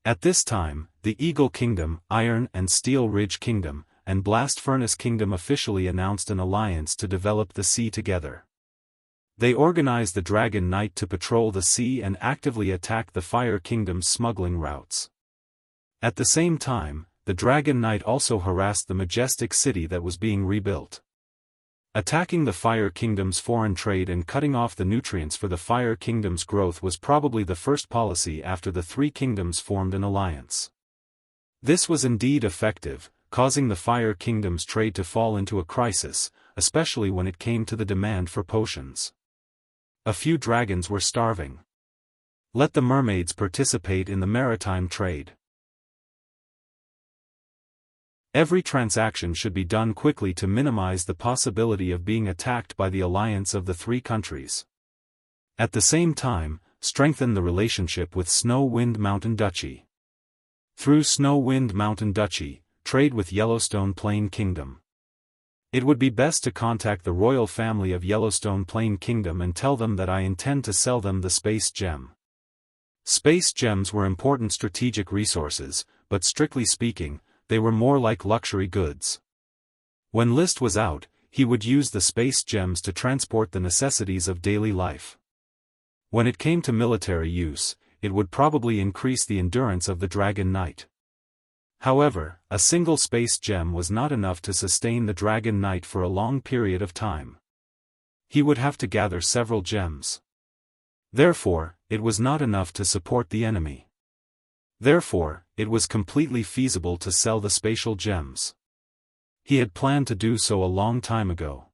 At this time, the Eagle Kingdom, Iron and Steel Ridge Kingdom, and Blast Furnace Kingdom officially announced an alliance to develop the sea together. They organized the Dragon Knight to patrol the sea and actively attack the Fire Kingdom's smuggling routes. At the same time, the Dragon Knight also harassed the majestic city that was being rebuilt. Attacking the Fire Kingdom's foreign trade and cutting off the nutrients for the Fire Kingdom's growth was probably the first policy after the 3 kingdoms formed an alliance. This was indeed effective, causing the Fire Kingdom's trade to fall into a crisis, especially when it came to the demand for potions. A few dragons were starving. Let the mermaids participate in the maritime trade. Every transaction should be done quickly to minimize the possibility of being attacked by the alliance of the 3 countries. At the same time, strengthen the relationship with Snow Wind Mountain Duchy. Through Snow Wind Mountain Duchy, trade with Yellowstone Plain Kingdom. It would be best to contact the royal family of Yellowstone Plain Kingdom and tell them that I intend to sell them the space gem. Space gems were important strategic resources, but strictly speaking, they were more like luxury goods. When List was out, he would use the space gems to transport the necessities of daily life. When it came to military use, it would probably increase the endurance of the Dragon Knight. However, a single space gem was not enough to sustain the Dragon Knight for a long period of time. He would have to gather several gems. Therefore, it was not enough to support the enemy. Therefore, it was completely feasible to sell the spatial gems. He had planned to do so a long time ago.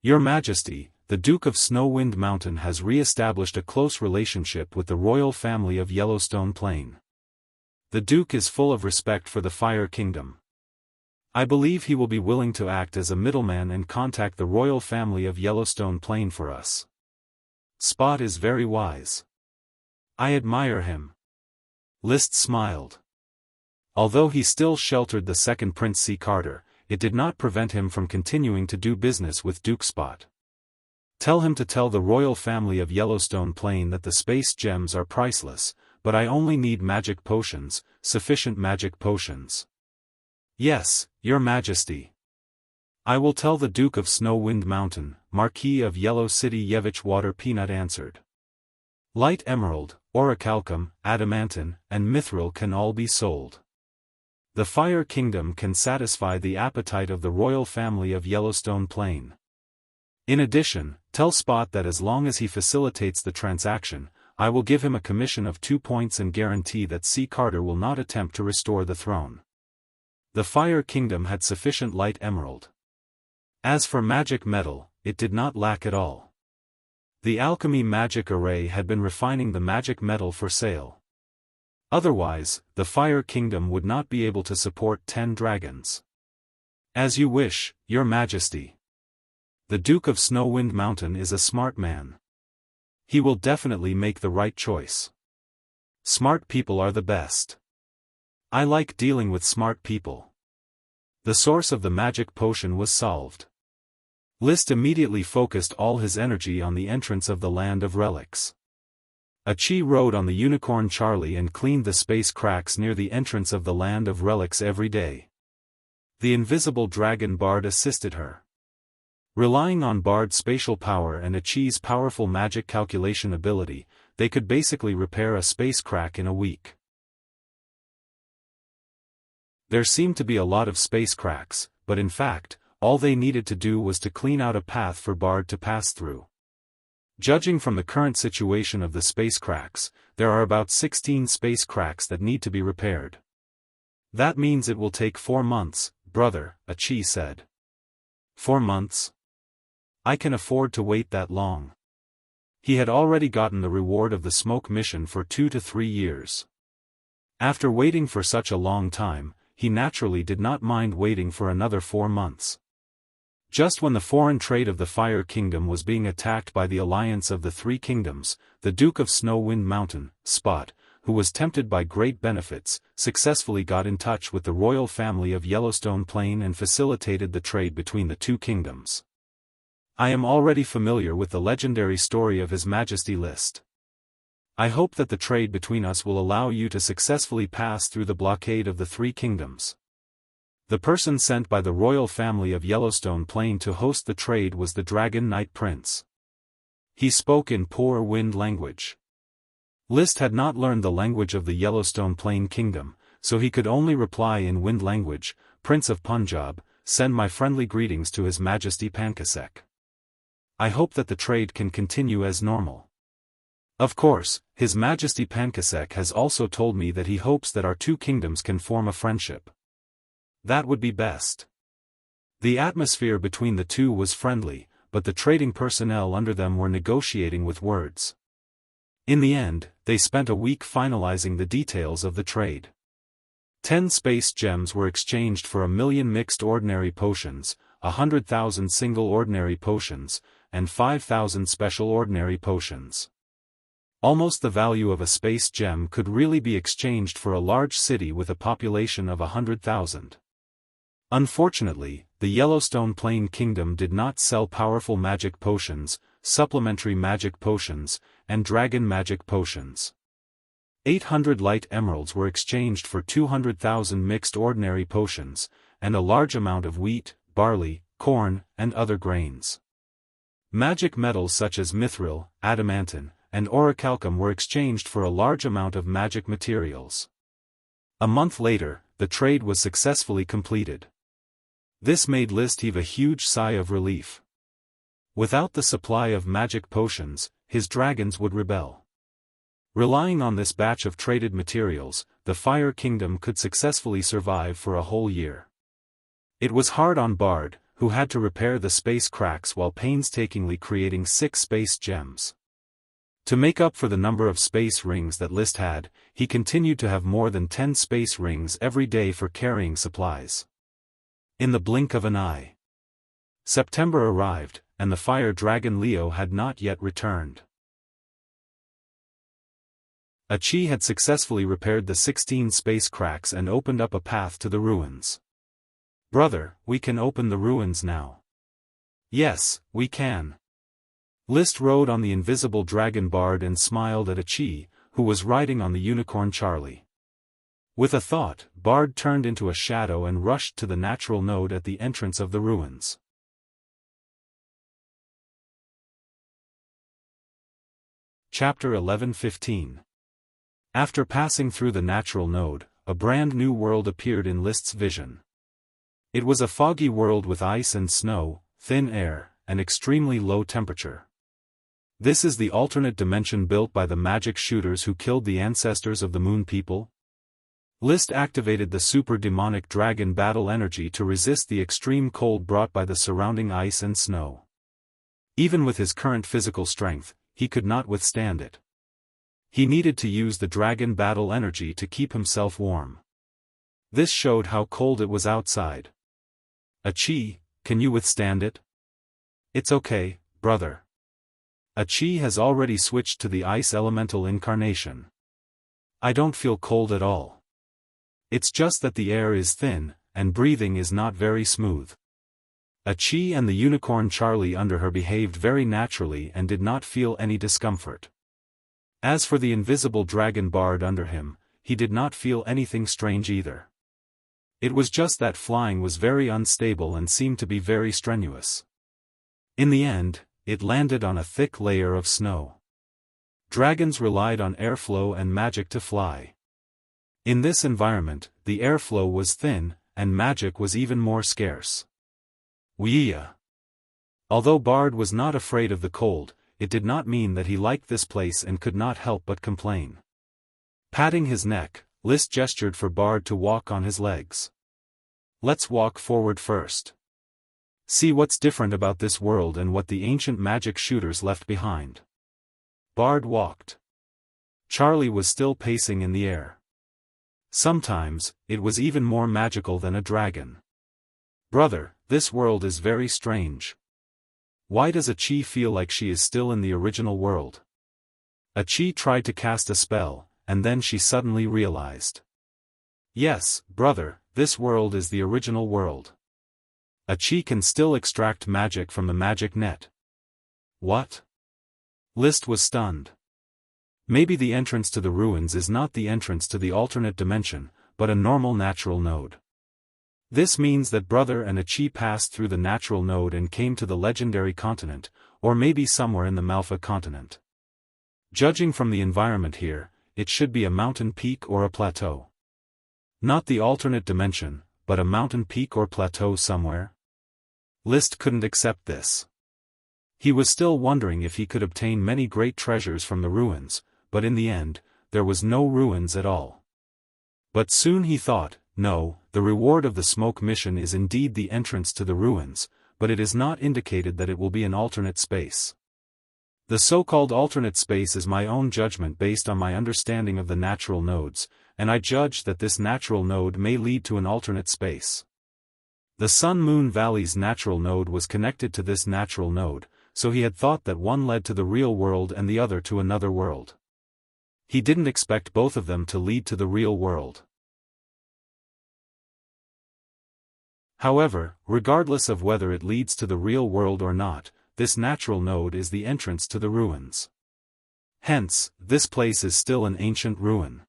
Your Majesty, the Duke of Snowwind Mountain has re-established a close relationship with the royal family of Yellowstone Plain. The Duke is full of respect for the Fire Kingdom. I believe he will be willing to act as a middleman and contact the royal family of Yellowstone Plain for us. Spot is very wise. I admire him. List smiled. Although he still sheltered the second Prince C. Carter, it did not prevent him from continuing to do business with Duke Spot. Tell him to tell the royal family of Yellowstone Plain that the space gems are priceless, but I only need magic potions, sufficient magic potions. Yes, Your Majesty. I will tell the Duke of Snowwind Mountain, Marquis of Yellow City Yevich Water Peanut answered. Light emerald, orichalcum, adamantine, and mithril can all be sold. The Fire Kingdom can satisfy the appetite of the royal family of Yellowstone Plain. In addition, tell Spot that as long as he facilitates the transaction, I will give him a commission of 2 points and guarantee that C. Carter will not attempt to restore the throne. The Fire Kingdom had sufficient light emerald. As for magic metal, it did not lack at all. The alchemy magic array had been refining the magic metal for sale. Otherwise, the Fire Kingdom would not be able to support 10 dragons. As you wish, Your Majesty. The Duke of Snowwind Mountain is a smart man. He will definitely make the right choice. Smart people are the best. I like dealing with smart people. The source of the magic potion was solved. List immediately focused all his energy on the entrance of the Land of Relics. A chi rode on the unicorn Charlie and cleaned the space cracks near the entrance of the Land of Relics every day. The invisible dragon Bard assisted her. Relying on Bard's spatial power and a chi's powerful magic calculation ability, they could basically repair a space crack in a week. There seemed to be a lot of space cracks, but in fact, all they needed to do was to clean out a path for Bard to pass through. Judging from the current situation of the space cracks, there are about 16 space cracks that need to be repaired. That means it will take 4 months, brother, a chi said. 4 months? I can afford to wait that long. He had already gotten the reward of the smoke mission for 2 to 3 years. After waiting for such a long time, he naturally did not mind waiting for another 4 months. Just when the foreign trade of the Fire Kingdom was being attacked by the alliance of the Three Kingdoms, the Duke of Snow-Wind Mountain, Spot, who was tempted by great benefits, successfully got in touch with the royal family of Yellowstone Plain and facilitated the trade between the two kingdoms. I am already familiar with the legendary story of His Majesty List. I hope that the trade between us will allow you to successfully pass through the blockade of the Three Kingdoms. The person sent by the royal family of Yellowstone Plain to host the trade was the Dragon Knight Prince. He spoke in poor Wind language. List had not learned the language of the Yellowstone Plain Kingdom, so he could only reply in Wind language, Prince of Punjab, send my friendly greetings to His Majesty Pankasek. I hope that the trade can continue as normal. Of course, His Majesty Pankasek has also told me that he hopes that our two kingdoms can form a friendship. That would be best. The atmosphere between the two was friendly, but the trading personnel under them were negotiating with words. In the end, they spent a week finalizing the details of the trade. 10 space gems were exchanged for 1,000,000 mixed ordinary potions, 100,000 single ordinary potions, and 5,000 special ordinary potions. Almost the value of a space gem could really be exchanged for a large city with a population of 100,000. Unfortunately, the Yellowstone Plain Kingdom did not sell powerful magic potions, supplementary magic potions, and dragon magic potions. 800 light emeralds were exchanged for 200,000 mixed ordinary potions, and a large amount of wheat, barley, corn, and other grains. Magic metals such as mithril, adamantine, and orichalcum were exchanged for a large amount of magic materials. A month later, the trade was successfully completed. This made List heave a huge sigh of relief. Without the supply of magic potions, his dragons would rebel. Relying on this batch of traded materials, the Fire Kingdom could successfully survive for a whole year. It was hard on Bard, who had to repair the space cracks while painstakingly creating 6 space gems. To make up for the number of space rings that List had, he continued to have more than 10 space rings every day for carrying supplies. In the blink of an eye, September arrived, and the fire dragon Leo had not yet returned. Achi had successfully repaired the 16 space cracks and opened up a path to the ruins. "Brother, we can open the ruins now." "Yes, we can." List rode on the invisible dragon Bard and smiled at Achi, who was riding on the unicorn Charlie. With a thought, Bard turned into a shadow and rushed to the natural node at the entrance of the ruins. Chapter 11:15. After passing through the natural node, a brand new world appeared in List's vision. It was a foggy world with ice and snow, thin air, and extremely low temperature. This is the alternate dimension built by the magic shooters who killed the ancestors of the Moon People? List activated the super demonic dragon battle energy to resist the extreme cold brought by the surrounding ice and snow. Even with his current physical strength, he could not withstand it. He needed to use the dragon battle energy to keep himself warm. This showed how cold it was outside. "Achi, can you withstand it?" "It's okay, brother." Achi has already switched to the ice elemental incarnation. "I don't feel cold at all. It's just that the air is thin, and breathing is not very smooth." Achi and the unicorn Charlie under her behaved very naturally and did not feel any discomfort. As for the invisible dragon Bard under him, he did not feel anything strange either. It was just that flying was very unstable and seemed to be very strenuous. In the end, it landed on a thick layer of snow. Dragons relied on airflow and magic to fly. In this environment, the airflow was thin, and magic was even more scarce. Wuxia. Although Bard was not afraid of the cold, it did not mean that he liked this place and could not help but complain. Patting his neck, List gestured for Bard to walk on his legs. "Let's walk forward first. See what's different about this world and what the ancient magic shooters left behind." Bard walked. Charlie was still pacing in the air. Sometimes, it was even more magical than a dragon. Brother, this world is very strange. Why does Achi feel like she is still in the original world? Achi tried to cast a spell, and then she suddenly realized. Yes, brother, this world is the original world. Achi can still extract magic from the magic net. What? List was stunned. Maybe the entrance to the ruins is not the entrance to the alternate dimension, but a normal natural node. This means that brother and Achi passed through the natural node and came to the legendary continent, or maybe somewhere in the Malfa continent. Judging from the environment here, it should be a mountain peak or a plateau. Not the alternate dimension, but a mountain peak or plateau somewhere? List couldn't accept this. He was still wondering if he could obtain many great treasures from the ruins, but in the end, there was no ruins at all. But soon he thought, no, the reward of the smoke mission is indeed the entrance to the ruins, but it is not indicated that it will be an alternate space. The so-called alternate space is my own judgment based on my understanding of the natural nodes, and I judge that this natural node may lead to an alternate space. The Sun-Moon Valley's natural node was connected to this natural node, so he had thought that one led to the real world and the other to another world. He didn't expect both of them to lead to the real world. However, regardless of whether it leads to the real world or not, this natural node is the entrance to the ruins. Hence, this place is still an ancient ruin.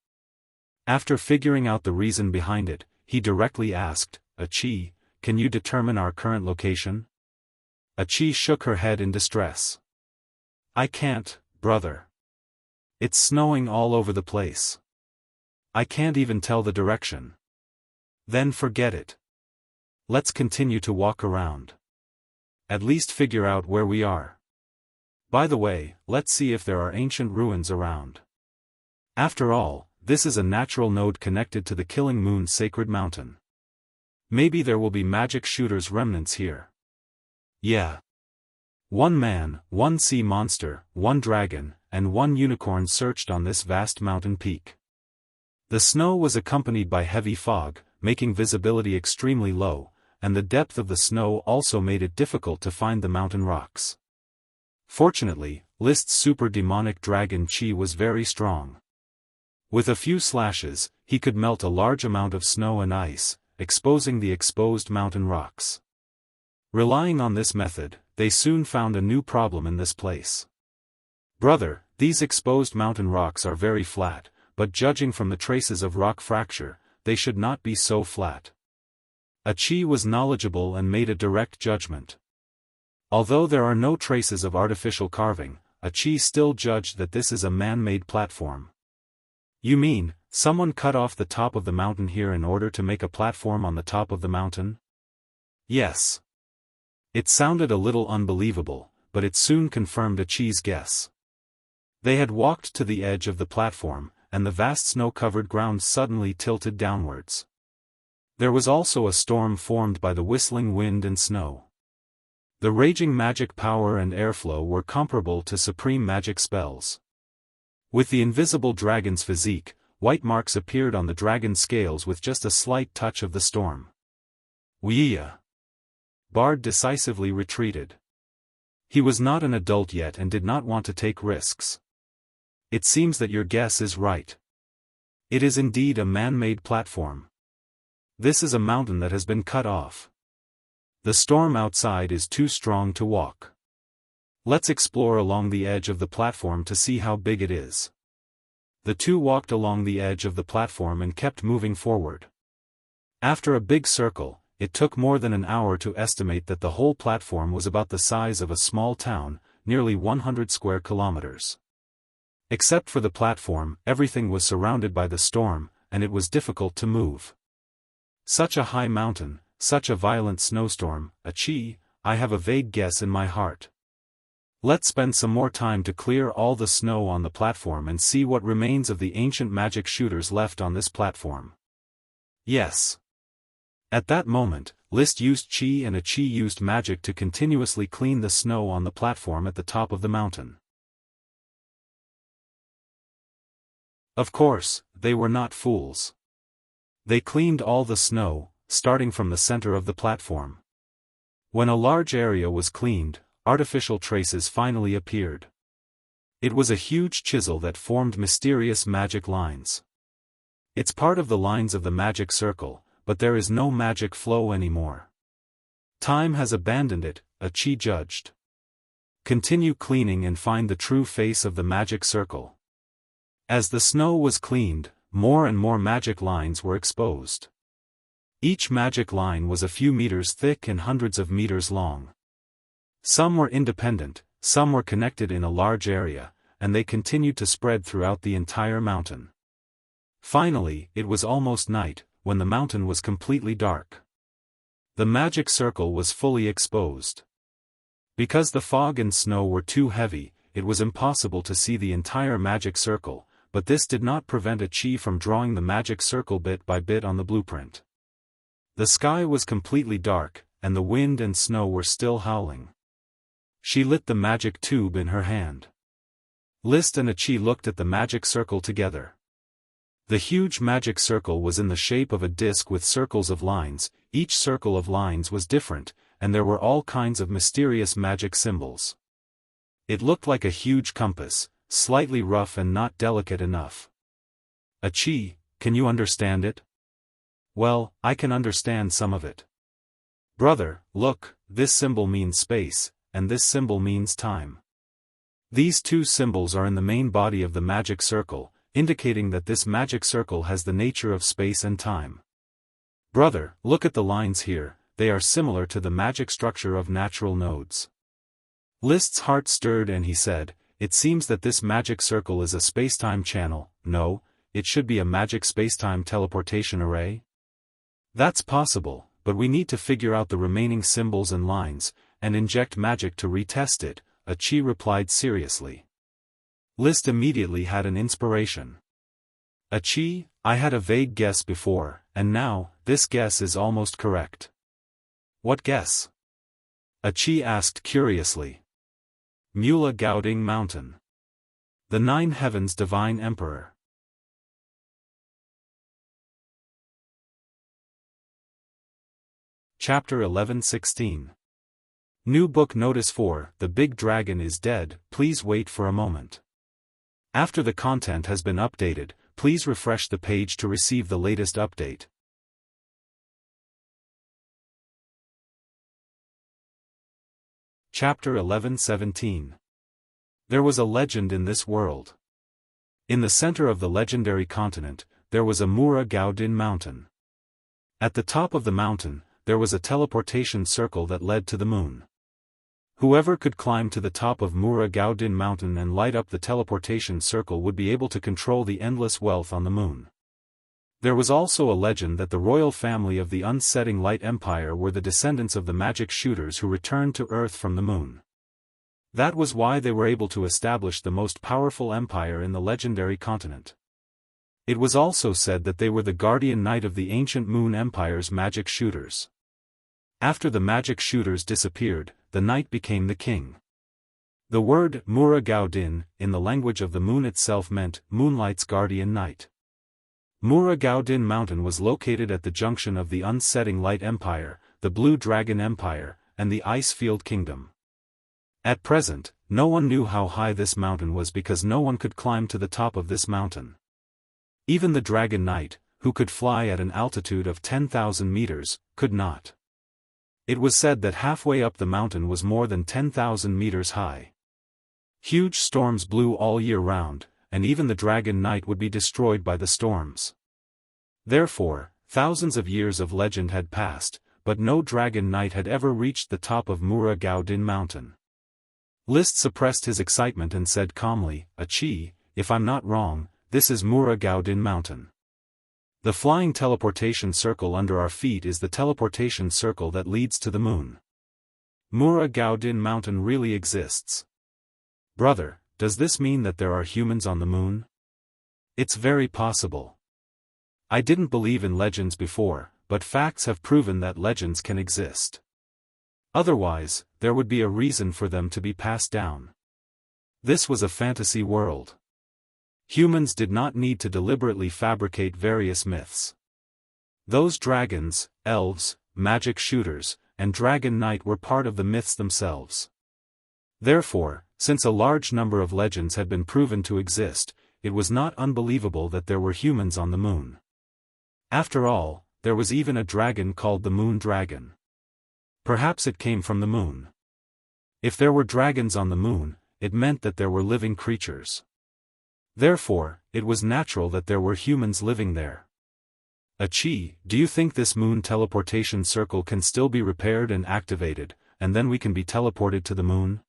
After figuring out the reason behind it, he directly asked, Achi, can you determine our current location? Achi shook her head in distress. I can't, brother. It's snowing all over the place. I can't even tell the direction. Then forget it. Let's continue to walk around. At least figure out where we are. By the way, let's see if there are ancient ruins around. After all, this is a natural node connected to the Killing Moon's sacred mountain. Maybe there will be magic shooters' remnants here. Yeah. One man, one sea monster, one dragon, and one unicorn searched on this vast mountain peak. The snow was accompanied by heavy fog, making visibility extremely low, and the depth of the snow also made it difficult to find the mountain rocks. Fortunately, List's super demonic dragon Chi was very strong. With a few slashes, he could melt a large amount of snow and ice, exposing the exposed mountain rocks. Relying on this method, they soon found a new problem in this place. Brother, these exposed mountain rocks are very flat, but judging from the traces of rock fracture, they should not be so flat. Achi was knowledgeable and made a direct judgment. Although there are no traces of artificial carving, Achi still judged that this is a man-made platform. You mean, someone cut off the top of the mountain here in order to make a platform on the top of the mountain? Yes. It sounded a little unbelievable, but it soon confirmed Achi's guess. They had walked to the edge of the platform, and the vast snow-covered ground suddenly tilted downwards. There was also a storm formed by the whistling wind and snow. The raging magic power and airflow were comparable to supreme magic spells. With the invisible dragon's physique, white marks appeared on the dragon's scales with just a slight touch of the storm. Wuxia. Bard decisively retreated. He was not an adult yet and did not want to take risks. It seems that your guess is right. It is indeed a man-made platform. This is a mountain that has been cut off. The storm outside is too strong to walk. Let's explore along the edge of the platform to see how big it is. The two walked along the edge of the platform and kept moving forward. After a big circle, it took more than an hour to estimate that the whole platform was about the size of a small town, nearly 100 square kilometers. Except for the platform, everything was surrounded by the storm, and it was difficult to move. Such a high mountain, such a violent snowstorm, Achi, I have a vague guess in my heart. Let's spend some more time to clear all the snow on the platform and see what remains of the ancient magic shooters left on this platform. Yes. At that moment, List used Chi and Achi used magic to continuously clean the snow on the platform at the top of the mountain. Of course, they were not fools. They cleaned all the snow, starting from the center of the platform. When a large area was cleaned, artificial traces finally appeared. It was a huge chisel that formed mysterious magic lines. It's part of the lines of the magic circle, but there is no magic flow anymore. Time has abandoned it, Qi judged. Continue cleaning and find the true face of the magic circle. As the snow was cleaned, more and more magic lines were exposed. Each magic line was a few meters thick and hundreds of meters long. Some were independent, some were connected in a large area, and they continued to spread throughout the entire mountain. Finally, it was almost night, when the mountain was completely dark. The magic circle was fully exposed. Because the fog and snow were too heavy, it was impossible to see the entire magic circle, but this did not prevent Qi from drawing the magic circle bit by bit on the blueprint. The sky was completely dark, and the wind and snow were still howling. She lit the magic tube in her hand. List and Qi looked at the magic circle together. The huge magic circle was in the shape of a disc with circles of lines. Each circle of lines was different, and there were all kinds of mysterious magic symbols. It looked like a huge compass, slightly rough and not delicate enough. Qi, can you understand it? Well, I can understand some of it. Brother, look, this symbol means space, and this symbol means time. These two symbols are in the main body of the magic circle, indicating that this magic circle has the nature of space and time. Brother, look at the lines here, they are similar to the magic structure of natural nodes. List's heart stirred and he said, it seems that this magic circle is a spacetime channel. No, it should be a magic spacetime teleportation array. That's possible, but we need to figure out the remaining symbols and lines, and inject magic to retest it, Qi replied seriously. List immediately had an inspiration. Qi, I had a vague guess before, and now, this guess is almost correct. What guess? Qi asked curiously. Mula Gaoding Mountain. The Nine Heavens Divine Emperor. Chapter 11:16. New Book Notice 4, The Big Dragon is Dead, please wait for a moment. After the content has been updated, please refresh the page to receive the latest update. Chapter 11:17. There was a legend in this world. In the center of the legendary continent, there was a Mura Gaodin mountain. At the top of the mountain, there was a teleportation circle that led to the moon. Whoever could climb to the top of Mura Gaodin mountain and light up the teleportation circle would be able to control the endless wealth on the moon. There was also a legend that the royal family of the Unsetting Light Empire were the descendants of the magic shooters who returned to Earth from the moon. That was why they were able to establish the most powerful empire in the legendary continent. It was also said that they were the guardian knight of the ancient Moon Empire's magic shooters. After the magic shooters disappeared, the knight became the king. The word Mura Gaodin, in the language of the moon itself meant Moonlight's guardian knight. Mura Gaodin Mountain was located at the junction of the Unsetting Light Empire, the Blue Dragon Empire, and the Ice Field Kingdom. At present, no one knew how high this mountain was because no one could climb to the top of this mountain. Even the Dragon Knight, who could fly at an altitude of 10,000 meters, could not. It was said that halfway up the mountain was more than 10,000 meters high. Huge storms blew all year round, and even the Dragon Knight would be destroyed by the storms. Therefore, thousands of years of legend had passed, but no Dragon Knight had ever reached the top of Mura Gaodin Mountain. List suppressed his excitement and said calmly, Qi, if I'm not wrong, this is Mura Gaodin Mountain. The flying teleportation circle under our feet is the teleportation circle that leads to the moon. Mura Gaodin Mountain really exists. Brother, does this mean that there are humans on the moon? It's very possible. I didn't believe in legends before, but facts have proven that legends can exist. Otherwise, there would be a reason for them to be passed down. This was a fantasy world. Humans did not need to deliberately fabricate various myths. Those dragons, elves, magic shooters, and dragon knight were part of the myths themselves. Therefore, since a large number of legends had been proven to exist, it was not unbelievable that there were humans on the moon. After all, there was even a dragon called the Moon Dragon. Perhaps it came from the moon. If there were dragons on the moon, it meant that there were living creatures. Therefore, it was natural that there were humans living there. Achi, do you think this moon teleportation circle can still be repaired and activated, and then we can be teleported to the moon?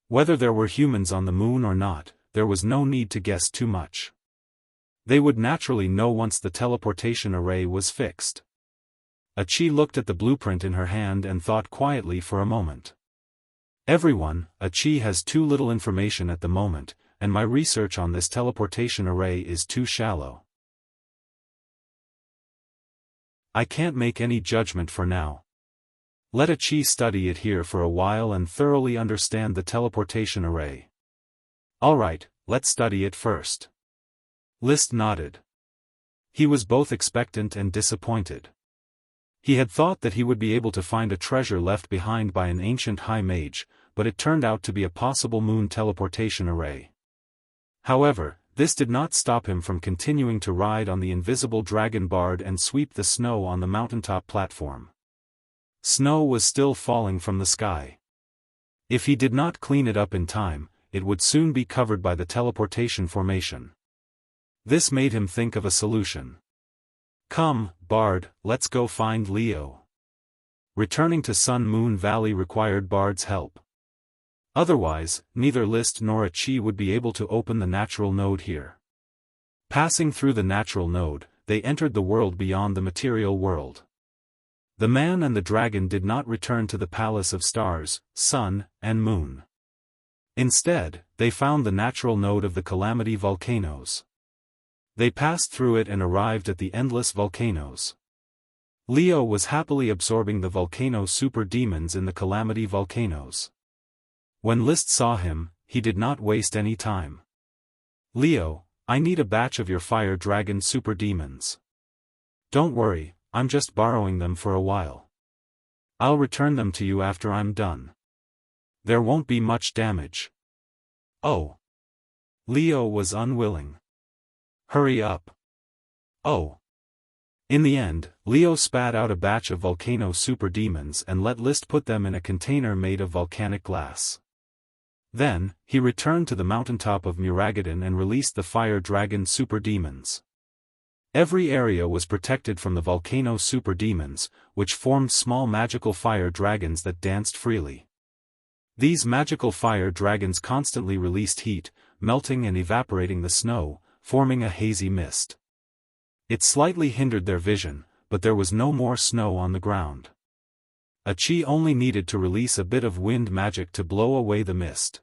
Whether there were humans on the moon or not, there was no need to guess too much. They would naturally know once the teleportation array was fixed. Achi looked at the blueprint in her hand and thought quietly for a moment. Everyone, Achi has too little information at the moment, and my research on this teleportation array is too shallow. I can't make any judgment for now. Let Achi study it here for a while and thoroughly understand the teleportation array. Alright, let's study it first. List nodded. He was both expectant and disappointed. He had thought that he would be able to find a treasure left behind by an ancient high mage, but it turned out to be a possible moon teleportation array. However, this did not stop him from continuing to ride on the invisible dragon bard and sweep the snow on the mountaintop platform. Snow was still falling from the sky. If he did not clean it up in time, it would soon be covered by the teleportation formation. This made him think of a solution. Come, Bard, let's go find Leo. Returning to Sun Moon Valley required Bard's help. Otherwise, neither List nor Achi would be able to open the natural node here. Passing through the natural node, they entered the world beyond the material world. The man and the dragon did not return to the palace of stars, sun, and moon. Instead, they found the natural node of the Calamity volcanoes. They passed through it and arrived at the endless volcanoes. Leo was happily absorbing the volcano super demons in the Calamity volcanoes. When List saw him, he did not waste any time. Leo, I need a batch of your fire dragon super demons. Don't worry, I'm just borrowing them for a while. I'll return them to you after I'm done. There won't be much damage. Oh. Leo was unwilling. Hurry up. Oh. In the end, Leo spat out a batch of volcano super demons and let List put them in a container made of volcanic glass. Then, he returned to the mountaintop of Muragadon and released the fire dragon super demons. Every area was protected from the volcano super demons, which formed small magical fire dragons that danced freely. These magical fire dragons constantly released heat, melting and evaporating the snow, forming a hazy mist. It slightly hindered their vision, but there was no more snow on the ground. Achi only needed to release a bit of wind magic to blow away the mist.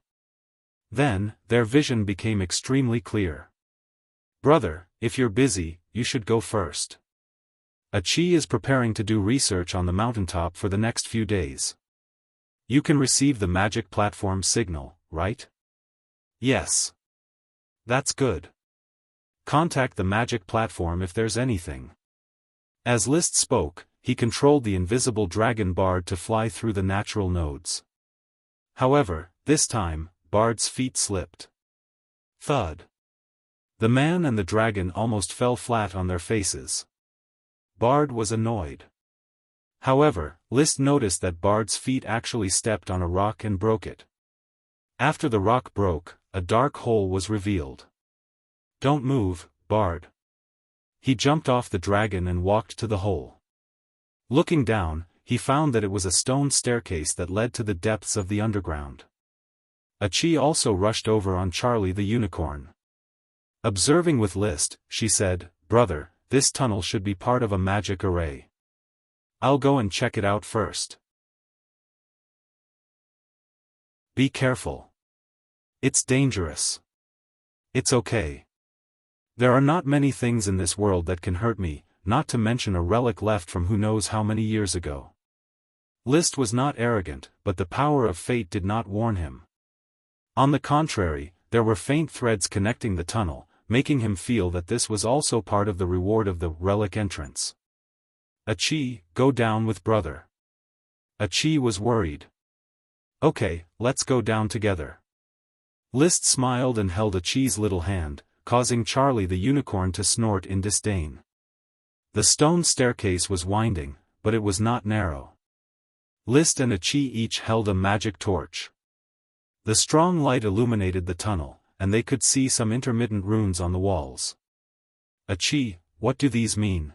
Then, their vision became extremely clear. Brother, if you're busy, you should go first. Achi is preparing to do research on the mountaintop for the next few days. You can receive the magic platform signal, right? Yes. That's good. Contact the magic platform if there's anything. As List spoke, he controlled the invisible dragon Bard to fly through the natural nodes. However, this time, Bard's feet slipped. Thud. The man and the dragon almost fell flat on their faces. Bard was annoyed. However, List noticed that Bard's feet actually stepped on a rock and broke it. After the rock broke, a dark hole was revealed. Don't move, Bard. He jumped off the dragon and walked to the hole. Looking down, he found that it was a stone staircase that led to the depths of the underground. Achi also rushed over on Charlie the unicorn. Observing with List, she said, Brother, this tunnel should be part of a magic array. I'll go and check it out first. Be careful. It's dangerous. It's okay. There are not many things in this world that can hurt me, not to mention a relic left from who knows how many years ago. List was not arrogant, but the power of fate did not warn him. On the contrary, there were faint threads connecting the tunnel, making him feel that this was also part of the reward of the relic entrance. "Achi, go down with brother." Achi was worried. "Okay, let's go down together." List smiled and held Achi's little hand, causing Charlie the unicorn to snort in disdain. The stone staircase was winding, but it was not narrow. List and Achi each held a magic torch. The strong light illuminated the tunnel, and they could see some intermittent runes on the walls. "Achi, what do these mean?"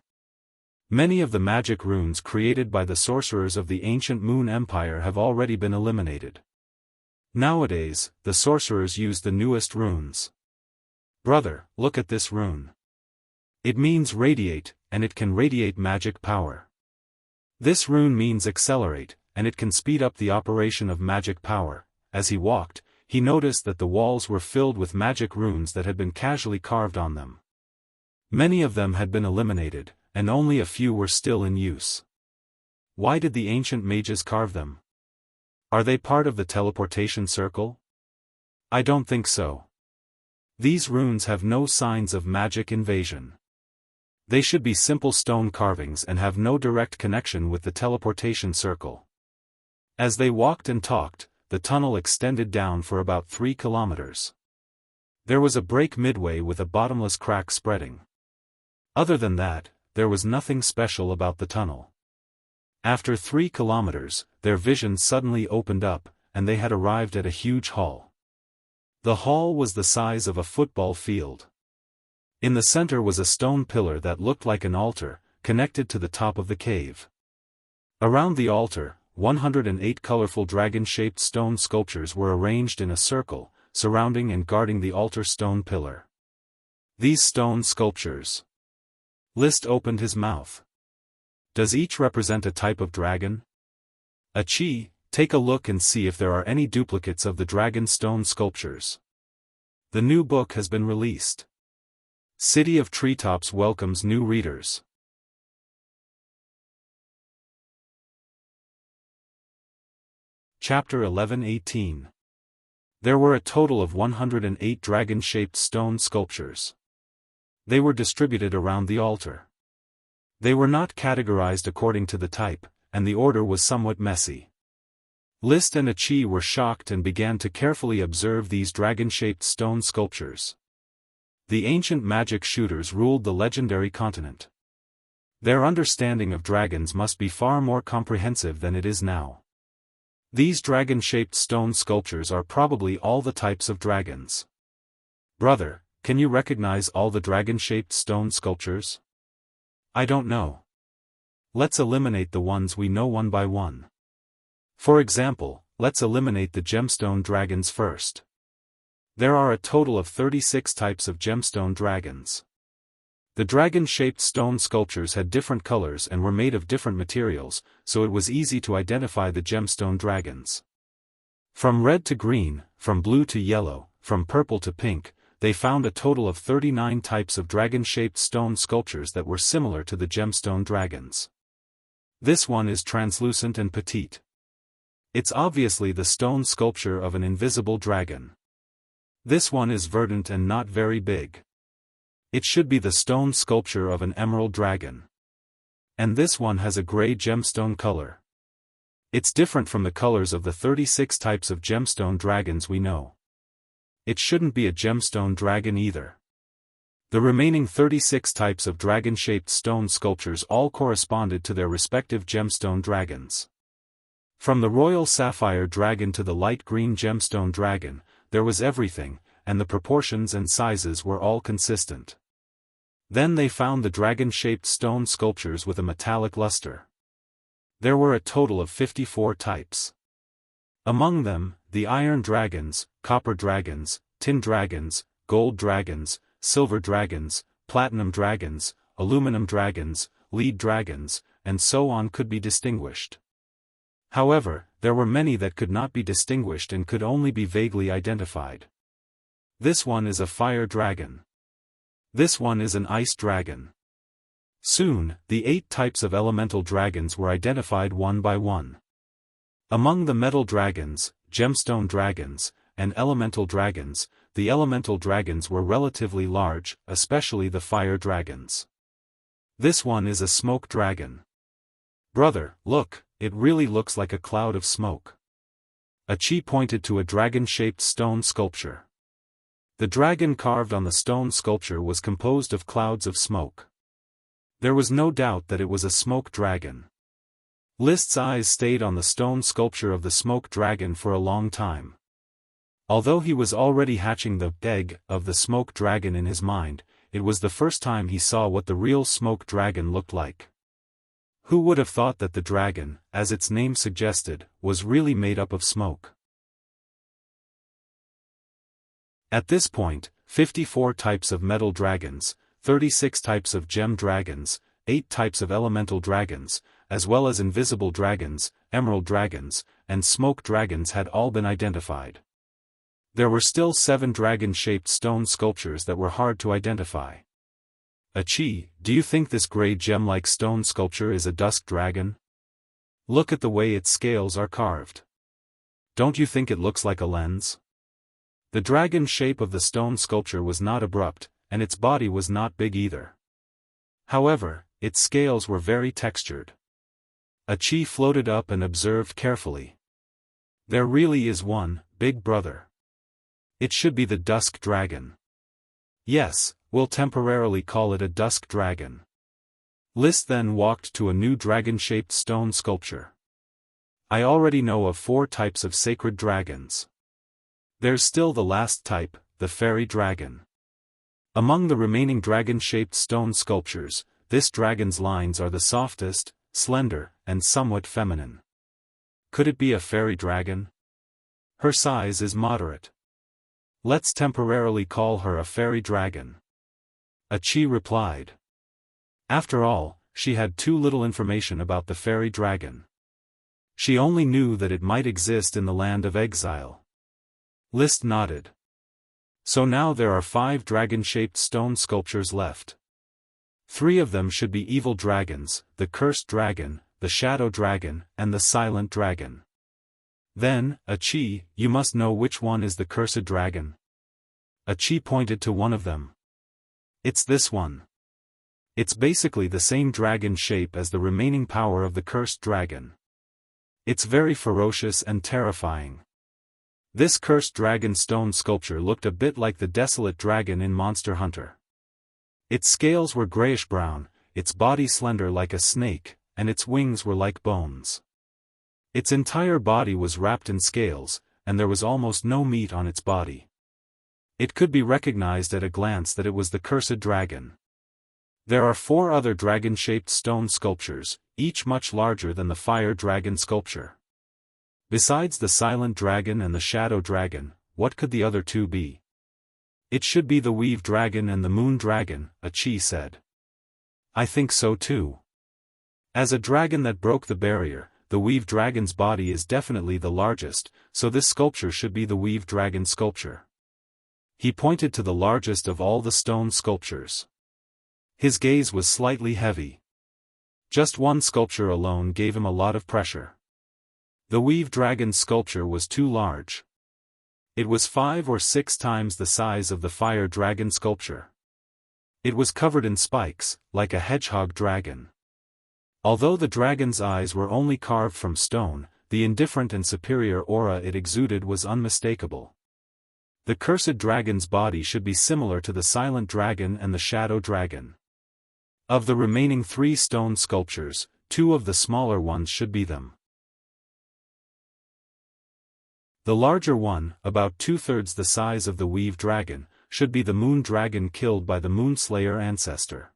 Many of the magic runes created by the sorcerers of the ancient Moon Empire have already been eliminated. Nowadays, the sorcerers use the newest runes. "Brother, look at this rune. It means radiate, and it can radiate magic power. This rune means accelerate, and it can speed up the operation of magic power." As he walked, he noticed that the walls were filled with magic runes that had been casually carved on them. Many of them had been eliminated, and only a few were still in use. Why did the ancient mages carve them? Are they part of the teleportation circle? I don't think so. These runes have no signs of magic invasion. They should be simple stone carvings and have no direct connection with the teleportation circle. As they walked and talked, the tunnel extended down for about 3 kilometers. There was a break midway with a bottomless crack spreading. Other than that, there was nothing special about the tunnel. After 3 kilometers, their vision suddenly opened up, and they had arrived at a huge hall. The hall was the size of a football field. In the center was a stone pillar that looked like an altar, connected to the top of the cave. Around the altar, 108 colorful dragon-shaped stone sculptures were arranged in a circle, surrounding and guarding the altar stone pillar. These stone sculptures. List opened his mouth. Does each represent a type of dragon? Achi, take a look and see if there are any duplicates of the dragon stone sculptures. The new book has been released. City of Treetops welcomes new readers. Chapter 11-18. There were a total of 108 dragon-shaped stone sculptures. They were distributed around the altar. They were not categorized according to the type, and the order was somewhat messy. List and Achi were shocked and began to carefully observe these dragon-shaped stone sculptures. The ancient magic shooters ruled the legendary continent. Their understanding of dragons must be far more comprehensive than it is now. These dragon-shaped stone sculptures are probably all the types of dragons. Brother, can you recognize all the dragon-shaped stone sculptures? I don't know. Let's eliminate the ones we know one by one. For example, let's eliminate the gemstone dragons first. There are a total of 36 types of gemstone dragons. The dragon-shaped stone sculptures had different colors and were made of different materials, so it was easy to identify the gemstone dragons. From red to green, from blue to yellow, from purple to pink, they found a total of 39 types of dragon-shaped stone sculptures that were similar to the gemstone dragons. This one is translucent and petite. It's obviously the stone sculpture of an invisible dragon. This one is verdant and not very big. It should be the stone sculpture of an emerald dragon. And this one has a gray gemstone color. It's different from the colors of the 36 types of gemstone dragons we know. It shouldn't be a gemstone dragon either. The remaining 36 types of dragon-shaped stone sculptures all corresponded to their respective gemstone dragons. From the royal sapphire dragon to the light green gemstone dragon, there was everything, and the proportions and sizes were all consistent. Then they found the dragon-shaped stone sculptures with a metallic luster. There were a total of 54 types. Among them, the iron dragons, copper dragons, tin dragons, gold dragons, silver dragons, platinum dragons, aluminum dragons, lead dragons, and so on could be distinguished. However, there were many that could not be distinguished and could only be vaguely identified. This one is a fire dragon. This one is an ice dragon. Soon, the 8 types of elemental dragons were identified one by one. Among the metal dragons, gemstone dragons, and elemental dragons. The elemental dragons were relatively large, especially the fire dragons. This one is a smoke dragon. Brother, look, it really looks like a cloud of smoke. Achi pointed to a dragon-shaped stone sculpture. The dragon carved on the stone sculpture was composed of clouds of smoke. There was no doubt that it was a smoke dragon. List's eyes stayed on the stone sculpture of the smoke dragon for a long time. Although he was already hatching the egg of the smoke dragon in his mind, it was the first time he saw what the real smoke dragon looked like. Who would have thought that the dragon, as its name suggested, was really made up of smoke? At this point, 54 types of metal dragons, 36 types of gem dragons, 8 types of elemental dragons, as well as invisible dragons, emerald dragons, and smoke dragons had all been identified. There were still 7 dragon-shaped stone sculptures that were hard to identify. Achi, do you think this gray gem-like stone sculpture is a dusk dragon? Look at the way its scales are carved. Don't you think it looks like a lens? The dragon shape of the stone sculpture was not abrupt, and its body was not big either. However, its scales were very textured. Achi floated up and observed carefully. There really is one, big brother. It should be the dusk dragon. Yes, we'll temporarily call it a dusk dragon. List then walked to a new dragon-shaped stone sculpture. I already know of 4 types of sacred dragons. There's still the last type, the fairy dragon. Among the remaining dragon-shaped stone sculptures, this dragon's lines are the softest, slender, and somewhat feminine. Could it be a fairy dragon? Her size is moderate. Let's temporarily call her a fairy dragon. Achi replied. After all, she had too little information about the fairy dragon. She only knew that it might exist in the land of exile. List nodded. So now there are 5 dragon-shaped stone sculptures left. 3 of them should be evil dragons, the cursed dragon, the shadow dragon, and the silent dragon. Then, Achi, you must know which one is the cursed dragon. Achi pointed to one of them. It's this one. It's basically the same dragon shape as the remaining power of the cursed dragon. It's very ferocious and terrifying. This cursed dragon stone sculpture looked a bit like the desolate dragon in Monster Hunter. Its scales were grayish-brown, its body slender like a snake, and its wings were like bones. Its entire body was wrapped in scales, and there was almost no meat on its body. It could be recognized at a glance that it was the cursed dragon. There are 4 other dragon-shaped stone sculptures, each much larger than the fire dragon sculpture. Besides the silent dragon and the shadow dragon, what could the other 2 be? It should be the weave dragon and the moon dragon, Achi said. I think so too. As a dragon that broke the barrier, the weave dragon's body is definitely the largest, so this sculpture should be the weave dragon sculpture. He pointed to the largest of all the stone sculptures. His gaze was slightly heavy. Just one sculpture alone gave him a lot of pressure. The weave dragon sculpture was too large. It was 5 or 6 times the size of the fire dragon sculpture. It was covered in spikes, like a hedgehog dragon. Although the dragon's eyes were only carved from stone, the indifferent and superior aura it exuded was unmistakable. The cursed dragon's body should be similar to the silent dragon and the shadow dragon. Of the remaining 3 stone sculptures, 2 of the smaller ones should be them. The larger one, about 2/3 the size of the weave dragon, should be the moon dragon killed by the Moonslayer ancestor.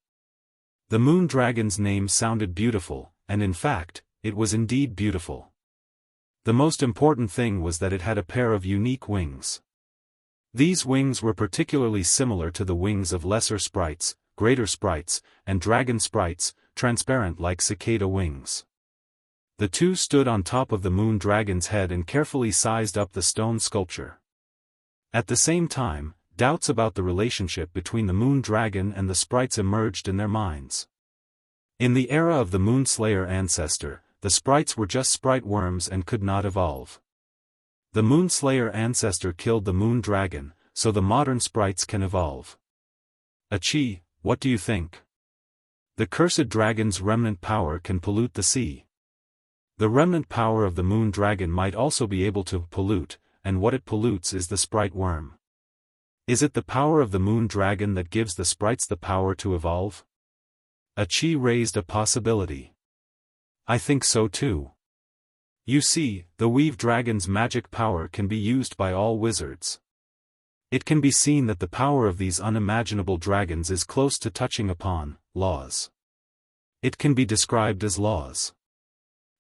The moon dragon's name sounded beautiful, and in fact, it was indeed beautiful. The most important thing was that it had a pair of unique wings. These wings were particularly similar to the wings of lesser sprites, greater sprites, and dragon sprites, transparent like cicada wings. The 2 stood on top of the moon dragon's head and carefully sized up the stone sculpture. At the same time, doubts about the relationship between the moon dragon and the sprites emerged in their minds. In the era of the Moonslayer ancestor, the sprites were just sprite worms and could not evolve. The Moon Slayer ancestor killed the Moon Dragon, so the modern sprites can evolve. Achi, what do you think? The cursed dragon's remnant power can pollute the sea. The remnant power of the Moon Dragon might also be able to pollute, and what it pollutes is the sprite worm. Is it the power of the Moon Dragon that gives the sprites the power to evolve? Achi raised a possibility. I think so too. You see, the Weave Dragon's magic power can be used by all wizards. It can be seen that the power of these unimaginable dragons is close to touching upon laws. It can be described as laws.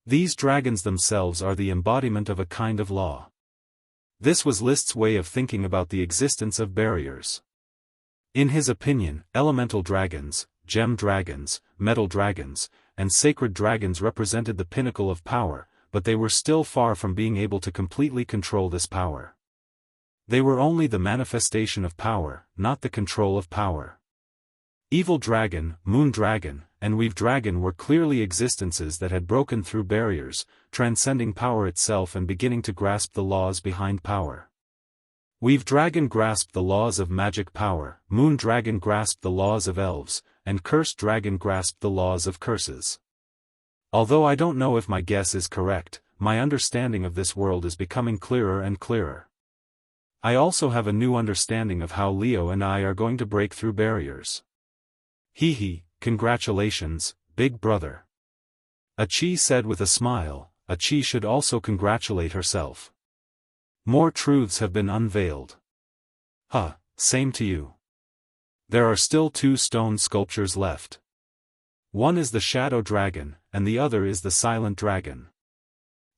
These dragons themselves are the embodiment of a kind of law. This was List's way of thinking about the existence of barriers. In his opinion, elemental dragons, gem dragons, metal dragons, and sacred dragons represented the pinnacle of power, but they were still far from being able to completely control this power. They were only the manifestation of power, not the control of power. Evil Dragon, Moon Dragon, and Weave Dragon were clearly existences that had broken through barriers, transcending power itself and beginning to grasp the laws behind power. Weave Dragon grasped the laws of magic power, Moon Dragon grasped the laws of elves, and Cursed Dragon grasped the laws of curses. Although I don't know if my guess is correct, my understanding of this world is becoming clearer and clearer. I also have a new understanding of how Leo and I are going to break through barriers. Hee hee, congratulations, big brother. Achi said with a smile. Achi should also congratulate herself. More truths have been unveiled. Huh, same to you. There are still 2 stone sculptures left. One is the Shadow Dragon, and the other is the Silent Dragon.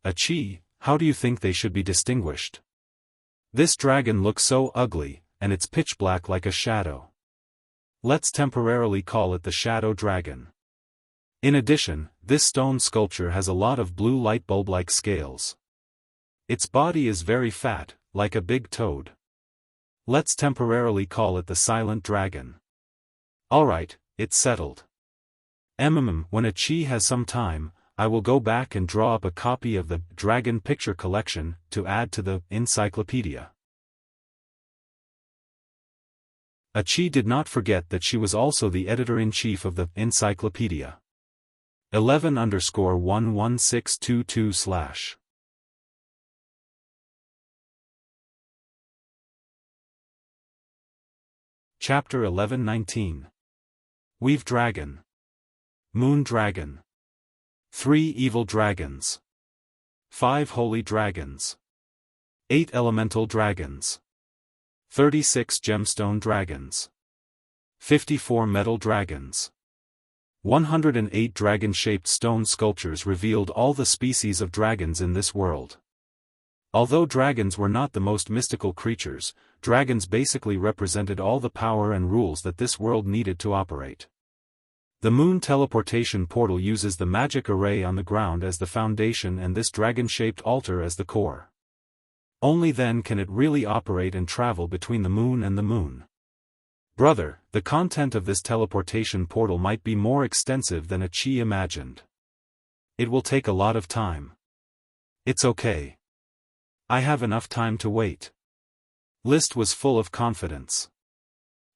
Achi, how do you think they should be distinguished? This dragon looks so ugly, and it's pitch black like a shadow. Let's temporarily call it the Shadow Dragon. In addition, this stone sculpture has a lot of blue light bulb-like scales. Its body is very fat, like a big toad. Let's temporarily call it the Silent Dragon. Alright, it's settled. When Achi has some time, I will go back and draw up a copy of the Dragon Picture Collection to add to the encyclopedia. Achi did not forget that she was also the editor-in-chief of the encyclopedia. 11_11622/ Chapter 11:19. Weave Dragon. Moon Dragon. 3 Evil Dragons. 5 Holy Dragons. 8 Elemental Dragons. 36 Gemstone Dragons. 54 Metal Dragons. 108 dragon-shaped stone sculptures revealed all the species of dragons in this world. Although dragons were not the most mystical creatures, dragons basically represented all the power and rules that this world needed to operate. The moon teleportation portal uses the magic array on the ground as the foundation and this dragon-shaped altar as the core. Only then can it really operate and travel between the moon and the moon. Brother, the content of this teleportation portal might be more extensive than Achi imagined. It will take a lot of time. It's okay. I have enough time to wait. List was full of confidence.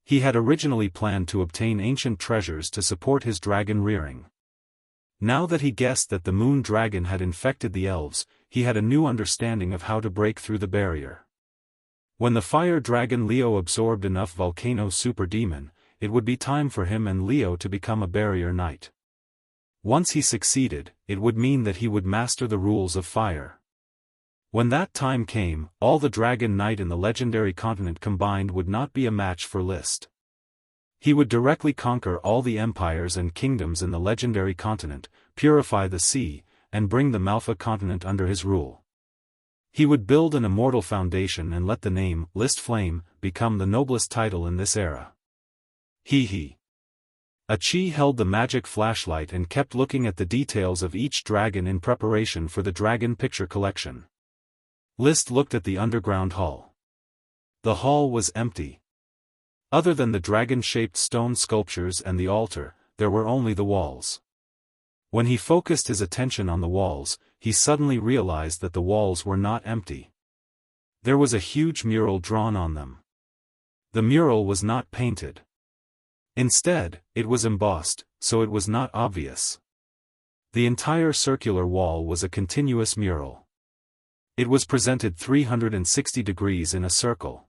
He had originally planned to obtain ancient treasures to support his dragon rearing. Now that he guessed that the moon dragon had infected the elves, he had a new understanding of how to break through the barrier. When the fire dragon Leo absorbed enough volcano super demon, it would be time for him and Leo to become a barrier knight. Once he succeeded, it would mean that he would master the rules of fire. When that time came, all the Dragon Knight in the legendary continent combined would not be a match for List. He would directly conquer all the empires and kingdoms in the legendary continent, purify the sea, and bring the Malfa continent under his rule. He would build an immortal foundation and let the name, List Flame, become the noblest title in this era. Hee hee. Achi held the magic flashlight and kept looking at the details of each dragon in preparation for the Dragon Picture Collection. List looked at the underground hall. The hall was empty. Other than the dragon-shaped stone sculptures and the altar, there were only the walls. When he focused his attention on the walls, he suddenly realized that the walls were not empty. There was a huge mural drawn on them. The mural was not painted. Instead, it was embossed, so it was not obvious. The entire circular wall was a continuous mural. It was presented 360 degrees in a circle.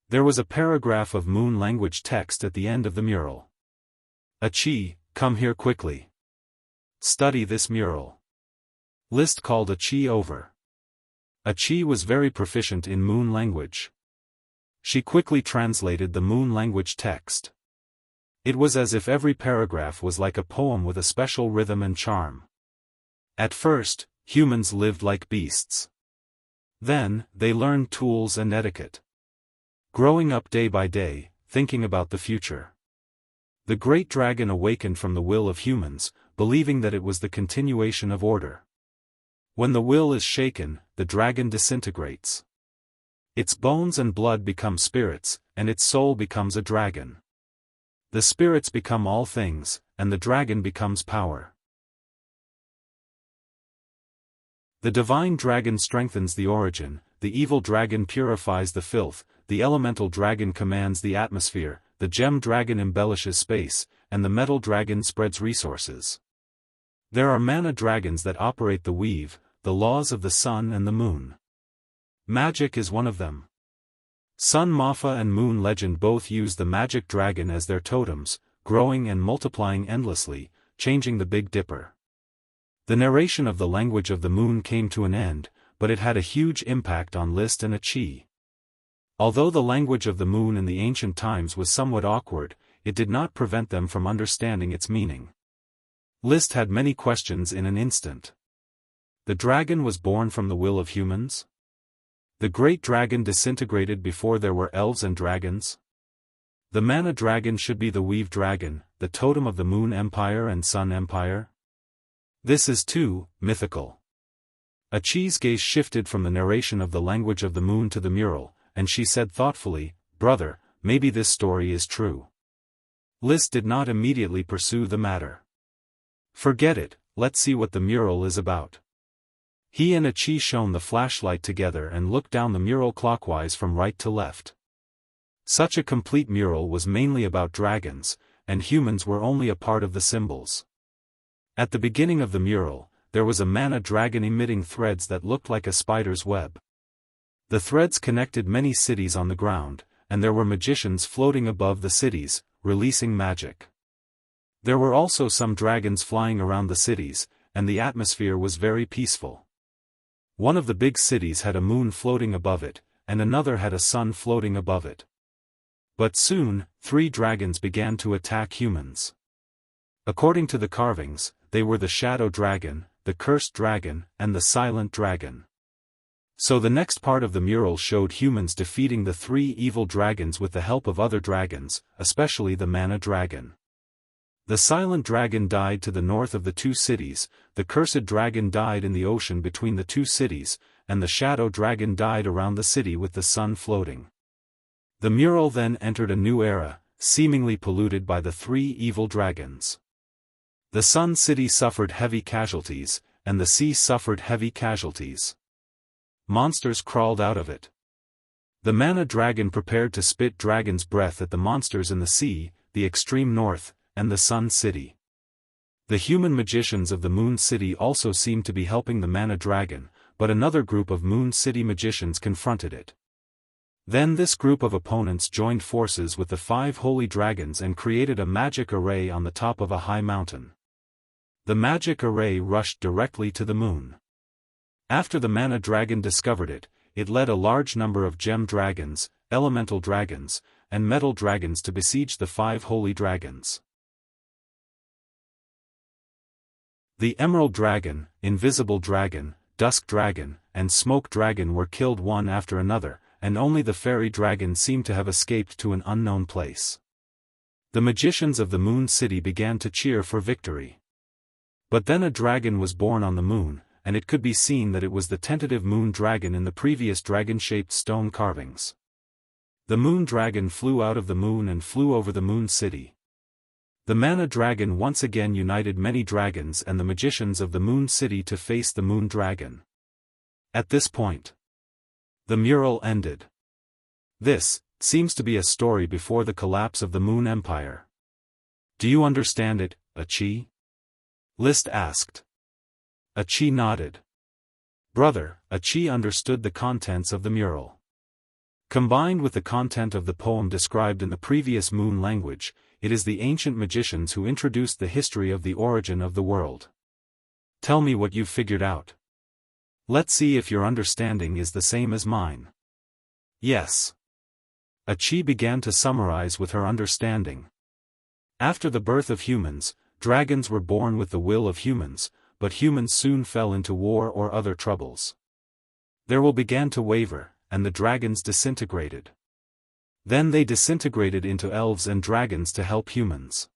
There was a paragraph of moon language text at the end of the mural. "Achi, come here quickly. Study this mural." List called Achi over. Achi was very proficient in moon language. She quickly translated the moon language text. It was as if every paragraph was like a poem with a special rhythm and charm. At first, humans lived like beasts. Then, they learned tools and etiquette. Growing up day by day, thinking about the future. The great dragon awakened from the will of humans, believing that it was the continuation of order. When the will is shaken, the dragon disintegrates. Its bones and blood become spirits, and its soul becomes a dragon. The spirits become all things, and the dragon becomes power. The divine dragon strengthens the origin, the evil dragon purifies the filth, the elemental dragon commands the atmosphere, the gem dragon embellishes space, and the metal dragon spreads resources. There are mana dragons that operate the weave, the laws of the sun and the moon. Magic is one of them. Sun Mafa and Moon Legend both use the magic dragon as their totems, growing and multiplying endlessly, changing the Big Dipper. The narration of the language of the moon came to an end, but it had a huge impact on List and Achi. Although the language of the moon in the ancient times was somewhat awkward, it did not prevent them from understanding its meaning. List had many questions in an instant. The dragon was born from the will of humans? The great dragon disintegrated before there were elves and dragons? The mana dragon should be the weave dragon, the totem of the moon empire and sun empire? This is too mythical. Achi's gaze shifted from the narration of the language of the moon to the mural, and she said thoughtfully, "Brother, maybe this story is true." List did not immediately pursue the matter. "Forget it, let's see what the mural is about." He and Achi shone the flashlight together and looked down the mural clockwise from right to left. Such a complete mural was mainly about dragons, and humans were only a part of the symbols. At the beginning of the mural, there was a mana dragon emitting threads that looked like a spider's web. The threads connected many cities on the ground, and there were magicians floating above the cities, releasing magic. There were also some dragons flying around the cities, and the atmosphere was very peaceful. One of the big cities had a moon floating above it, and another had a sun floating above it. But soon, 3 dragons began to attack humans. According to the carvings, they were the Shadow Dragon, the Cursed Dragon, and the Silent Dragon. So the next part of the mural showed humans defeating the 3 evil dragons with the help of other dragons, especially the Mana Dragon. The Silent Dragon died to the north of the 2 cities, the Cursed Dragon died in the ocean between the 2 cities, and the Shadow Dragon died around the city with the sun floating. The mural then entered a new era, seemingly polluted by the 3 evil dragons. The Sun City suffered heavy casualties, and the sea suffered heavy casualties. Monsters crawled out of it. The Mana Dragon prepared to spit dragon's breath at the monsters in the sea, the extreme north, and the Sun City. The human magicians of the Moon City also seemed to be helping the Mana Dragon, but another group of Moon City magicians confronted it. Then this group of opponents joined forces with the 5 holy dragons and created a magic array on the top of a high mountain. The magic array rushed directly to the moon. After the Mana Dragon discovered it, it led a large number of gem dragons, elemental dragons, and metal dragons to besiege the 5 holy dragons. The Emerald Dragon, Invisible Dragon, Dusk Dragon, and Smoke Dragon were killed one after another, and only the Fairy Dragon seemed to have escaped to an unknown place. The magicians of the Moon City began to cheer for victory. But then a dragon was born on the moon, and it could be seen that it was the tentative moon dragon in the previous dragon-shaped stone carvings. The moon dragon flew out of the moon and flew over the Moon City. The Mana Dragon once again united many dragons and the magicians of the Moon City to face the Moon Dragon. At this point, The mural ended. This seems to be a story before the collapse of the Moon Empire. Do you understand it, Achi? List asked. Achi nodded. Brother, Achi understood the contents of the mural. Combined with the content of the poem described in the previous Moon language, it is the ancient magicians who introduced the history of the origin of the world. Tell me what you've figured out. Let's see if your understanding is the same as mine. Yes. Achi began to summarize with her understanding. After the birth of humans, dragons were born with the will of humans, but humans soon fell into war or other troubles. Their will began to waver, and the dragons disintegrated. Then they disintegrated into elves and dragons to help humans.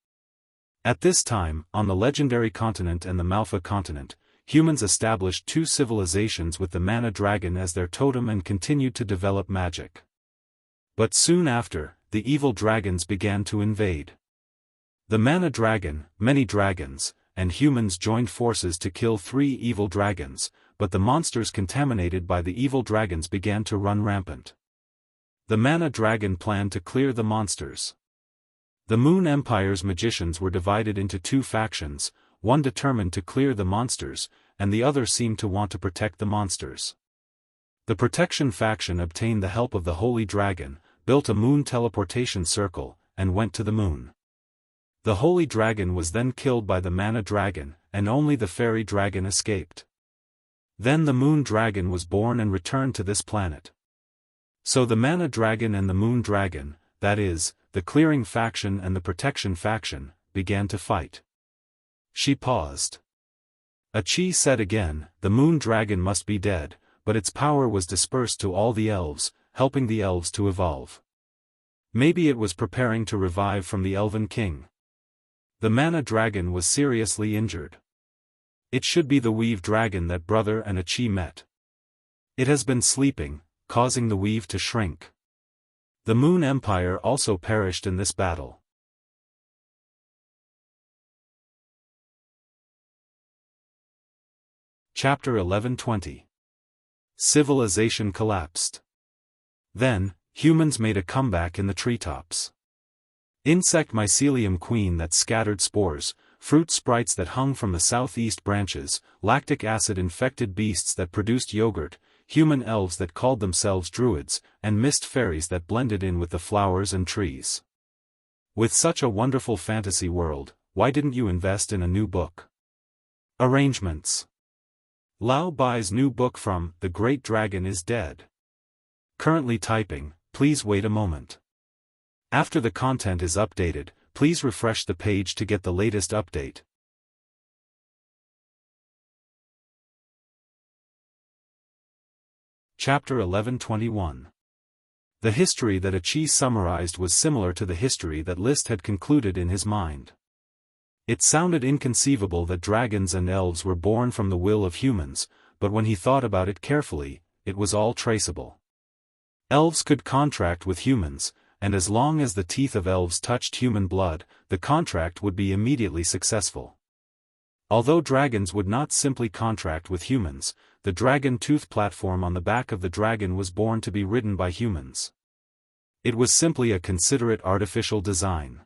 At this time, on the legendary continent and the Malfa continent, humans established two civilizations with the mana dragon as their totem and continued to develop magic. But soon after, the evil dragons began to invade. The mana dragon, many dragons, and humans joined forces to kill 3 evil dragons, but the monsters contaminated by the evil dragons began to run rampant. The mana dragon planned to clear the monsters. The Moon Empire's magicians were divided into 2 factions, one determined to clear the monsters, and the other seemed to want to protect the monsters. The protection faction obtained the help of the Holy Dragon, built a moon teleportation circle, and went to the moon. The Holy Dragon was then killed by the Mana Dragon, and only the Fairy Dragon escaped. Then the Moon Dragon was born and returned to this planet. So the Mana Dragon and the Moon Dragon, that is, the Clearing faction and the Protection faction, began to fight. She paused. Achi said again, the Moon Dragon must be dead, but its power was dispersed to all the elves, helping the elves to evolve. Maybe it was preparing to revive from the Elven King. The Mana Dragon was seriously injured. It should be the Weave Dragon that Brother and Achi met. It has been sleeping, causing the weave to shrink. The Moon Empire also perished in this battle. Chapter 11:20. Civilization collapsed. Then, humans made a comeback in the treetops. Insect mycelium queen that scattered spores, fruit sprites that hung from the southeast branches, lactic acid-infected beasts that produced yogurt, human elves that called themselves druids, and mist fairies that blended in with the flowers and trees. With such a wonderful fantasy world, why didn't you invest in a new book? Arrangements. Lao Bai's new book from The Great Dragon is Dead. Currently typing, please wait a moment. After the content is updated, please refresh the page to get the latest update. Chapter 11:21. The history that Achi summarized was similar to the history that List had concluded in his mind. It sounded inconceivable that dragons and elves were born from the will of humans, but when he thought about it carefully, it was all traceable. Elves could contract with humans, and as long as the teeth of elves touched human blood, the contract would be immediately successful. Although dragons would not simply contract with humans, the dragon tooth platform on the back of the dragon was born to be ridden by humans. It was simply a considerate artificial design.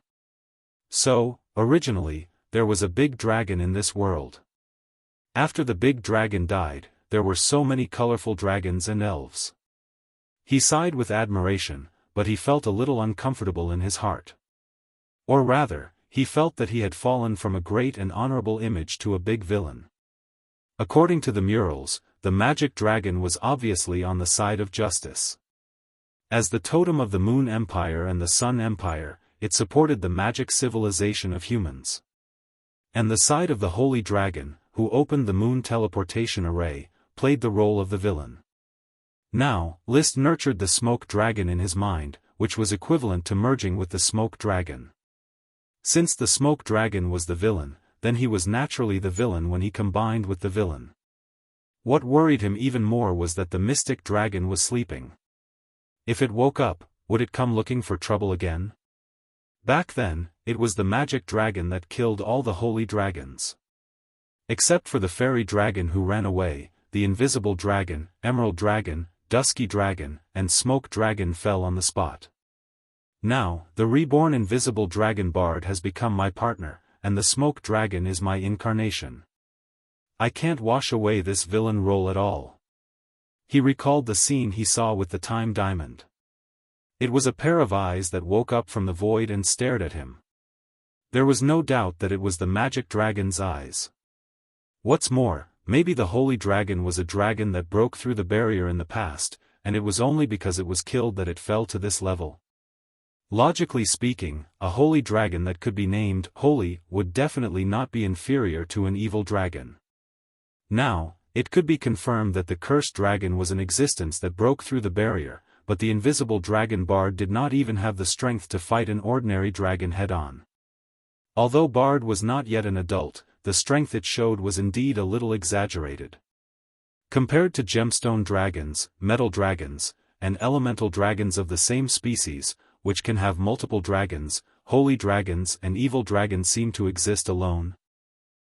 So, originally, there was a big dragon in this world. After the big dragon died, there were so many colorful dragons and elves. He sighed with admiration, but he felt a little uncomfortable in his heart. Or rather, he felt that he had fallen from a great and honorable image to a big villain. According to the murals, the magic dragon was obviously on the side of justice. As the totem of the Moon Empire and the Sun Empire, it supported the magic civilization of humans. And the side of the Holy Dragon, who opened the Moon teleportation array, played the role of the villain. Now, List nurtured the smoke dragon in his mind, which was equivalent to merging with the smoke dragon. Since the smoke dragon was the villain, then he was naturally the villain when he combined with the villain. What worried him even more was that the mystic dragon was sleeping. If it woke up, would it come looking for trouble again? Back then, it was the magic dragon that killed all the holy dragons. Except for the fairy dragon who ran away, the invisible dragon, emerald dragon, dusky dragon, and smoke dragon fell on the spot. Now, the reborn invisible dragon bard has become my partner, and the smoke dragon is my incarnation. I can't wash away this villain role at all. He recalled the scene he saw with the time diamond. It was a pair of eyes that woke up from the void and stared at him. There was no doubt that it was the magic dragon's eyes. What's more, maybe the holy dragon was a dragon that broke through the barrier in the past, and it was only because it was killed that it fell to this level. Logically speaking, a holy dragon that could be named holy would definitely not be inferior to an evil dragon. Now, it could be confirmed that the cursed dragon was an existence that broke through the barrier, but the invisible dragon bard did not even have the strength to fight an ordinary dragon head-on. Although Bard was not yet an adult, the strength it showed was indeed a little exaggerated. Compared to gemstone dragons, metal dragons, and elemental dragons of the same species, which can have multiple dragons, holy dragons and evil dragons seem to exist alone.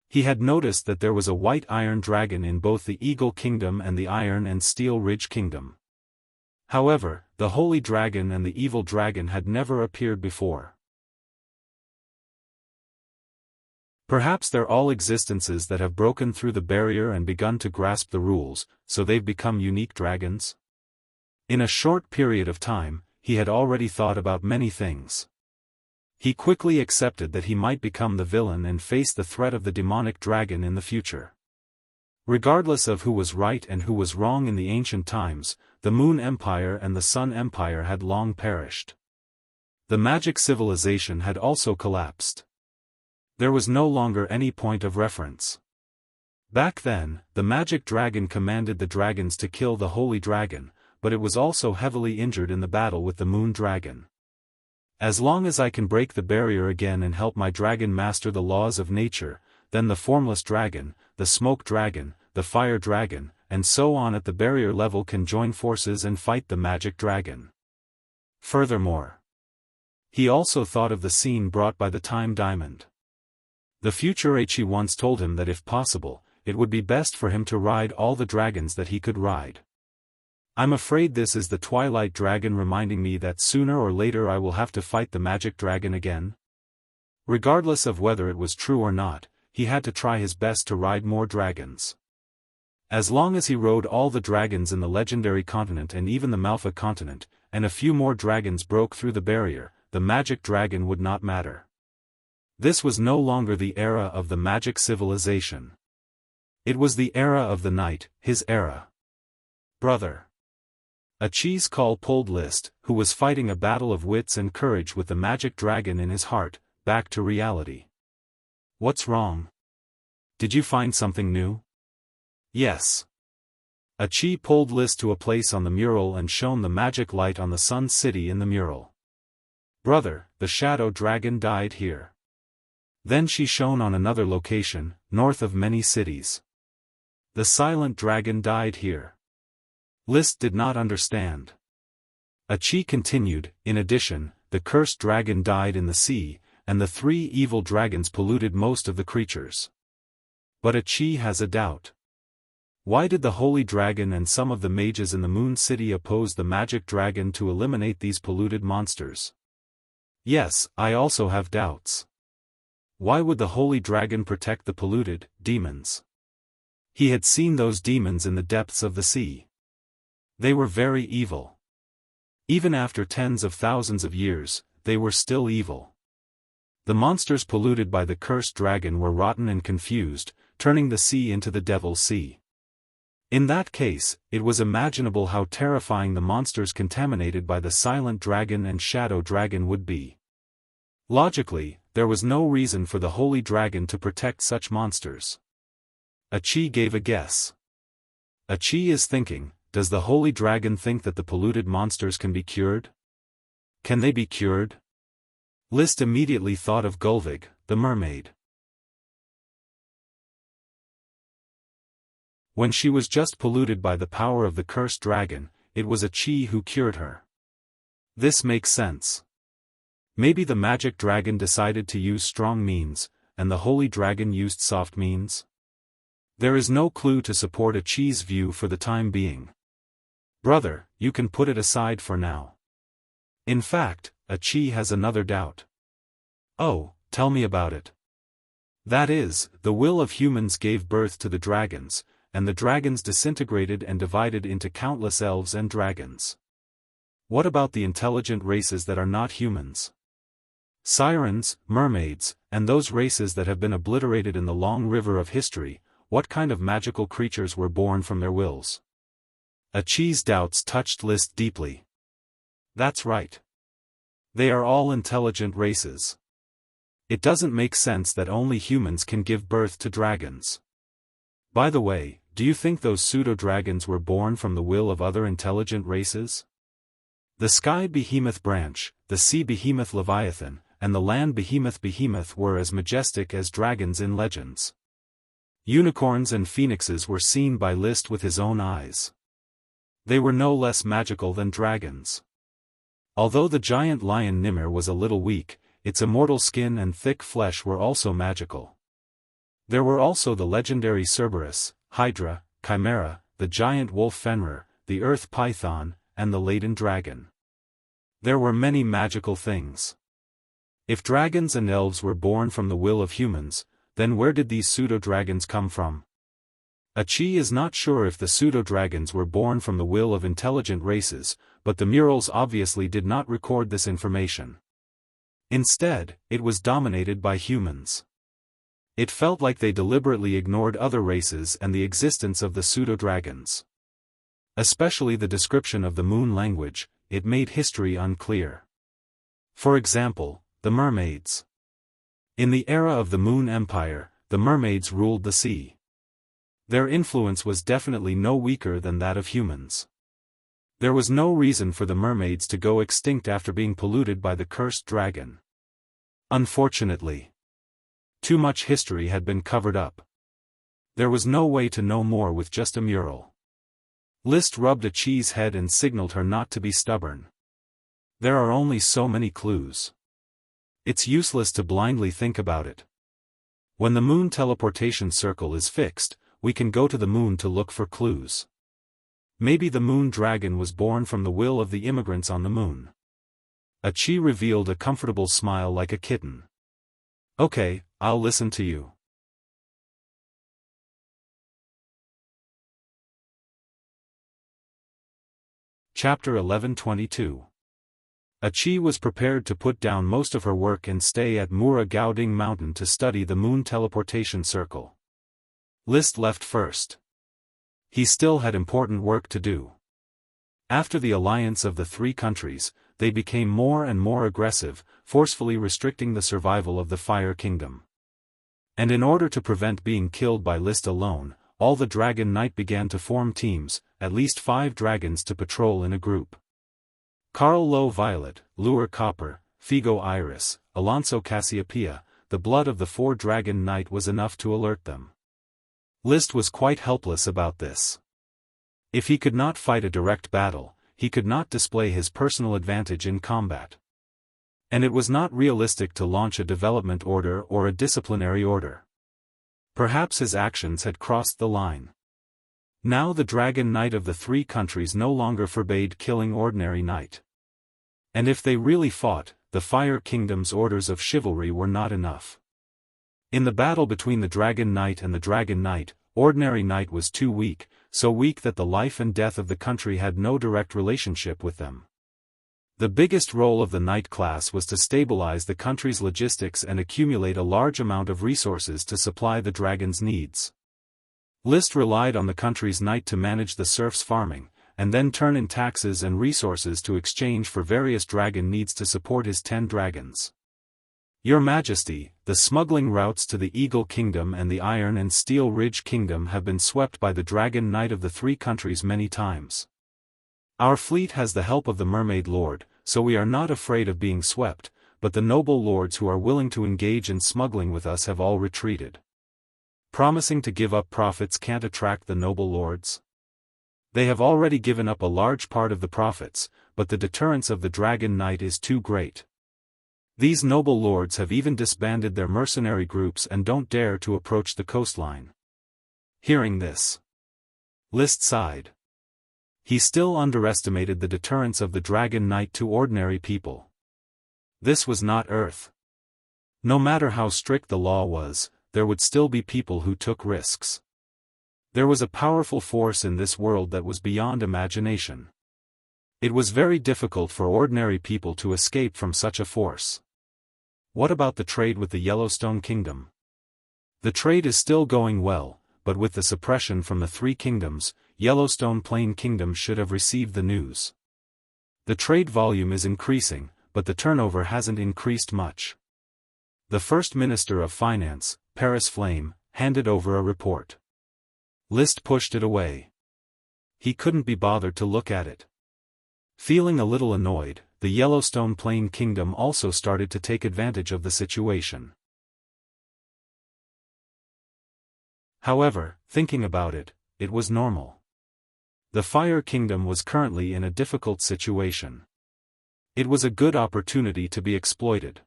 He had noticed that there was a white iron dragon in both the Eagle Kingdom and the Iron and Steel Ridge Kingdom. However, the holy dragon and the evil dragon had never appeared before. Perhaps they're all existences that have broken through the barrier and begun to grasp the rules, so they've become unique dragons? In a short period of time, he had already thought about many things. He quickly accepted that he might become the villain and face the threat of the demonic dragon in the future. Regardless of who was right and who was wrong in the ancient times, the Moon Empire and the Sun Empire had long perished. The magic civilization had also collapsed. There was no longer any point of reference. Back then, the magic dragon commanded the dragons to kill the holy dragon, but it was also heavily injured in the battle with the moon dragon. As long as I can break the barrier again and help my dragon master the laws of nature, then the formless dragon, the smoke dragon, the fire dragon, and so on at the barrier level can join forces and fight the magic dragon. Furthermore, he also thought of the scene brought by the time diamond. The future Eichi once told him that if possible, it would be best for him to ride all the dragons that he could ride. I'm afraid this is the Twilight Dragon reminding me that sooner or later I will have to fight the magic dragon again. Regardless of whether it was true or not, he had to try his best to ride more dragons. As long as he rode all the dragons in the legendary continent and even the Malfa continent, and a few more dragons broke through the barrier, the magic dragon would not matter. This was no longer the era of the magic civilization. It was the era of the night, his era. Brother. A cheese call pulled List, who was fighting a battle of wits and courage with the magic dragon in his heart, back to reality. What's wrong? Did you find something new? Yes. A chi pulled List to a place on the mural and shone the magic light on the Sun City in the mural. Brother, the shadow dragon died here. Then she shone on another location, north of many cities. The silent dragon died here. List did not understand. A chi continued, in addition, the cursed dragon died in the sea, and the 3 evil dragons polluted most of the creatures. But a chi has a doubt. Why did the holy dragon and some of the mages in the Moon City oppose the magic dragon to eliminate these polluted monsters? Yes, I also have doubts. Why would the holy dragon protect the polluted demons? He had seen those demons in the depths of the sea. They were very evil. Even after tens of thousands of years, they were still evil. The monsters polluted by the cursed dragon were rotten and confused, turning the sea into the Devil's Sea. In that case, it was imaginable how terrifying the monsters contaminated by the silent dragon and shadow dragon would be. Logically, there was no reason for the holy dragon to protect such monsters. A chi gave a guess. A chi is thinking, does the holy dragon think that the polluted monsters can be cured? Can they be cured? List immediately thought of Gulvig, the mermaid. When she was just polluted by the power of the cursed dragon, it was a chi who cured her. This makes sense. Maybe the magic dragon decided to use strong means, and the holy dragon used soft means? There is no clue to support a chi's view for the time being. Brother, you can put it aside for now. In fact, Achi has another doubt. Oh, tell me about it. That is, the will of humans gave birth to the dragons, and the dragons disintegrated and divided into countless elves and dragons. What about the intelligent races that are not humans? Sirens, mermaids, and those races that have been obliterated in the long river of history, what kind of magical creatures were born from their wills? Achi's doubts touched List deeply. That's right. They are all intelligent races. It doesn't make sense that only humans can give birth to dragons. By the way, do you think those pseudo-dragons were born from the will of other intelligent races? The sky behemoth Branch, the sea behemoth Leviathan, and the land behemoth were as majestic as dragons in legends. Unicorns and phoenixes were seen by List with his own eyes. They were no less magical than dragons. Although the giant lion Nimir was a little weak, its immortal skin and thick flesh were also magical. There were also the legendary Cerberus, Hydra, Chimera, the giant wolf Fenrir, the earth python, and the laden dragon. There were many magical things. If dragons and elves were born from the will of humans, then where did these pseudo-dragons come from? Achi is not sure if the pseudo-dragons were born from the will of intelligent races, but the murals obviously did not record this information. Instead, it was dominated by humans. It felt like they deliberately ignored other races and the existence of the pseudo-dragons. Especially the description of the moon language, it made history unclear. For example, the mermaids. In the era of the Moon Empire, the mermaids ruled the sea. Their influence was definitely no weaker than that of humans. There was no reason for the mermaids to go extinct after being polluted by the cursed dragon. Unfortunately, too much history had been covered up. There was no way to know more with just a mural. List rubbed Achi's head and signaled her not to be stubborn. There are only so many clues. It's useless to blindly think about it. When the moon teleportation circle is fixed, we can go to the moon to look for clues. Maybe the moon dragon was born from the will of the immigrants on the moon. Achi revealed a comfortable smile like a kitten. Okay, I'll listen to you. Chapter 11:22. Achi was prepared to put down most of her work and stay at Mura Gaoding Mountain to study the moon teleportation circle. List left first. He still had important work to do. After the alliance of the three countries, they became more and more aggressive, forcefully restricting the survival of the Fire Kingdom. And in order to prevent being killed by List alone, all the Dragon Knight began to form teams, at least 5 dragons to patrol in a group. Carl Low Violet, Lure Copper, Figo Iris, Alonso Cassiopeia, the blood of the 4 Dragon Knight was enough to alert them. List was quite helpless about this. If he could not fight a direct battle, he could not display his personal advantage in combat. And it was not realistic to launch a development order or a disciplinary order. Perhaps his actions had crossed the line. Now the Dragon Knight of the 3 countries no longer forbade killing ordinary knight. And if they really fought, the Fire Kingdom's orders of chivalry were not enough. In the battle between the Dragon Knight and the Dragon Knight, ordinary knight was too weak, so weak that the life and death of the country had no direct relationship with them. The biggest role of the knight class was to stabilize the country's logistics and accumulate a large amount of resources to supply the dragon's needs. List relied on the country's knight to manage the serfs' farming, and then turn in taxes and resources to exchange for various dragon needs to support his 10 dragons. Your Majesty, the smuggling routes to the Eagle Kingdom and the Iron and Steel Ridge Kingdom have been swept by the Dragon Knight of the 3 countries many times. Our fleet has the help of the Mermaid Lord, so we are not afraid of being swept, but the noble lords who are willing to engage in smuggling with us have all retreated. Promising to give up profits can't attract the noble lords. They have already given up a large part of the profits, but the deterrence of the Dragon Knight is too great. These noble lords have even disbanded their mercenary groups and don't dare to approach the coastline. Hearing this, List sighed. He still underestimated the deterrence of the Dragon Knight to ordinary people. This was not Earth. No matter how strict the law was, there would still be people who took risks. There was a powerful force in this world that was beyond imagination. It was very difficult for ordinary people to escape from such a force. What about the trade with the Yellowstone Kingdom? The trade is still going well, but with the suppression from the Three Kingdoms, Yellowstone Plain Kingdom should have received the news. The trade volume is increasing, but the turnover hasn't increased much. The First Minister of Finance, Paris Flame, handed over a report. List pushed it away. He couldn't be bothered to look at it. Feeling a little annoyed, the Yellowstone Plain Kingdom also started to take advantage of the situation. However, thinking about it, it was normal. The Fire Kingdom was currently in a difficult situation. It was a good opportunity to be exploited.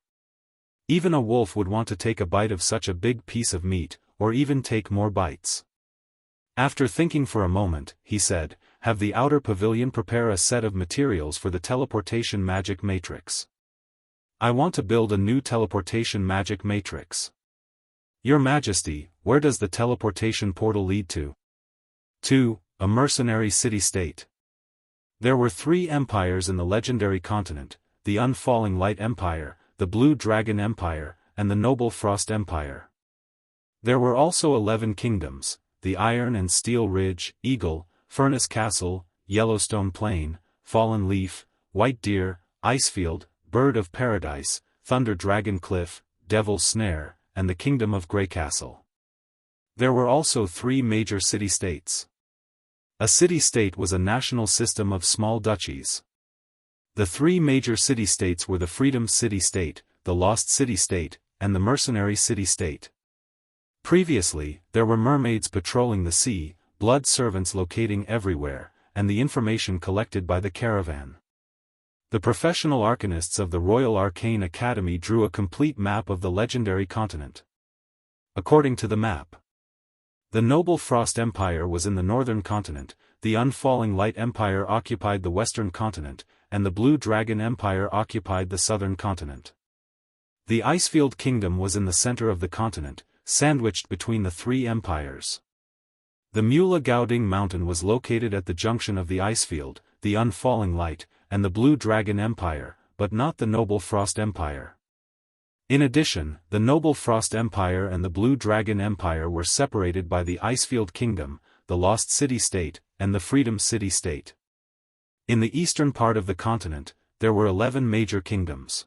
Even a wolf would want to take a bite of such a big piece of meat, or even take more bites. After thinking for a moment, he said, "Have the outer pavilion prepare a set of materials for the teleportation magic matrix. I want to build a new teleportation magic matrix." "Your Majesty, where does the teleportation portal lead to?" "To a mercenary city-state." There were 3 empires in the legendary continent, the Unfalling Light Empire, the Blue Dragon Empire, and the Noble Frost Empire. There were also 11 kingdoms, the Iron and Steel Ridge, Eagle, Furnace Castle, Yellowstone Plain, Fallen Leaf, White Deer, Icefield, Bird of Paradise, Thunder Dragon Cliff, Devil's Snare, and the Kingdom of Grey Castle. There were also 3 major city-states. A city-state was a national system of small duchies. The 3 major city-states were the Freedom City-State, the Lost City-State, and the Mercenary City-State. Previously, there were mermaids patrolling the sea, blood servants locating everywhere, and the information collected by the caravan. The professional arcanists of the Royal Arcane Academy drew a complete map of the legendary continent. According to the map, the Noble Frost Empire was in the northern continent, the Unfalling Light Empire occupied the western continent, and the Blue Dragon Empire occupied the southern continent. The Icefield Kingdom was in the center of the continent, sandwiched between the 3 empires. The Mula Gaoding Mountain was located at the junction of the Icefield, the Unfalling Light, and the Blue Dragon Empire, but not the Noble Frost Empire. In addition, the Noble Frost Empire and the Blue Dragon Empire were separated by the Icefield Kingdom, the Lost City-State, and the Freedom City-State. In the eastern part of the continent, there were 11 major kingdoms.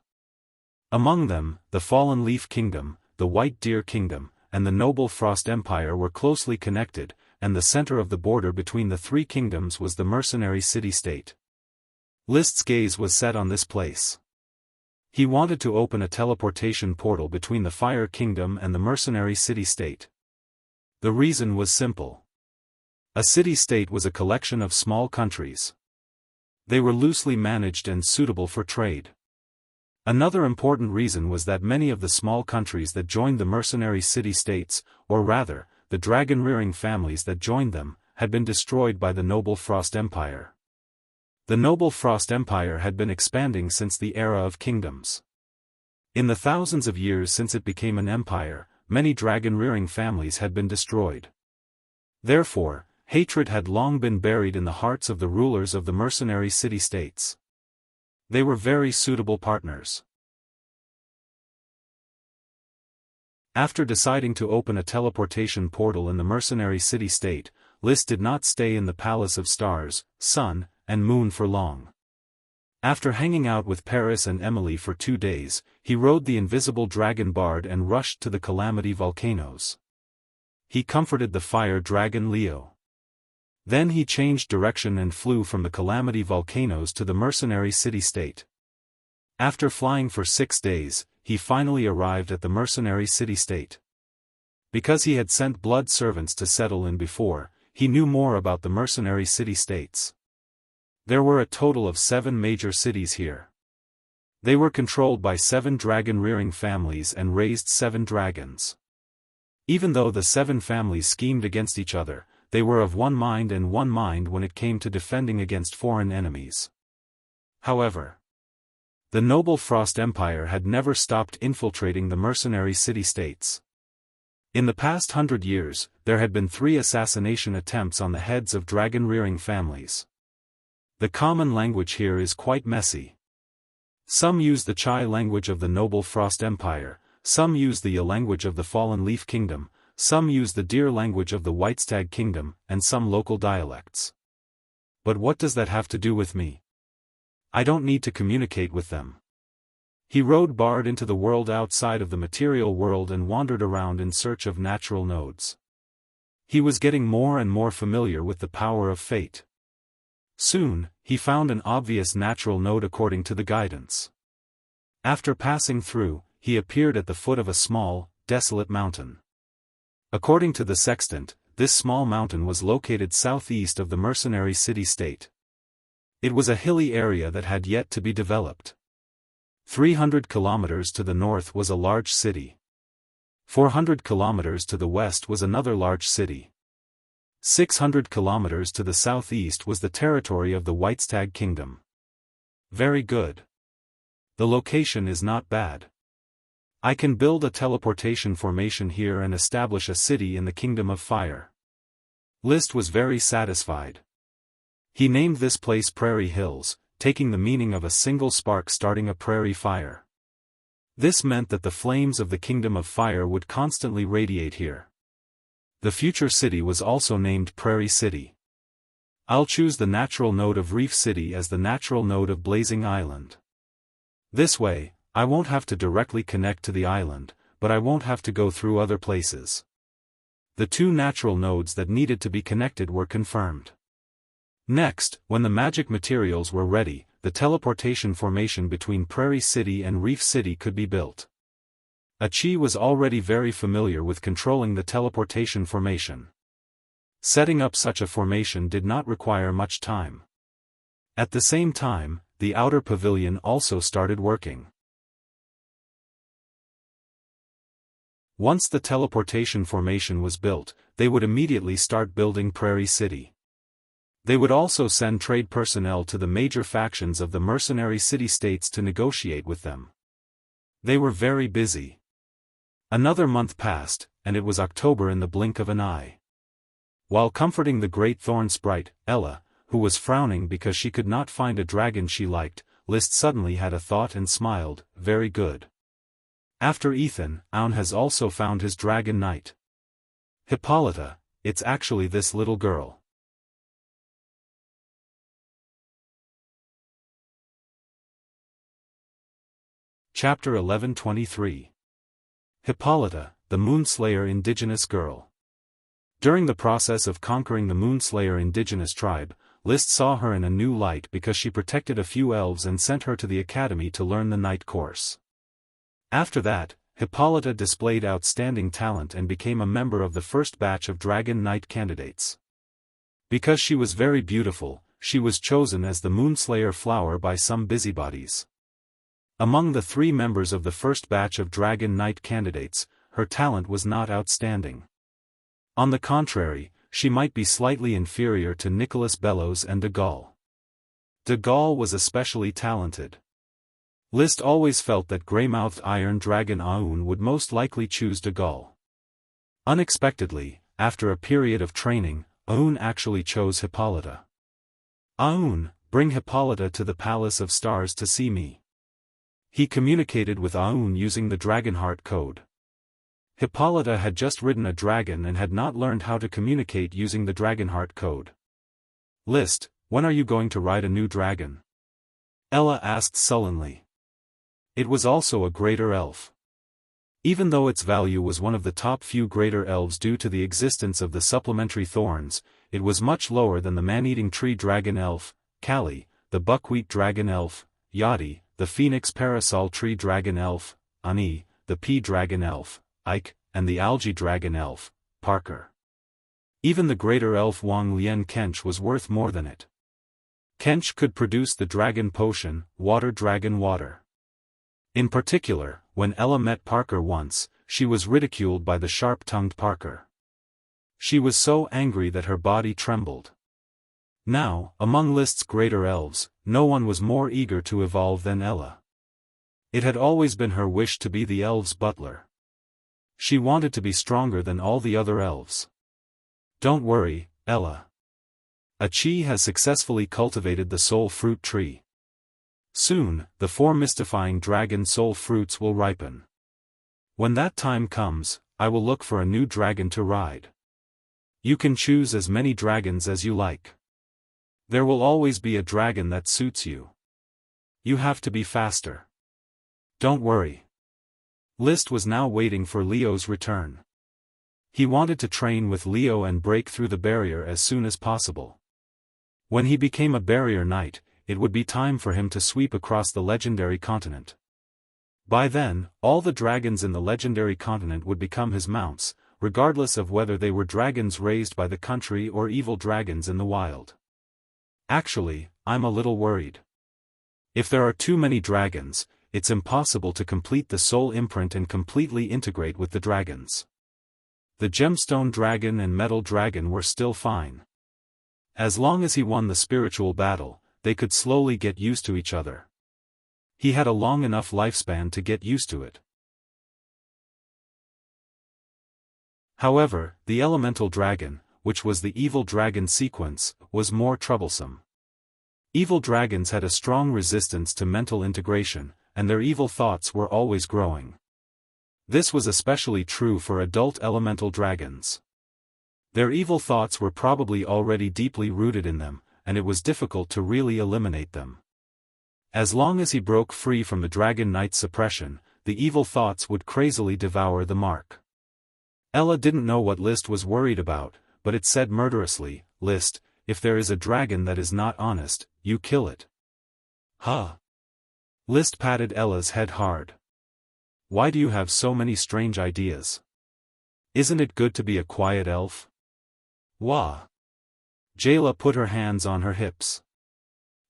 Among them, the Fallen Leaf Kingdom, the White Deer Kingdom, and the Noble Frost Empire were closely connected, and the center of the border between the 3 kingdoms was the Mercenary City-State. List's gaze was set on this place. He wanted to open a teleportation portal between the Fire Kingdom and the Mercenary City-State. The reason was simple. A city-state was a collection of small countries. They were loosely managed and suitable for trade. Another important reason was that many of the small countries that joined the mercenary city-states, or rather, the dragon-rearing families that joined them, had been destroyed by the Noble Frost Empire. The Noble Frost Empire had been expanding since the era of kingdoms. In the thousands of years since it became an empire, many dragon-rearing families had been destroyed. Therefore, hatred had long been buried in the hearts of the rulers of the mercenary city-states. They were very suitable partners. After deciding to open a teleportation portal in the mercenary city-state, List did not stay in the Palace of Stars, Sun, and Moon for long. After hanging out with Paris and Emily for 2 days, he rode the invisible dragon Bard and rushed to the Calamity Volcanoes. He comforted the fire dragon Leo. Then he changed direction and flew from the Calamity Volcanoes to the mercenary city-state. After flying for 6 days, he finally arrived at the mercenary city-state. Because he had sent blood servants to settle in before, he knew more about the mercenary city-states. There were a total of 7 major cities here. They were controlled by 7 dragon-rearing families and raised 7 dragons. Even though the 7 families schemed against each other, they were of one mind when it came to defending against foreign enemies. However, the noble Frost Empire had never stopped infiltrating the mercenary city-states. In the past 100 years, there had been 3 assassination attempts on the heads of dragon-rearing families. The common language here is quite messy. Some use the Chai language of the noble Frost Empire, some use the Ya language of the Fallen Leaf Kingdom, some use the Deer language of the Whitestag Kingdom, and some local dialects. But what does that have to do with me? I don't need to communicate with them. He rode Bard into the world outside of the material world and wandered around in search of natural nodes. He was getting more and more familiar with the power of fate. Soon, he found an obvious natural node according to the guidance. After passing through, he appeared at the foot of a small, desolate mountain. According to the sextant, this small mountain was located southeast of the mercenary city-state. It was a hilly area that had yet to be developed. 300 kilometers to the north was a large city. 400 kilometers to the west was another large city. 600 kilometers to the southeast was the territory of the Whitestag Kingdom. Very good. The location is not bad. I can build a teleportation formation here and establish a city in the Kingdom of Fire. List was very satisfied. He named this place Prairie Hills, taking the meaning of a single spark starting a prairie fire. This meant that the flames of the Kingdom of Fire would constantly radiate here. The future city was also named Prairie City. I'll choose the natural node of Reef City as the natural node of Blazing Island. This way, I won't have to directly connect to the island, but I won't have to go through other places. The 2 natural nodes that needed to be connected were confirmed. Next, when the magic materials were ready, the teleportation formation between Prairie City and Reef City could be built. Achi was already very familiar with controlling the teleportation formation. Setting up such a formation did not require much time. At the same time, the outer pavilion also started working. Once the teleportation formation was built, they would immediately start building Prairie City. They would also send trade personnel to the major factions of the mercenary city-states to negotiate with them. They were very busy. Another month passed, and it was October in the blink of an eye. While comforting the great thorn sprite, Ella, who was frowning because she could not find a dragon she liked, List suddenly had a thought and smiled, very good. After Ethan, Aun has also found his dragon knight. Hippolyta, it's actually this little girl. Chapter 1123. Hippolyta, the Moonslayer indigenous girl. During the process of conquering the Moonslayer indigenous tribe, List saw her in a new light because she protected a few elves and sent her to the academy to learn the knight course. After that, Hippolyta displayed outstanding talent and became a member of the first batch of Dragon Knight candidates. Because she was very beautiful, she was chosen as the Moonslayer flower by some busybodies. Among the 3 members of the first batch of Dragon Knight candidates, her talent was not outstanding. On the contrary, she might be slightly inferior to Nicholas Bellows and de Gaulle. De Gaulle was especially talented. List always felt that grey-mouthed Iron Dragon Aun would most likely choose de Gaulle. Unexpectedly, after a period of training, Aun actually chose Hippolyta. Aun, bring Hippolyta to the Palace of Stars to see me. He communicated with Aun using the Dragonheart code. Hippolyta had just ridden a dragon and had not learned how to communicate using the Dragonheart code. List, when are you going to ride a new dragon? Ella asked sullenly. It was also a greater elf. Even though its value was one of the top few greater elves due to the existence of the supplementary thorns, it was much lower than the man-eating tree dragon elf, Kali, the buckwheat dragon elf, Yadi, the phoenix parasol tree dragon elf, Ani, the pea dragon elf, Ike, and the algae dragon elf, Parker. Even the greater elf Wang Lian Kench was worth more than it. Kench could produce the dragon potion, Water Dragon Water. In particular, when Ella met Parker once, she was ridiculed by the sharp-tongued Parker. She was so angry that her body trembled. Now, among List's greater elves, no one was more eager to evolve than Ella. It had always been her wish to be the elves' butler. She wanted to be stronger than all the other elves. Don't worry, Ella. Achi has successfully cultivated the soul fruit tree. Soon, the 4 mystifying dragon soul fruits will ripen. When that time comes, I will look for a new dragon to ride. You can choose as many dragons as you like. There will always be a dragon that suits you. You have to be faster. Don't worry. List was now waiting for Leo's return. He wanted to train with Leo and break through the barrier as soon as possible. When he became a barrier knight, it would be time for him to sweep across the legendary continent. By then, all the dragons in the legendary continent would become his mounts, regardless of whether they were dragons raised by the country or evil dragons in the wild. Actually, I'm a little worried. If there are too many dragons, it's impossible to complete the soul imprint and completely integrate with the dragons. The gemstone dragon and metal dragon were still fine. As long as he won the spiritual battle, they could slowly get used to each other. He had a long enough lifespan to get used to it. However, the elemental dragon, which was the evil dragon sequence, was more troublesome. Evil dragons had a strong resistance to mental integration, and their evil thoughts were always growing. This was especially true for adult elemental dragons. Their evil thoughts were probably already deeply rooted in them, and it was difficult to really eliminate them. As long as he broke free from the Dragon Knight's suppression, the evil thoughts would crazily devour the mark. Ella didn't know what List was worried about, but it said murderously, "List, if there is a dragon that is not honest, you kill it." Huh? List patted Ella's head hard. Why do you have so many strange ideas? Isn't it good to be a quiet elf? Wah. Jayla put her hands on her hips.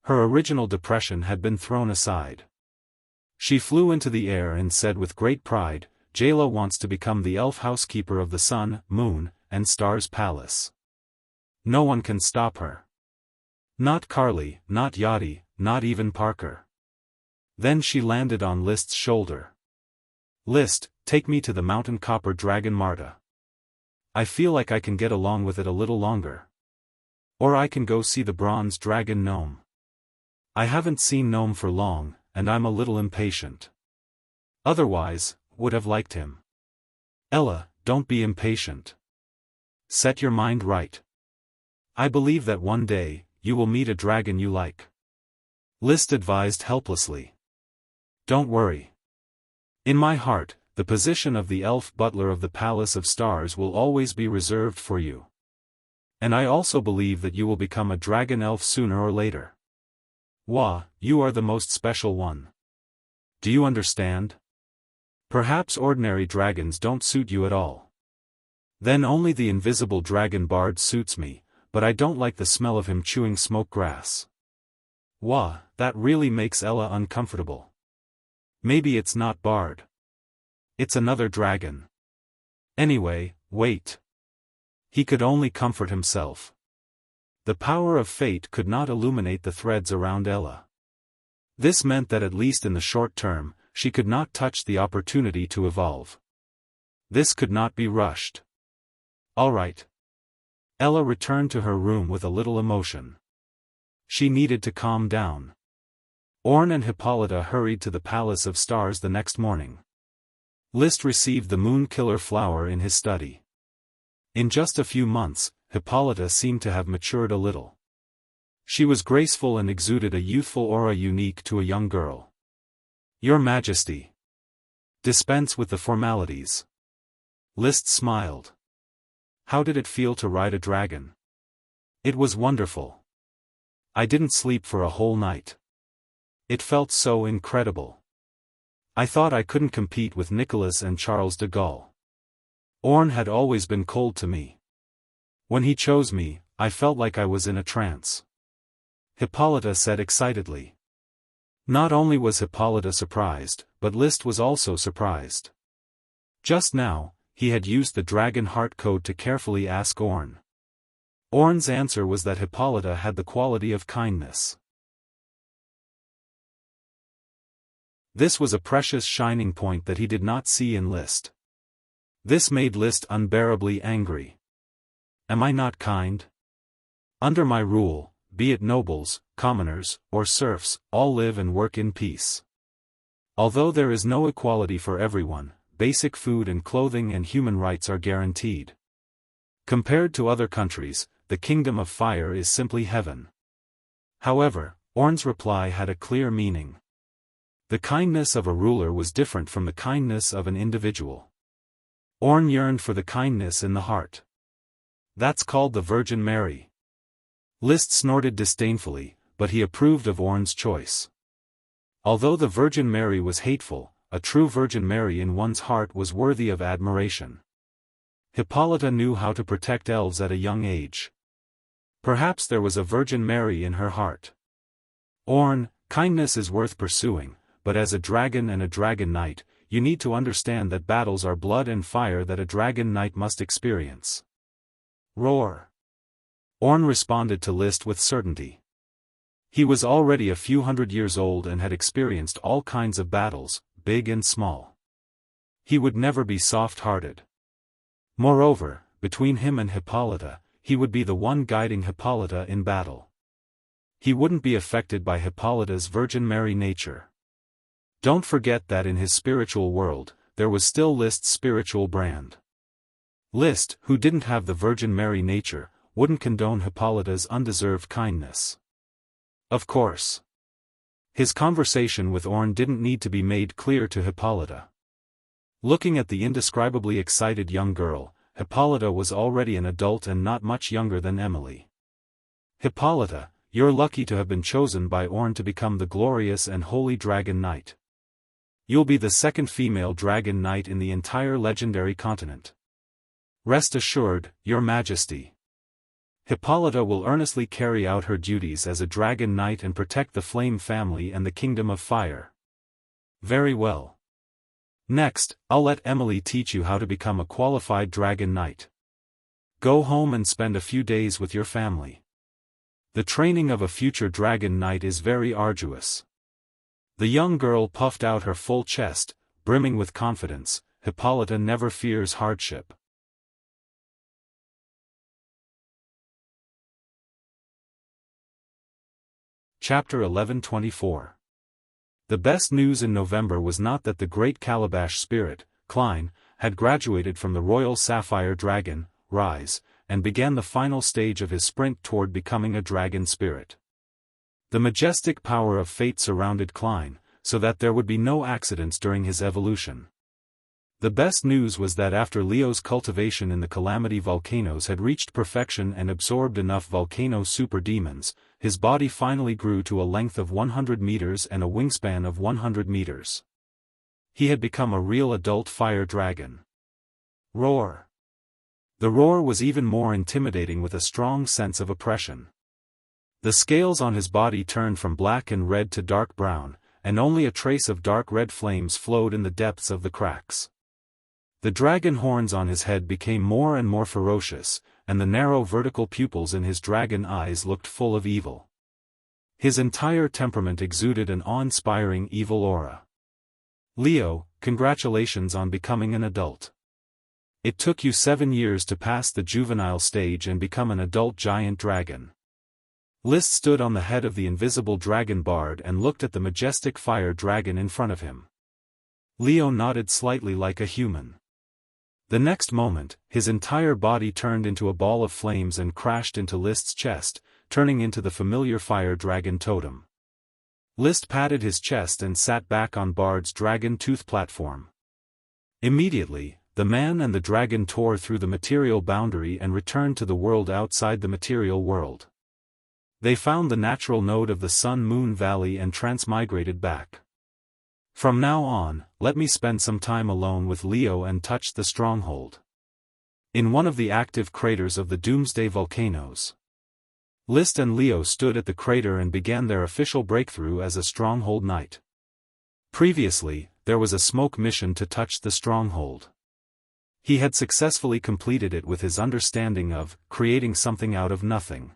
Her original depression had been thrown aside. She flew into the air and said with great pride, "Jayla wants to become the elf housekeeper of the sun, moon, and stars palace. No one can stop her. Not Carly, not Yachty, not even Parker." Then she landed on List's shoulder. "List, take me to the mountain copper dragon Marta. I feel like I can get along with it a little longer. Or I can go see the bronze dragon gnome. I haven't seen gnome for long, and I'm a little impatient. Otherwise, would have liked him." "Ella, don't be impatient. Set your mind right. I believe that one day, you will meet a dragon you like." List advised helplessly. "Don't worry. In my heart, the position of the elf butler of the Palace of Stars will always be reserved for you. And I also believe that you will become a dragon elf sooner or later. Wah, you are the most special one. Do you understand? Perhaps ordinary dragons don't suit you at all. Then only the invisible dragon bard suits me, but I don't like the smell of him chewing smoke grass." Wah, that really makes Ella uncomfortable. Maybe it's not Bard. It's another dragon. Anyway, wait. He could only comfort himself. The power of fate could not illuminate the threads around Ella. This meant that at least in the short term, she could not touch the opportunity to evolve. This could not be rushed. All right. Ella returned to her room with a little emotion. She needed to calm down. Orn and Hippolyta hurried to the Palace of Stars the next morning. List received the moon killer flower in his study. In just a few months, Hippolyta seemed to have matured a little. She was graceful and exuded a youthful aura unique to a young girl. "Your Majesty. Dispense with the formalities." List smiled. "How did it feel to ride a dragon?" "It was wonderful. I didn't sleep for a whole night. It felt so incredible. I thought I couldn't compete with Nicholas and Charles de Gaulle. Orn had always been cold to me. When he chose me, I felt like I was in a trance." Hippolyta said excitedly. Not only was Hippolyta surprised, but List was also surprised. Just now, he had used the dragon heart code to carefully ask Orn. Orn's answer was that Hippolyta had the quality of kindness. This was a precious shining point that he did not see in List. This made List unbearably angry. Am I not kind? Under my rule, be it nobles, commoners, or serfs, all live and work in peace. Although there is no equality for everyone, basic food and clothing and human rights are guaranteed. Compared to other countries, the kingdom of fire is simply heaven. However, Orn's reply had a clear meaning. The kindness of a ruler was different from the kindness of an individual. Orn yearned for the kindness in the heart. That's called the Virgin Mary. List snorted disdainfully, but he approved of Orn's choice. Although the Virgin Mary was hateful, a true Virgin Mary in one's heart was worthy of admiration. Hippolyta knew how to protect elves at a young age. Perhaps there was a Virgin Mary in her heart. Orn, kindness is worth pursuing, but as a dragon and a dragon knight, you need to understand that battles are blood and fire that a dragon knight must experience. Roar! Orn responded to List with certainty. He was already a few hundred years old and had experienced all kinds of battles, big and small. He would never be soft-hearted. Moreover, between him and Hippolyta, he would be the one guiding Hippolyta in battle. He wouldn't be affected by Hippolyta's Virgin Mary nature. Don't forget that in his spiritual world, there was still List's spiritual brand. List, who didn't have the Virgin Mary nature, wouldn't condone Hippolyta's undeserved kindness. Of course. His conversation with Orn didn't need to be made clear to Hippolyta. Looking at the indescribably excited young girl, Hippolyta was already an adult and not much younger than Emily. Hippolyta, you're lucky to have been chosen by Orn to become the glorious and holy Dragon Knight. You'll be the second female Dragon Knight in the entire legendary continent. Rest assured, Your Majesty. Hippolyta will earnestly carry out her duties as a Dragon Knight and protect the Flame family and the Kingdom of Fire. Very well. Next, I'll let Emily teach you how to become a qualified Dragon Knight. Go home and spend a few days with your family. The training of a future Dragon Knight is very arduous. The young girl puffed out her full chest, brimming with confidence. Hippolyta never fears hardship. Chapter 11:24. The best news in November was not that the great Calabash spirit, Klein, had graduated from the Royal Sapphire Dragon, Rise, and began the final stage of his sprint toward becoming a dragon spirit. The majestic power of fate surrounded Klein, so that there would be no accidents during his evolution. The best news was that after Leo's cultivation in the Calamity volcanoes had reached perfection and absorbed enough volcano super demons, his body finally grew to a length of 100 meters and a wingspan of 100 meters. He had become a real adult fire dragon. Roar! The roar was even more intimidating with a strong sense of oppression. The scales on his body turned from black and red to dark brown, and only a trace of dark red flames flowed in the depths of the cracks. The dragon horns on his head became more and more ferocious, and the narrow vertical pupils in his dragon eyes looked full of evil. His entire temperament exuded an awe-inspiring evil aura. Leo, congratulations on becoming an adult. It took you 7 years to pass the juvenile stage and become an adult giant dragon. List stood on the head of the invisible dragon bard and looked at the majestic fire dragon in front of him. Leo nodded slightly like a human. The next moment, his entire body turned into a ball of flames and crashed into List's chest, turning into the familiar fire dragon totem. List patted his chest and sat back on Bard's dragon tooth platform. Immediately, the man and the dragon tore through the material boundary and returned to the world outside the material world. They found the natural node of the Sun-Moon Valley and transmigrated back. From now on, let me spend some time alone with Leo and touch the stronghold. In one of the active craters of the Doomsday volcanoes. List and Leo stood at the crater and began their official breakthrough as a stronghold knight. Previously, there was a smoke mission to touch the stronghold. He had successfully completed it with his understanding of creating something out of nothing.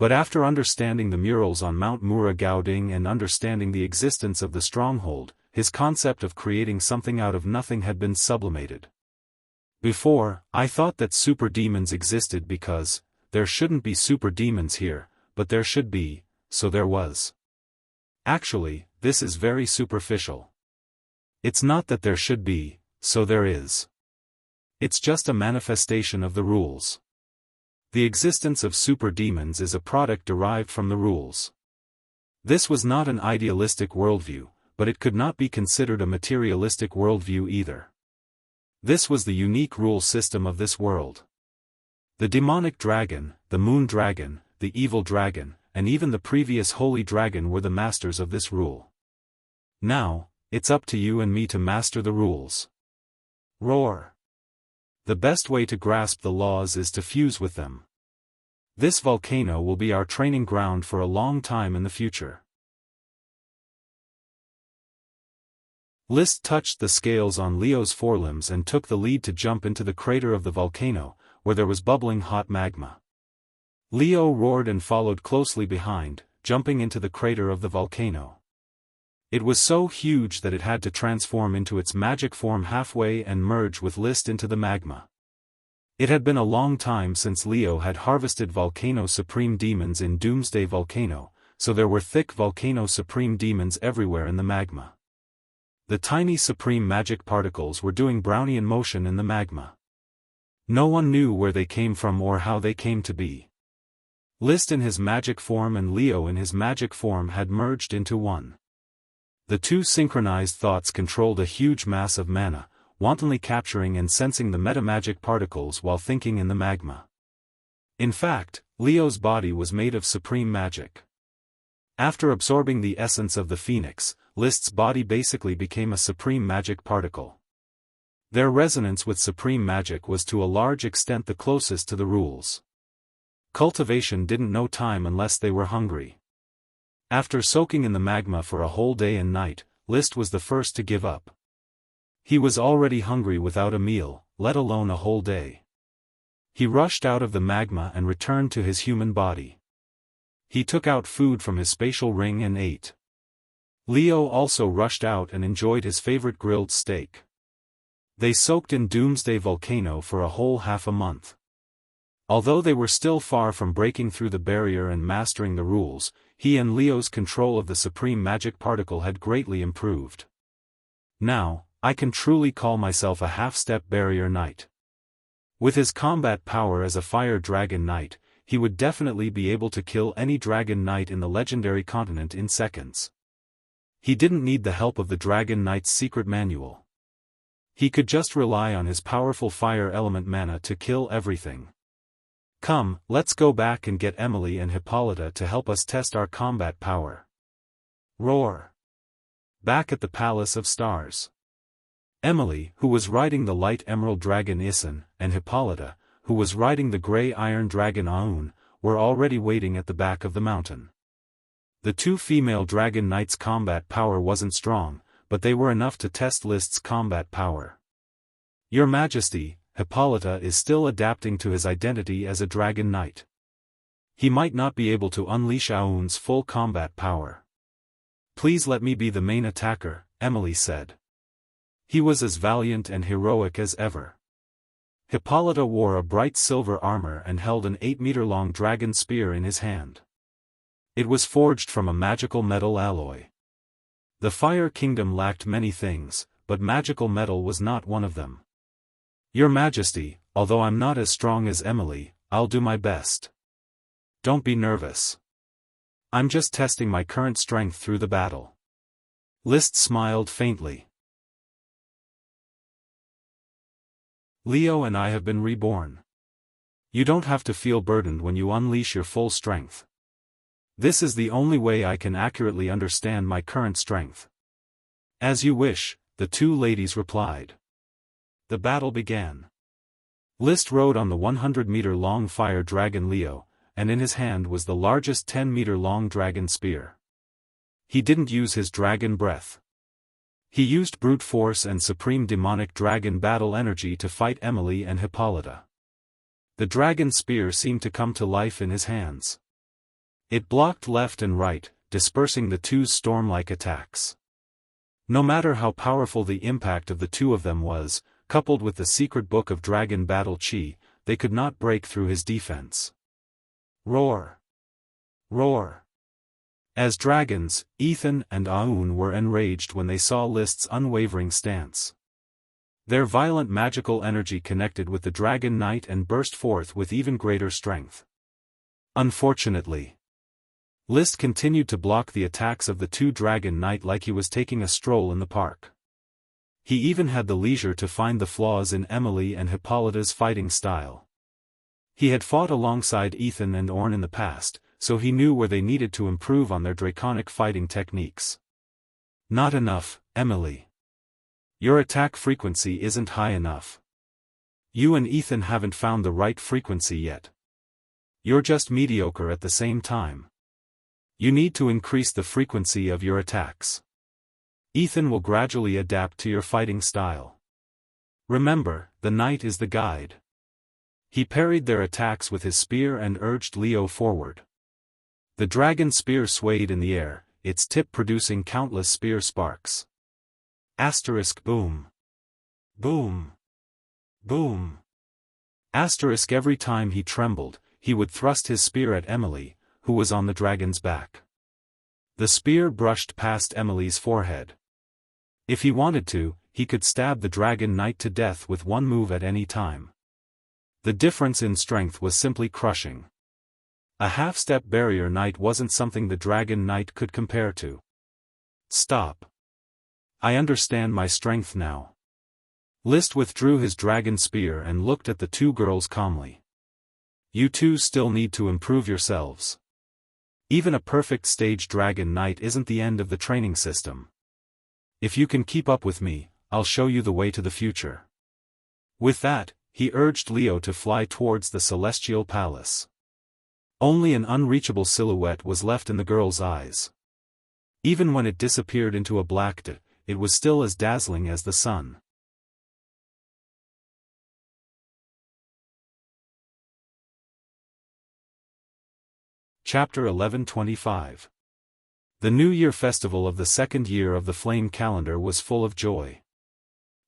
But after understanding the murals on Mount Mura Gaoding and understanding the existence of the stronghold, his concept of creating something out of nothing had been sublimated. Before, I thought that super demons existed because there shouldn't be super demons here, but there should be, so there was. Actually, this is very superficial. It's not that there should be, so there is. It's just a manifestation of the rules. The existence of super demons is a product derived from the rules. This was not an idealistic worldview, but it could not be considered a materialistic worldview either. This was the unique rule system of this world. The demonic dragon, the moon dragon, the evil dragon, and even the previous holy dragon were the masters of this rule. Now, it's up to you and me to master the rules. Roar. The best way to grasp the laws is to fuse with them. This volcano will be our training ground for a long time in the future. List touched the scales on Leo's forelimbs and took the lead to jump into the crater of the volcano, where there was bubbling hot magma. Leo roared and followed closely behind, jumping into the crater of the volcano. It was so huge that it had to transform into its magic form halfway and merge with List into the magma. It had been a long time since Leo had harvested Volcano Supreme Demons in Doomsday Volcano, so there were thick Volcano Supreme Demons everywhere in the magma. The tiny supreme magic particles were doing Brownian motion in the magma. No one knew where they came from or how they came to be. List in his magic form and Leo in his magic form had merged into one. The two synchronized thoughts controlled a huge mass of mana, wantonly capturing and sensing the metamagic particles while thinking in the magma. In fact, Leo's body was made of supreme magic. After absorbing the essence of the phoenix, List's body basically became a supreme magic particle. Their resonance with supreme magic was to a large extent the closest to the rules. Cultivation didn't know time unless they were hungry. After soaking in the magma for a whole day and night, List was the first to give up. He was already hungry without a meal, let alone a whole day. He rushed out of the magma and returned to his human body. He took out food from his spatial ring and ate. Leo also rushed out and enjoyed his favorite grilled steak. They soaked in Doomsday Volcano for a whole half a month. Although they were still far from breaking through the barrier and mastering the rules, he and Leo's control of the supreme magic particle had greatly improved. Now, I can truly call myself a half-step barrier knight. With his combat power as a fire dragon knight, he would definitely be able to kill any dragon knight in the legendary continent in seconds. He didn't need the help of the Dragon Knight's secret manual. He could just rely on his powerful fire element mana to kill everything. Come, let's go back and get Emily and Hippolyta to help us test our combat power. Roar. Back at the Palace of Stars. Emily, who was riding the light emerald dragon Isin, and Hippolyta, who was riding the grey iron dragon Aun, were already waiting at the back of the mountain. The two female dragon knights' combat power wasn't strong, but they were enough to test List's combat power. Your Majesty, Hippolyta is still adapting to his identity as a dragon knight. He might not be able to unleash Aun's full combat power. Please let me be the main attacker, Emily said. He was as valiant and heroic as ever. Hippolyta wore a bright silver armor and held an 8-meter-long dragon spear in his hand. It was forged from a magical metal alloy. The Fire Kingdom lacked many things, but magical metal was not one of them. Your Majesty, although I'm not as strong as Emily, I'll do my best. Don't be nervous. I'm just testing my current strength through the battle. List smiled faintly. Leo and I have been reborn. You don't have to feel burdened when you unleash your full strength. This is the only way I can accurately understand my current strength. As you wish, the two ladies replied. The battle began. List rode on the 100-meter-long fire dragon Leo, and in his hand was the largest 10-meter-long dragon spear. He didn't use his dragon breath. He used brute force and supreme demonic dragon battle energy to fight Emily and Hippolyta. The dragon spear seemed to come to life in his hands. It blocked left and right, dispersing the two's storm-like attacks. No matter how powerful the impact of the two of them was, coupled with the secret book of dragon battle chi, they could not break through his defense. Roar! Roar! As dragons, Ethan and Aoun were enraged when they saw List's unwavering stance. Their violent magical energy connected with the Dragon Knight and burst forth with even greater strength. Unfortunately, List continued to block the attacks of the two Dragon Knight like he was taking a stroll in the park. He even had the leisure to find the flaws in Emily and Hippolyta's fighting style. He had fought alongside Ethan and Orn in the past, so he knew where they needed to improve on their draconic fighting techniques. Not enough, Emily. Your attack frequency isn't high enough. You and Ethan haven't found the right frequency yet. You're just mediocre at the same time. You need to increase the frequency of your attacks. Ethan will gradually adapt to your fighting style. Remember, the knight is the guide. He parried their attacks with his spear and urged Leo forward. The dragon spear swayed in the air, its tip producing countless spear sparks. Asterisk boom. Boom. Boom. Asterisk every time he trembled, he would thrust his spear at Emily, who was on the dragon's back. The spear brushed past Emily's forehead. If he wanted to, he could stab the Dragon Knight to death with one move at any time. The difference in strength was simply crushing. A half-step barrier knight wasn't something the Dragon Knight could compare to. Stop. I understand my strength now. List withdrew his dragon spear and looked at the two girls calmly. You two still need to improve yourselves. Even a perfect stage Dragon Knight isn't the end of the training system. If you can keep up with me, I'll show you the way to the future. With that, he urged Leo to fly towards the celestial palace. Only an unreachable silhouette was left in the girl's eyes. Even when it disappeared into a black dot, it was still as dazzling as the sun. Chapter 11:25. The New Year festival of the second year of the Flame calendar was full of joy.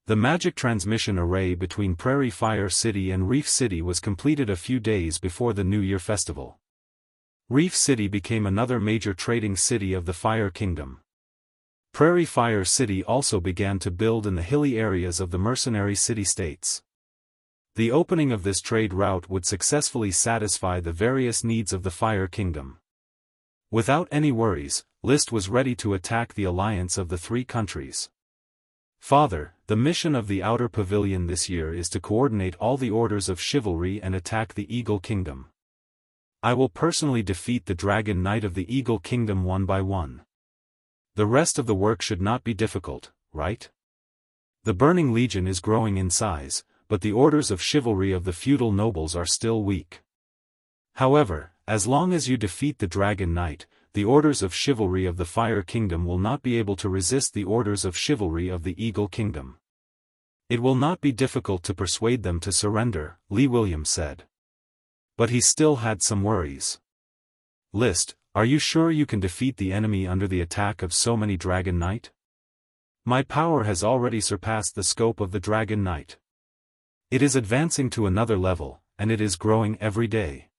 The magic transmission array between Prairie Fire City and Reef City was completed a few days before the New Year festival. Reef City became another major trading city of the Fire Kingdom. Prairie Fire City also began to build in the hilly areas of the mercenary city-states. The opening of this trade route would successfully satisfy the various needs of the Fire Kingdom. Without any worries, List was ready to attack the alliance of the three countries. Father, the mission of the Outer Pavilion this year is to coordinate all the orders of chivalry and attack the Eagle Kingdom. I will personally defeat the Dragon Knight of the Eagle Kingdom one by one. The rest of the work should not be difficult, right? The Burning Legion is growing in size, but the orders of chivalry of the feudal nobles are still weak. However, as long as you defeat the Dragon Knight, the orders of chivalry of the Fire Kingdom will not be able to resist the orders of chivalry of the Eagle Kingdom. It will not be difficult to persuade them to surrender, Lee Williams said. But he still had some worries. List, are you sure you can defeat the enemy under the attack of so many Dragon Knight? My power has already surpassed the scope of the Dragon Knight. It is advancing to another level, and it is growing every day.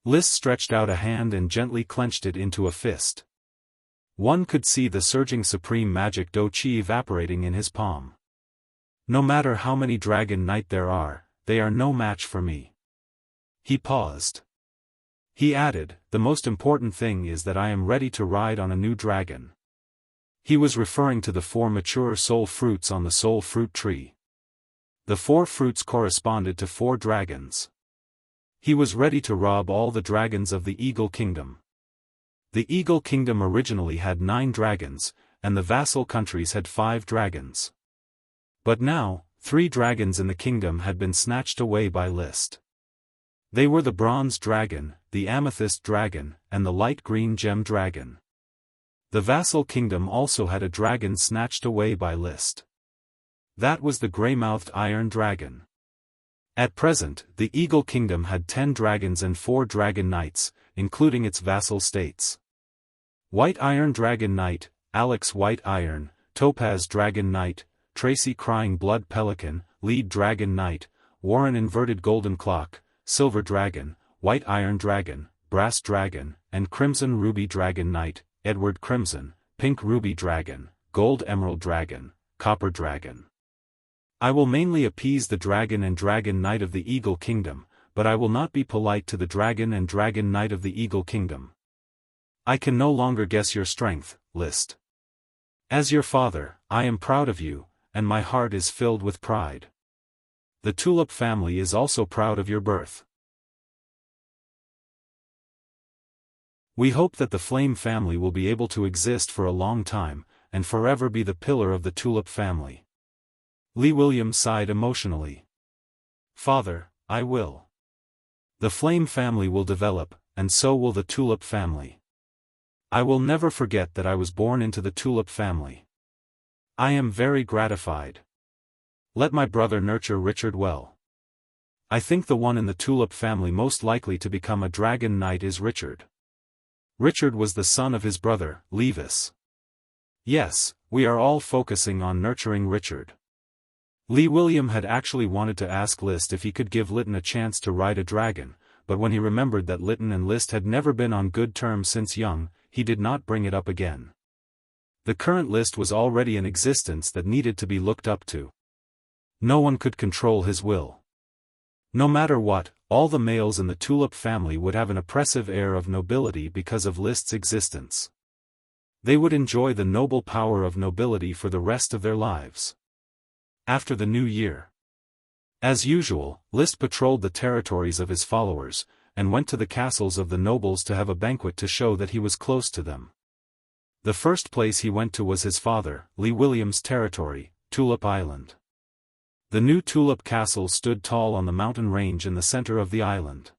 List stretched out a hand and gently clenched it into a fist. One could see the surging supreme magic Do Chi evaporating in his palm. No matter how many Dragon Knight there are, they are no match for me. He paused. He added, the most important thing is that I am ready to ride on a new dragon. He was referring to the 4 mature soul fruits on the soul fruit tree. The 4 fruits corresponded to 4 dragons. He was ready to rob all the dragons of the Eagle Kingdom. The Eagle Kingdom originally had 9 dragons, and the vassal countries had 5 dragons. But now, 3 dragons in the kingdom had been snatched away by List. They were the Bronze Dragon, the Amethyst Dragon, and the Light Green Gem Dragon. The vassal kingdom also had a dragon snatched away by List. That was the grey-mouthed iron dragon. At present, the Eagle Kingdom had 10 dragons and 4 dragon knights, including its vassal states. White Iron Dragon Knight, Alex White Iron, Topaz Dragon Knight, Tracy Crying Blood Pelican, Lead Dragon Knight, Warren Inverted Golden Clock, Silver Dragon, White Iron Dragon, Brass Dragon, and Crimson Ruby Dragon Knight, Edward Crimson, Pink Ruby Dragon, Gold Emerald Dragon, Copper Dragon. I will mainly appease the Dragon and Dragon Knight of the Eagle Kingdom, but I will not be polite to the Dragon and Dragon Knight of the Eagle Kingdom. I can no longer guess your strength, List. As your father, I am proud of you, and my heart is filled with pride. The Tulip family is also proud of your birth. We hope that the Flame family will be able to exist for a long time, and forever be the pillar of the Tulip family. Lee William sighed emotionally. Father, I will. The Flame family will develop, and so will the Tulip family. I will never forget that I was born into the Tulip family. I am very gratified. Let my brother nurture Richard well. I think the one in the Tulip family most likely to become a Dragon Knight is Richard. Richard was the son of his brother, Levis. Yes, we are all focusing on nurturing Richard. Lee William had actually wanted to ask List if he could give Lytton a chance to ride a dragon, but when he remembered that Lytton and List had never been on good terms since young, he did not bring it up again. The current List was already an existence that needed to be looked up to. No one could control his will. No matter what, all the males in the Tulip family would have an oppressive air of nobility because of List's existence. They would enjoy the noble power of nobility for the rest of their lives. After the new year. As usual, List patrolled the territories of his followers, and went to the castles of the nobles to have a banquet to show that he was close to them. The first place he went to was his father, Lee William's territory, Tulip Island. The new Tulip Castle stood tall on the mountain range in the center of the island.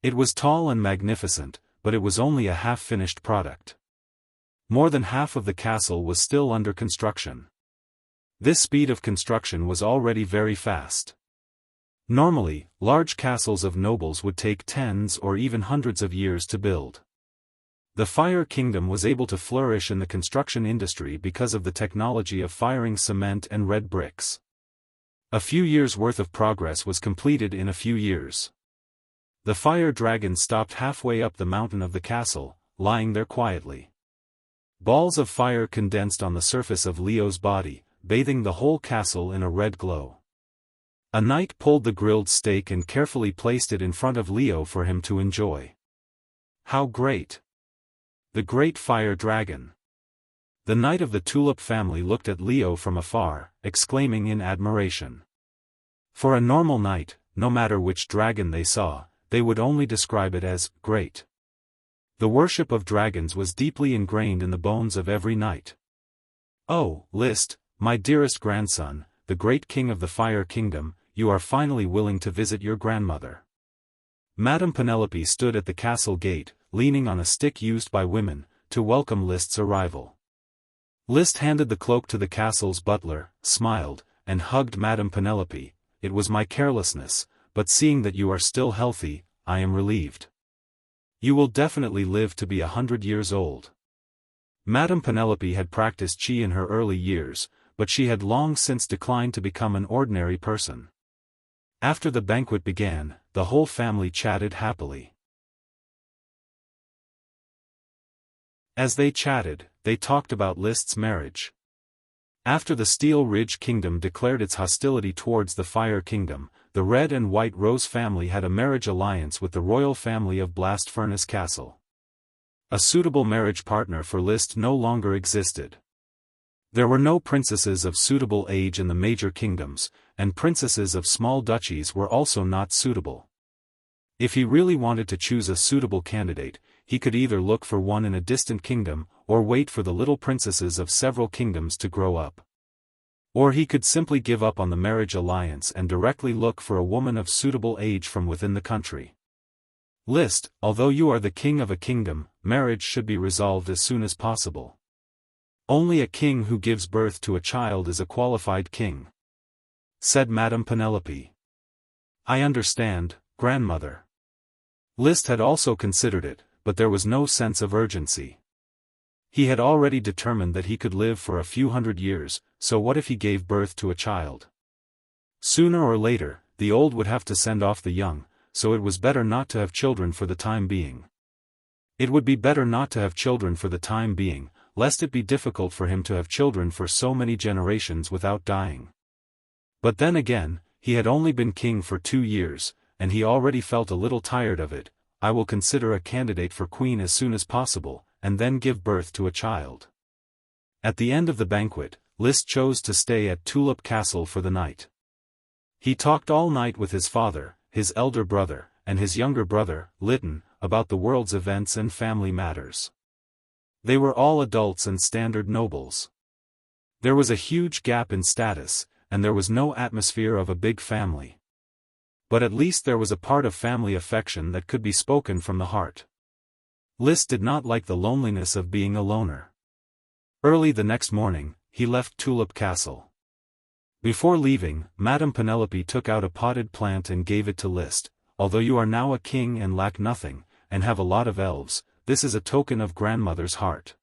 It was tall and magnificent, but it was only a half-finished product. More than half of the castle was still under construction. This speed of construction was already very fast. Normally, large castles of nobles would take tens or even hundreds of years to build. The Fire Kingdom was able to flourish in the construction industry because of the technology of firing cement and red bricks. A few years' worth of progress was completed in a few years. The fire dragon stopped halfway up the mountain of the castle, lying there quietly. Balls of fire condensed on the surface of Leo's body, bathing the whole castle in a red glow. A knight pulled the grilled steak and carefully placed it in front of Leo for him to enjoy. How great! The great fire dragon. The knight of the Tulip family looked at Leo from afar, exclaiming in admiration. For a normal knight, no matter which dragon they saw, they would only describe it as great. The worship of dragons was deeply ingrained in the bones of every knight. Oh, List, my dearest grandson, the great king of the Fire Kingdom, you are finally willing to visit your grandmother. Madame Penelope stood at the castle gate, leaning on a stick used by women, to welcome List's arrival. List handed the cloak to the castle's butler, smiled, and hugged Madame Penelope. It was my carelessness, but seeing that you are still healthy, I am relieved. You will definitely live to be 100 years old. Madame Penelope had practiced qi in her early years, but she had long since declined to become an ordinary person. After the banquet began, the whole family chatted happily. As they chatted, they talked about List's marriage. After the Steel Ridge Kingdom declared its hostility towards the Fire Kingdom, the Red and White Rose family had a marriage alliance with the royal family of Blast Furnace Castle. A suitable marriage partner for List no longer existed. There were no princesses of suitable age in the major kingdoms, and princesses of small duchies were also not suitable. If he really wanted to choose a suitable candidate, he could either look for one in a distant kingdom, or wait for the little princesses of several kingdoms to grow up. Or he could simply give up on the marriage alliance and directly look for a woman of suitable age from within the country. List, although you are the king of a kingdom, marriage should be resolved as soon as possible. Only a king who gives birth to a child is a qualified king," said Madame Penelope. "I understand, grandmother." List had also considered it, but there was no sense of urgency. He had already determined that he could live for a few hundred years, so what if he gave birth to a child? Sooner or later, the old would have to send off the young, so it was better not to have children for the time being. It would be better not to have children for the time being, lest it be difficult for him to have children for so many generations without dying. But then again, he had only been king for 2 years, and he already felt a little tired of it. "I will consider a candidate for queen as soon as possible, and then give birth to a child." At the end of the banquet, List chose to stay at Tulip Castle for the night. He talked all night with his father, his elder brother, and his younger brother, Lytton, about the world's events and family matters. They were all adults and standard nobles. There was a huge gap in status, and there was no atmosphere of a big family. But at least there was a part of family affection that could be spoken from the heart. List did not like the loneliness of being a loner. Early the next morning, he left Tulip Castle. Before leaving, Madame Penelope took out a potted plant and gave it to List. "Although you are now a king and lack nothing, and have a lot of elves, this is a token of grandmother's heart.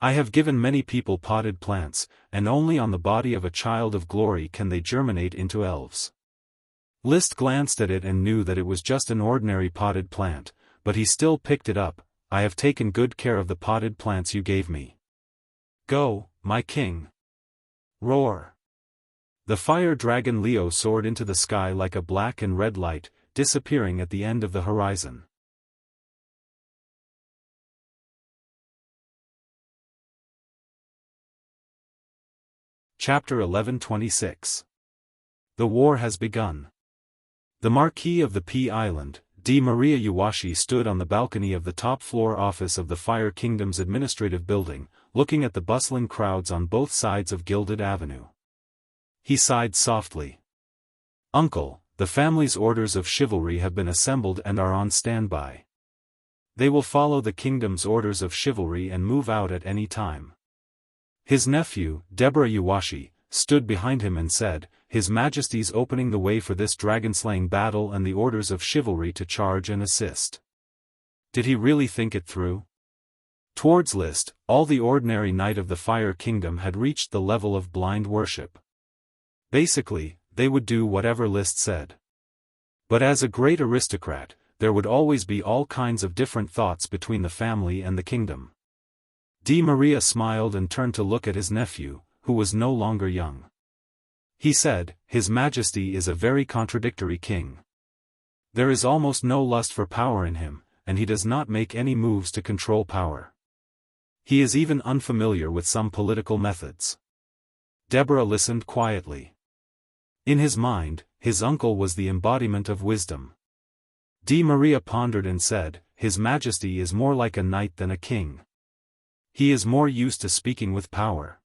I have given many people potted plants, and only on the body of a child of glory can they germinate into elves." List glanced at it and knew that it was just an ordinary potted plant, but he still picked it up. "I have taken good care of the potted plants you gave me. Go, my king. Roar." The fire dragon Leo soared into the sky like a black and red light, disappearing at the end of the horizon. Chapter 11:26. The war has begun. The Marquis of the Pea Island, D. Maria Yuwashi, stood on the balcony of the top-floor office of the Fire Kingdom's administrative building, looking at the bustling crowds on both sides of Gilded Avenue. He sighed softly. "Uncle, the family's orders of chivalry have been assembled and are on standby. They will follow the kingdom's orders of chivalry and move out at any time." His nephew, Deborah Yuwashi, stood behind him and said, "His Majesty's opening the way for this dragon-slaying battle and the orders of chivalry to charge and assist." Did he really think it through? Towards List, all the ordinary knight of the Fire Kingdom had reached the level of blind worship. Basically, they would do whatever List said. But as a great aristocrat, there would always be all kinds of different thoughts between the family and the kingdom. D. Maria smiled and turned to look at his nephew, who was no longer young. He said, "His Majesty is a very contradictory king. There is almost no lust for power in him, and he does not make any moves to control power. He is even unfamiliar with some political methods." Deborah listened quietly. In his mind, his uncle was the embodiment of wisdom. D. Maria pondered and said, "His Majesty is more like a knight than a king. He is more used to speaking with power.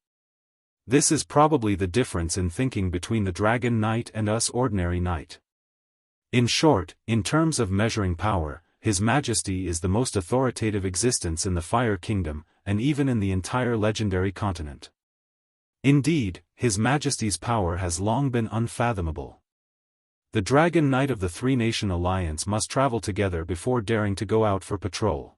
This is probably the difference in thinking between the Dragon Knight and us ordinary knight. In short, in terms of measuring power, His Majesty is the most authoritative existence in the Fire Kingdom, and even in the entire legendary continent. Indeed, His Majesty's power has long been unfathomable. The Dragon Knight of the Three-Nation Alliance must travel together before daring to go out for patrol.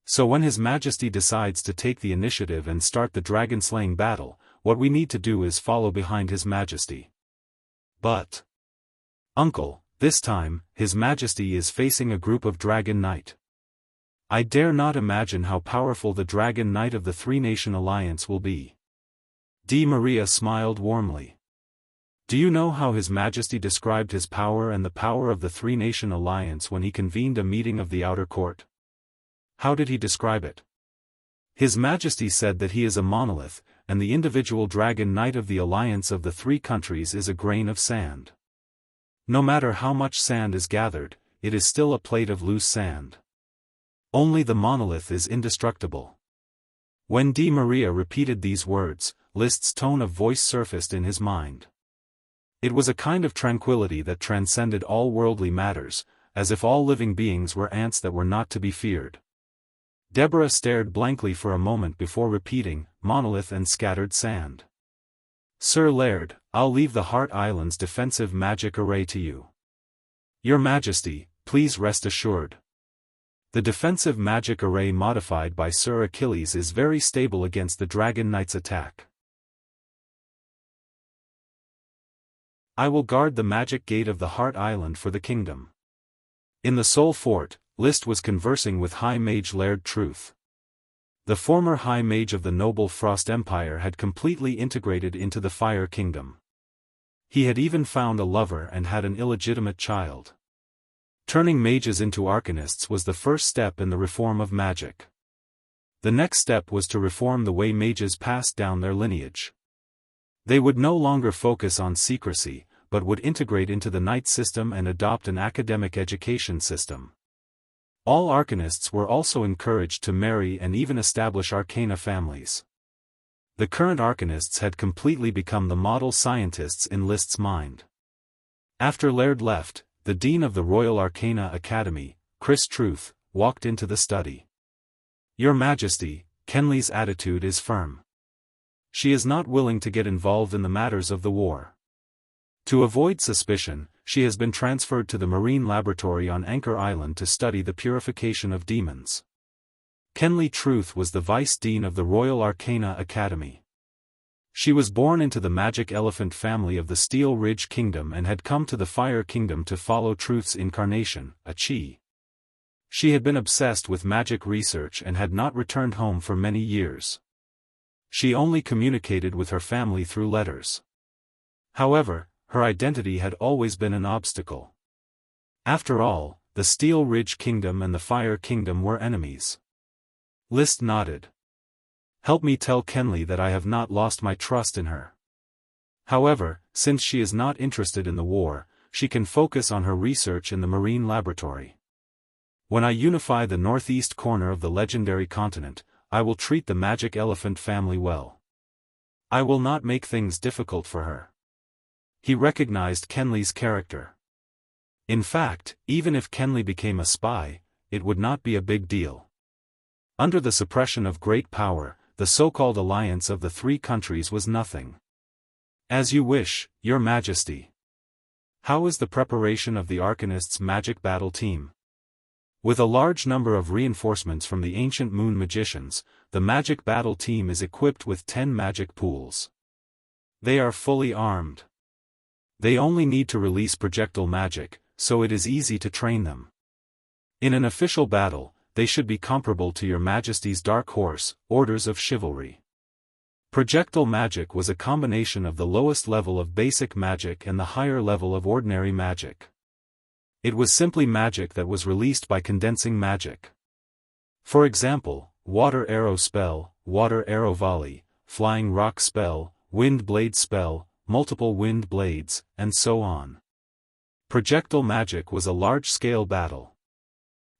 So when His Majesty decides to take the initiative and start the dragon-slaying battle, what we need to do is follow behind His Majesty." "But, Uncle, this time, His Majesty is facing a group of Dragon Knight. I dare not imagine how powerful the Dragon Knight of the Three-Nation Alliance will be." D. Maria smiled warmly. "Do you know how His Majesty described his power and the power of the Three-Nation Alliance when he convened a meeting of the Outer Court? How did he describe it? His Majesty said that he is a monolith, and the individual Dragon Knight of the Alliance of the Three Countries is a grain of sand. No matter how much sand is gathered, it is still a plate of loose sand. Only the monolith is indestructible." When D. Maria repeated these words, List's tone of voice surfaced in his mind. It was a kind of tranquility that transcended all worldly matters, as if all living beings were ants that were not to be feared. Deborah stared blankly for a moment before repeating, "Monolith and scattered sand." "Sir Laird, I'll leave the Heart Island's defensive magic array to you. Your Majesty, please rest assured. The defensive magic array modified by Sir Achilles is very stable against the Dragon Knight's attack. I will guard the magic gate of the Heart Island for the kingdom." In the Soul Fort, List was conversing with High Mage Laird Truth. The former High Mage of the noble Frost Empire had completely integrated into the Fire Kingdom. He had even found a lover and had an illegitimate child. Turning mages into arcanists was the first step in the reform of magic. The next step was to reform the way mages passed down their lineage. They would no longer focus on secrecy, but would integrate into the knight system and adopt an academic education system. All arcanists were also encouraged to marry and even establish arcana families. The current arcanists had completely become the model scientists in List's mind. After Laird left, the Dean of the Royal Arcana Academy, Chris Truth, walked into the study. "Your Majesty, Kenley's attitude is firm. She is not willing to get involved in the matters of the war. To avoid suspicion, she has been transferred to the Marine Laboratory on Anchor Island to study the purification of demons." Kenley Truth was the Vice Dean of the Royal Arcana Academy. She was born into the Magic Elephant family of the Steel Ridge Kingdom and had come to the Fire Kingdom to follow Truth's incarnation, a Chi. She had been obsessed with magic research and had not returned home for many years. She only communicated with her family through letters. However, her identity had always been an obstacle. After all, the Steel Ridge Kingdom and the Fire Kingdom were enemies. List nodded. "Help me tell Kenley that I have not lost my trust in her. However, since she is not interested in the war, she can focus on her research in the Marine Laboratory. When I unify the northeast corner of the legendary continent, I will treat the Magic Elephant family well. I will not make things difficult for her." He recognized Kenley's character. In fact, even if Kenley became a spy, it would not be a big deal. Under the suppression of great power, the so-called alliance of the three countries was nothing. "As you wish, Your Majesty. How is the preparation of the Arcanists' magic battle team?" With a large number of reinforcements from the ancient moon magicians, the magic battle team is equipped with 10 magic pools. They are fully armed. They only need to release projectile magic, so it is easy to train them. In an official battle, they should be comparable to Your Majesty's Dark Horse, Orders of Chivalry. Projectile magic was a combination of the lowest level of basic magic and the higher level of ordinary magic. It was simply magic that was released by condensing magic. For example, Water Arrow Spell, Water Arrow Volley, Flying Rock Spell, Wind Blade Spell, Multiple Wind Blades, and so on. Projectile magic was a large-scale battle.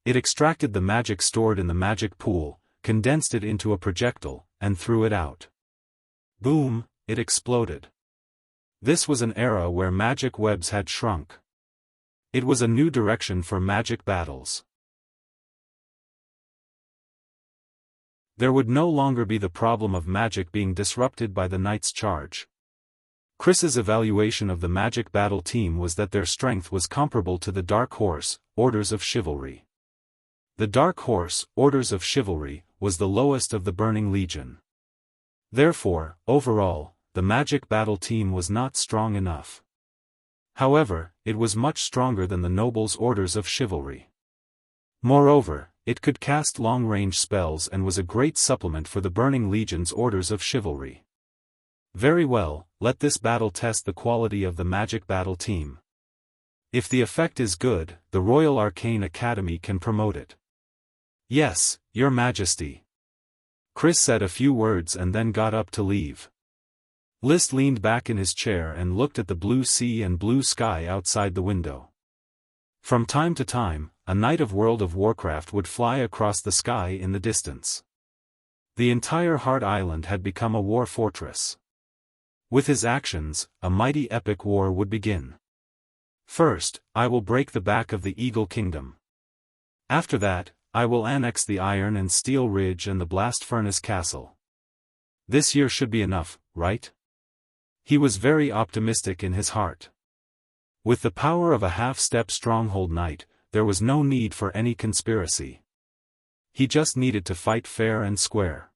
It extracted the magic stored in the magic pool, condensed it into a projectile, and threw it out. Boom, it exploded. This was an era where magic webs had shrunk. It was a new direction for magic battles. There would no longer be the problem of magic being disrupted by the knight's charge. Chris's evaluation of the magic battle team was that their strength was comparable to the Dark Horse, Orders of Chivalry. The Dark Horse, Orders of Chivalry, was the lowest of the Burning Legion. Therefore, overall, the magic battle team was not strong enough. However, it was much stronger than the Nobles' Orders of Chivalry. Moreover, it could cast long-range spells and was a great supplement for the Burning Legion's Orders of Chivalry. Very well, let this battle test the quality of the magic battle team. If the effect is good, the Royal Arcane Academy can promote it. Yes, Your Majesty. Chris said a few words and then got up to leave. List leaned back in his chair and looked at the blue sea and blue sky outside the window. From time to time, a knight of World of Warcraft would fly across the sky in the distance. The entire Heart Island had become a war fortress. With his actions, a mighty epic war would begin. First, I will break the back of the Eagle Kingdom. After that, I will annex the Iron and Steel Ridge and the Blast Furnace Castle. This year should be enough, right? He was very optimistic in his heart. With the power of a half-step stronghold knight, there was no need for any conspiracy. He just needed to fight fair and square.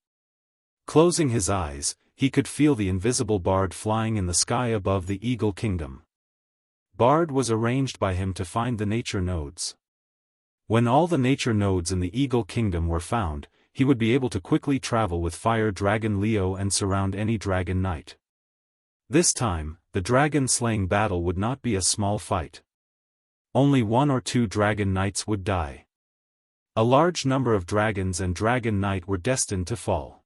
Closing his eyes, he could feel the invisible Bard flying in the sky above the Eagle Kingdom. Bard was arranged by him to find the nature nodes. When all the nature nodes in the Eagle Kingdom were found, he would be able to quickly travel with Fire Dragon Leo and surround any Dragon Knight. This time, the dragon-slaying battle would not be a small fight. Only 1 or 2 Dragon Knights would die. A large number of dragons and Dragon Knight were destined to fall.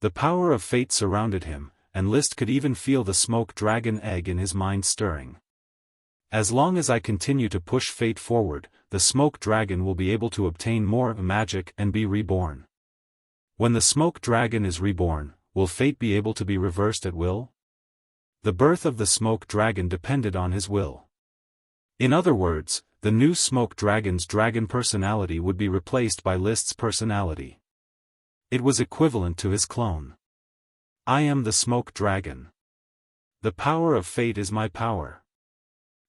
The power of fate surrounded him, and List could even feel the smoke dragon egg in his mind stirring. As long as I continue to push fate forward, the smoke dragon will be able to obtain more magic and be reborn. When the smoke dragon is reborn, will fate be able to be reversed at will? The birth of the smoke dragon depended on his will. In other words, the new smoke dragon's dragon personality would be replaced by List's personality. It was equivalent to his clone. I am the smoke dragon. The power of fate is my power.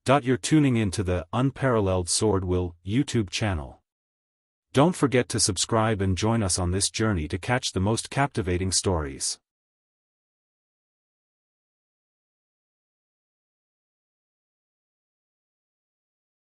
You're tuning in to the Unparalleled SwordWill YouTube channel. Don't forget to subscribe and join us on this journey to catch the most captivating stories.